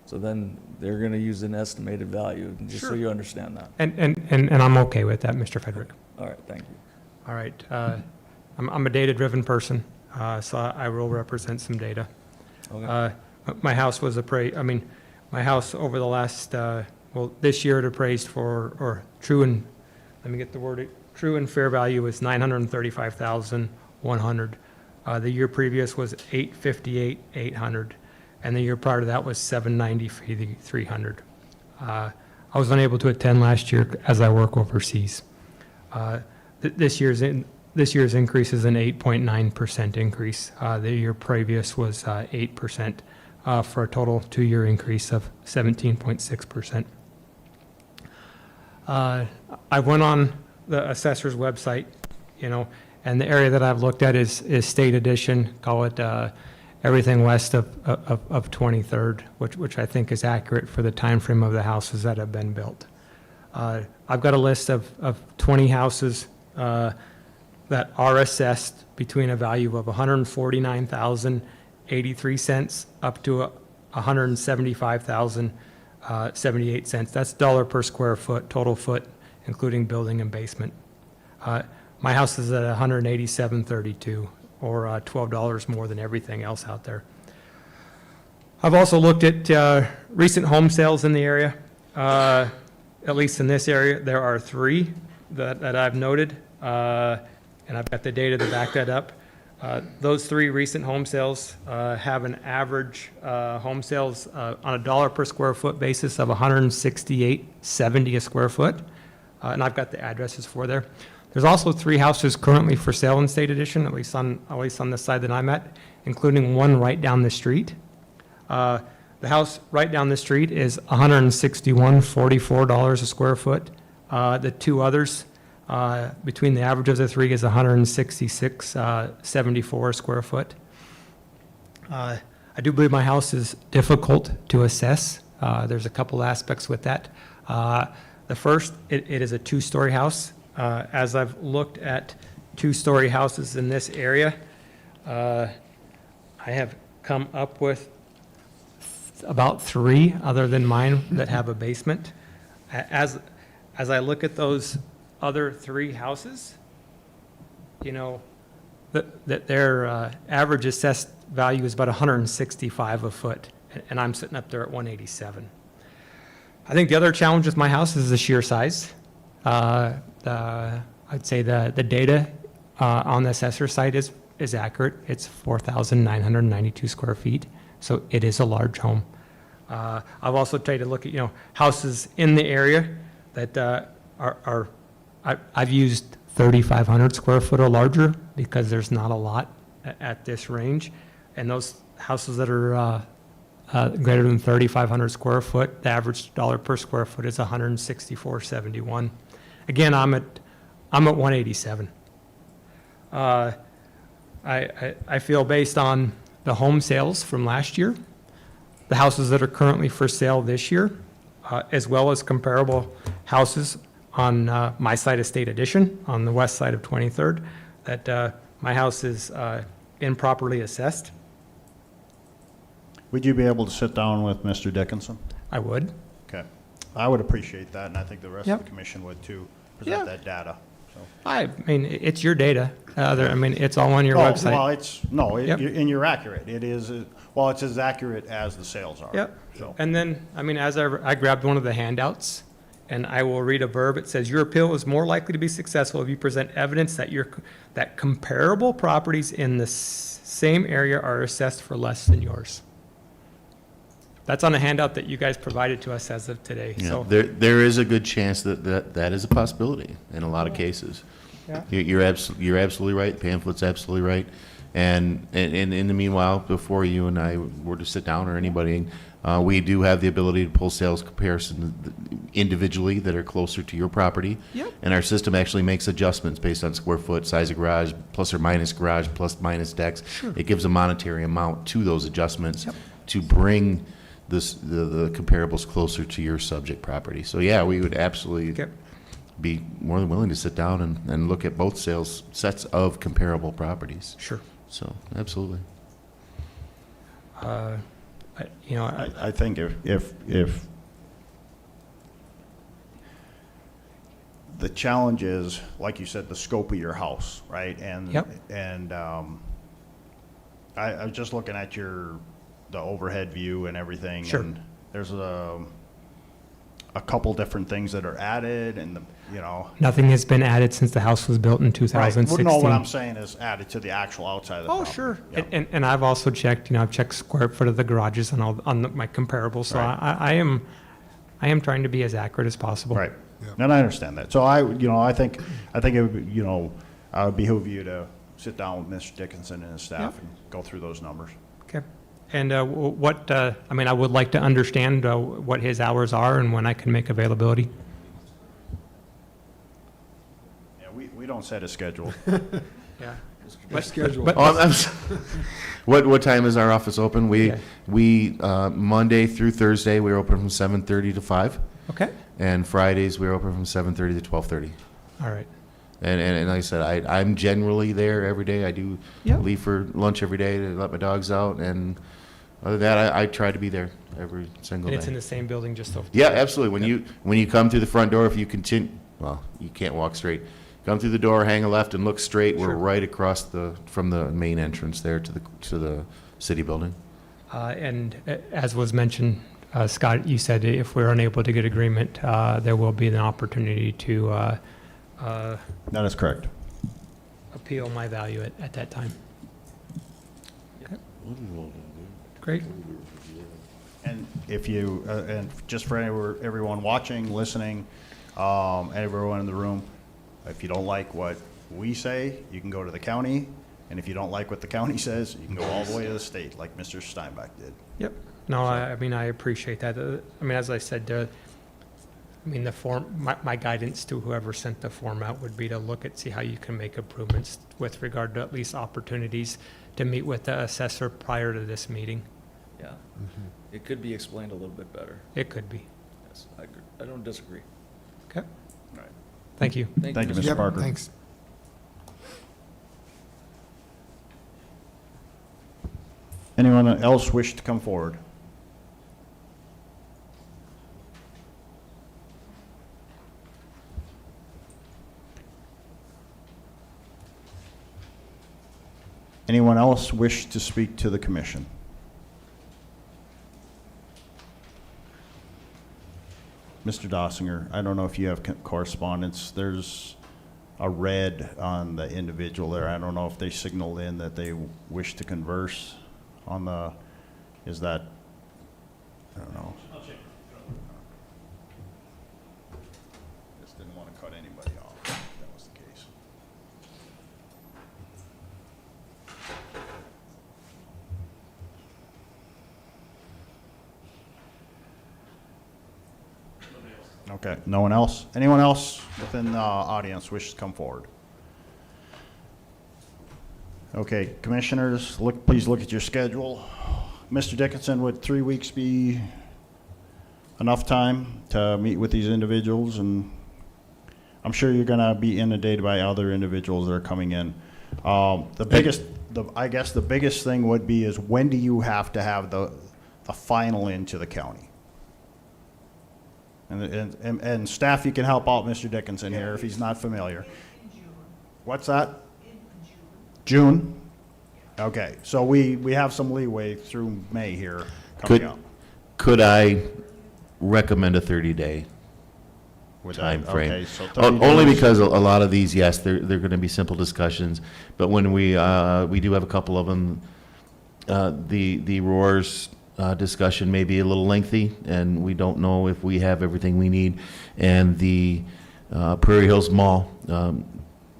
So then they're gonna use an estimated value, just so Sure. you understand that. And I'm okay with that, Mr. Frederick. All right, thank you. All right. I'm a data-driven person, so I will represent some data. Okay. My house was my house over the last, this year it appraised for, true and fair value was $935,100. The year previous was $858,800, and the year prior to that was $793,300. I was unable to attend last year as I work overseas. This year's increase is an 8.9% increase. The year previous was 8%, for a total 2-year increase of 17.6%. I went on the assessor's website, and the area that I've looked at is State Edition, call it everything west of 23rd, which I think is accurate for the time frame of the houses that have been built. I've got a list of 20 houses that are assessed between a value of $149,083 up to $175,078. That's dollar per square foot, total foot, including building and basement. My house is at $187.32, or $12 more than everything else out there. I've also looked at recent home sales in the area. At least in this area, there are 3 that I've noted, and I've got the data to back that up. Those 3 recent home sales have an average home sales on a dollar per square foot basis of $168.70 a square foot, and I've got the addresses for there. There's also 3 houses currently for sale in State Edition, at least on the side that I'm at, including one right down the street. The house right down the street is $161.44 a square foot. The 2 others, between the average of the 3, is $166.74 a square foot. I do believe my house is difficult to assess. There's a couple aspects with that. The first, it is a 2-story house. As I've looked at 2-story houses in this area, I have come up with about 3 other than mine that have a basement. As I look at those other 3 houses, that their average assessed value is about $165 a foot, and I'm sitting up there at $187. I think the other challenge with my house is the sheer size. I'd say the data on the assessor site is accurate. It's 4,992 square feet, so it is a large home. I've also tried to look at houses in the area that I've used 3,500 square foot or larger because there's not a lot at this range, and those houses that are greater than 3,500 square foot, the average dollar per square foot is 164.71. Again, I'm at 187. I feel based on the home sales from last year, the houses that are currently for sale this year, as well as comparable houses on my side of State Addition, on the west side of 23rd, that my house is improperly assessed. Would you be able to sit down with Mr. Dickinson? I would. Okay. I would appreciate that, and I think the rest of Yep. the commission would too, present Yeah. that data. So. I mean, it's your data. I mean, it's all on your Oh, website. well, it's, no, Yep. and you're accurate. It is, well, it's as accurate as the sales are. Yep. So. And then, I mean, as I grabbed one of the handouts, and I will read a verb. It says, your appeal is more likely to be successful if you present evidence that comparable properties in the same area are assessed for less than yours. That's on a handout that you guys provided to us as of today, Yeah, so. there is a good chance that is a possibility in a lot of cases. Yeah. You're absolutely right, the pamphlet's absolutely right. And in the meanwhile, before you and I were to sit down, or anybody, we do have the ability to pull sales comparisons individually that are closer to your property. Yep. And our system actually makes adjustments based on square foot, size of garage, plus or minus garage, plus minus decks. Sure. It gives a monetary amount to those adjustments Yep. to bring the comparables closer to your subject property. So yeah, we would absolutely Okay. be more than willing to sit down and look at both sets of comparable properties. Sure. So, absolutely. I think if the challenge is, like you said, the scope of your house, right? And Yep. I was just looking at the overhead view and everything. Sure. And there's a couple different things that are added, and Nothing has been added since the house was built in Right. 2016. Well, no, what I'm saying is added to the actual outside of the Oh, property. sure. Yep. And I've also checked, I've checked square foot of the garages and all, my comparables, so Right. I am trying to be as accurate as possible. Right. And I understand that. So I think it would, I would behoove you to sit down with Mr. Dickinson and his staff Yep. and go through those numbers. Okay. And I would like to understand what his hours are and when I can make availability. Yeah, we don't set a schedule. Yeah. schedule. What time is our office open? Okay. We Monday through Thursday, we're open from 7:30 to 5. Okay. And Fridays, we're open from 7:30 to 12:30. All right. And like I said, I'm generally there every day. I do Yep. leave for lunch every day to let my dogs out, and other than that, I try to be there every single And it's day. in the same building, just over. Yeah, absolutely. When you come through the front door, if you continue, well, you can't walk straight. Come through the door, hang a left, and look straight. We're Sure. right across from the main entrance there to the city building. And as was mentioned, Scott, you said if we're unable to get agreement, there will be an opportunity to That is correct. appeal my value at that time. Okay. Great. And if you, and just for everyone watching, listening, everyone in the room, if you don't like what we say, you can go to the county. And if you don't like what the county says, you can go all the way to the state, like Mr. Steinbach did. Yep. No, I mean, I appreciate that. I mean, as I said, the form, my guidance to whoever sent the form out would be to look at, see how you can make improvements with regard to at least opportunities to meet with the assessor prior to this meeting. Yeah. It could be explained a little bit better. It could be. Yes, I agree. I don't disagree. Okay. All right. Thank you. Thank you, Mr. Yep, Parker. thanks. Anyone else wish to come forward? Anyone else wish to speak to the commission? Mr. Dossinger, I don't know if you have correspondence. There's a red on the individual there. I don't know if they signaled in that they wish to converse on the, is that, I don't know. I'll check. Just didn't want to cut anybody off, if that was the case. Okay, no one else? Anyone else within the audience wishes to come forward? Okay, commissioners, please look at your schedule. Mr. Dickinson, would 3 weeks be enough time to meet with these individuals? And I'm sure you're gonna be inundated by other individuals that are coming in. I guess the biggest thing would be is when do you have to have the final into the county? And staff, you can help out Mr. Dickinson here if he's not familiar. What's that? June? Okay, so we have some leeway through May here coming up. Could I recommend a 30-day time frame? Okay, so 30 Only days. because a lot of these, yes, they're going to be simple discussions, but when we do have a couple of them, the roars discussion may be a little lengthy, and we don't know if we have everything we need. And the Prairie Hills Mall,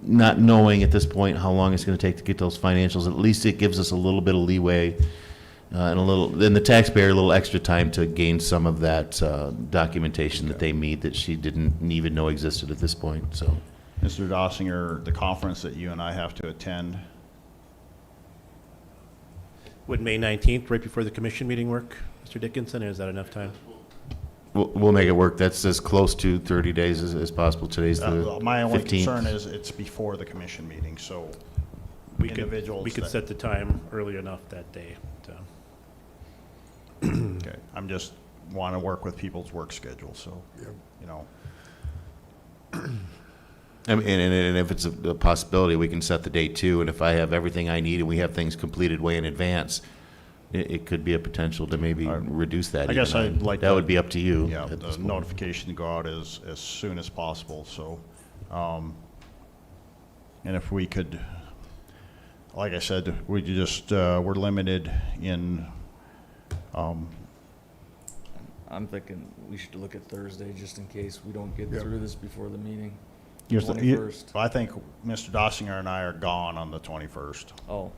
not knowing at this point how long it's going to take to get those financials, at least it gives us a little bit of leeway and the taxpayer a little extra time to gain some of that documentation that they need that she didn't even know existed at this point. So, Mr. Dossinger, the conference that you and I have to attend, Would May 19th, right before the commission meeting work, Mr. Dickinson, or is that enough time? we'll make it work. That's as close to 30 days as possible. Today's the my only 15th. concern is it's before the commission meeting, so We individuals could that- set the time early enough that day. Okay, I'm just want to work with people's work schedules, so, you know. I mean, and if it's a possibility, we can set the date too. And if I have everything I need and we have things completed way in advance, it could be a potential to maybe reduce that. I guess even. I'd like that to- would be up to you. Yeah, at the this point. notification to go out as soon as possible, so, and if we could, like I said, we just, we're limited in, I'm thinking we should look at Thursday just in case we don't get through this before the meeting. here's the- 21st. I think Mr. Dossinger and I are gone on the 21st. Oh,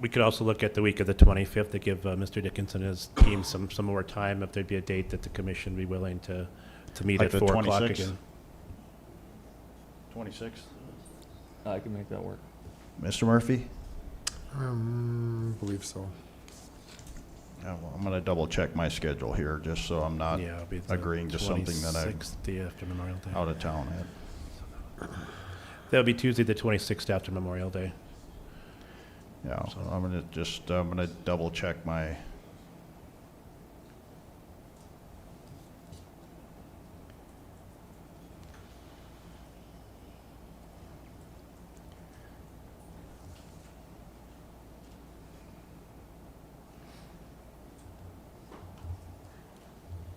We could also look at the week of the 25th to give Mr. Dickinson and his team some more time, if there'd be a date that the commission would be willing to meet Like at the 4 o'clock 26th? again. 26th? I can make that work. Mr. Murphy? Believe so. Yeah, well, I'm going to double check my schedule here, just so I'm not Yeah, it'll be the agreeing to something that I'm 26th, the after Memorial Day. out of town at. That'll be Tuesday, the 26th after Memorial Day. Yeah, so I'm gonna double check my.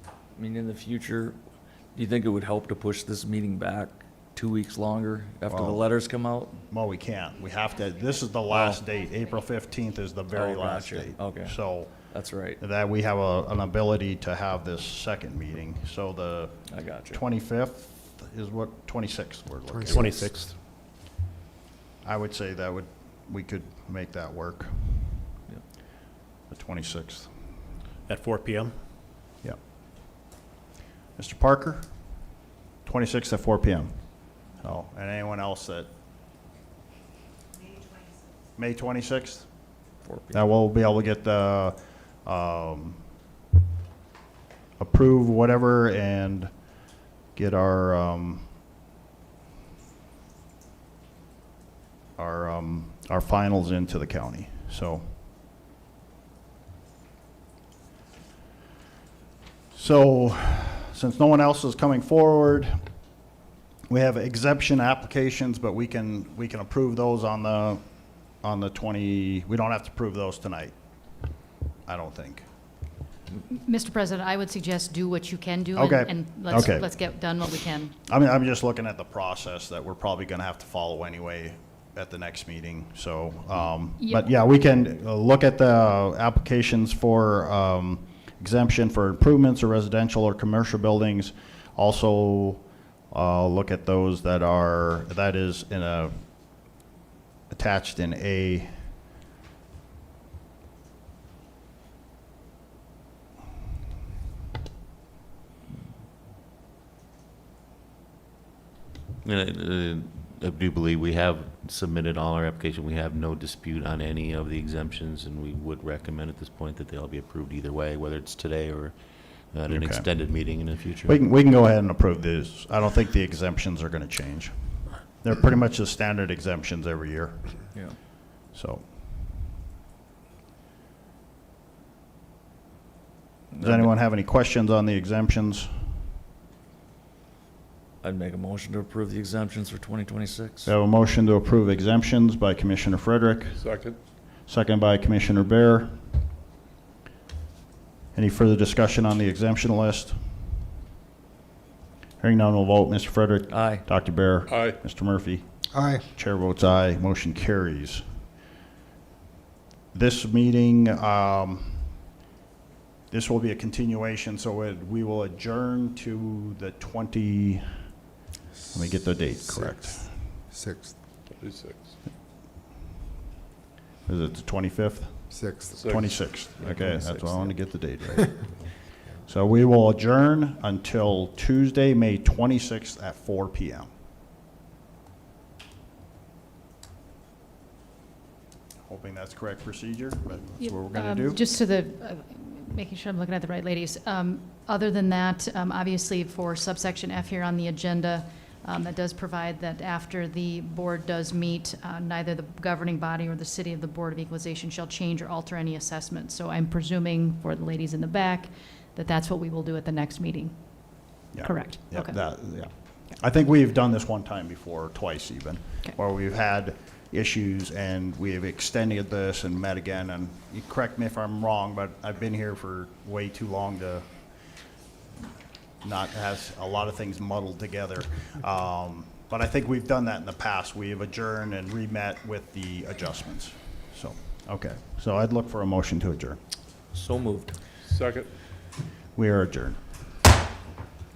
I mean, in the future, do you think it would help to push this meeting back 2 weeks longer after the Well- letters come out? Well, we can't. We have to, this is the last date. April 15th is the very Oh, last gotcha. date. Okay. So That's right. that we have an ability to have this second meeting. So the I got you. 25th is what, 26th we're looking at. 26th. I would say we could make that work. Yep. The 26th. At 4 p.m.? Yep. Mr. Parker, 26th at 4 p.m. Oh, and anyone else that? May 26th? 4 p.m. That we'll be able to get the, approve whatever and get our finals into the county, so. So, since no one else is coming forward, we have exemption applications, but we can approve those on the 20, we don't have to approve those tonight, I don't think. Mr. President, I would suggest do what you can do. Okay. And Okay. let's get done what we can. I mean, I'm just looking at the process that we're probably gonna have to follow anyway at the next meeting, so, but yeah, we can look at the applications for, exemption for improvements or residential or commercial buildings. Also, look at those that is attached in A. I do believe we have submitted all our application. We have no dispute on any of the exemptions, and we would recommend at this point that they all be approved either way, whether it's today or at an Okay. extended meeting in the future. We can go ahead and approve this. I don't think the exemptions are going to change. They're pretty much the standard exemptions every year, Yeah. so. Does anyone have any questions on the exemptions? I'd make a motion to approve the exemptions for 2026. We have a motion to approve exemptions by Commissioner Frederick, Second. second by Commissioner Bear. Any further discussion on the exemption list? Hearing none, we'll vote. Mr. Frederick? Aye. Dr. Bear? Aye. Mr. Murphy? Aye. Chair votes aye, motion carries. This meeting, this will be a continuation, so we will adjourn to the let me get the date correct. 6th. 26. Is it the 25th? 6th. 26th, okay, that's why I want to get the date right. So we will adjourn until Tuesday, May 26th at 4 PM. Hoping that's correct procedure, but that's what we're going to do. Just to the, making sure I'm looking at the right ladies. Other than that, obviously for subsection F here on the agenda, that does provide that after the board does meet, neither the governing body or the city of the Board of Equalization shall change or alter any assessment. So I'm presuming for the ladies in the back, that that's what we will do at the next meeting. Yeah. Correct? Yeah, Okay. yeah. I think we've done this one time before, twice even, Okay. where we've had issues and we have extended this and met again. And you correct me if I'm wrong, but I've been here for way too long to not have a lot of things muddled together. But I think we've done that in the past. We have adjourned and re-met with the adjustments. So, okay. So I'd look for a motion to adjourn. So moved. Second. We are adjourned.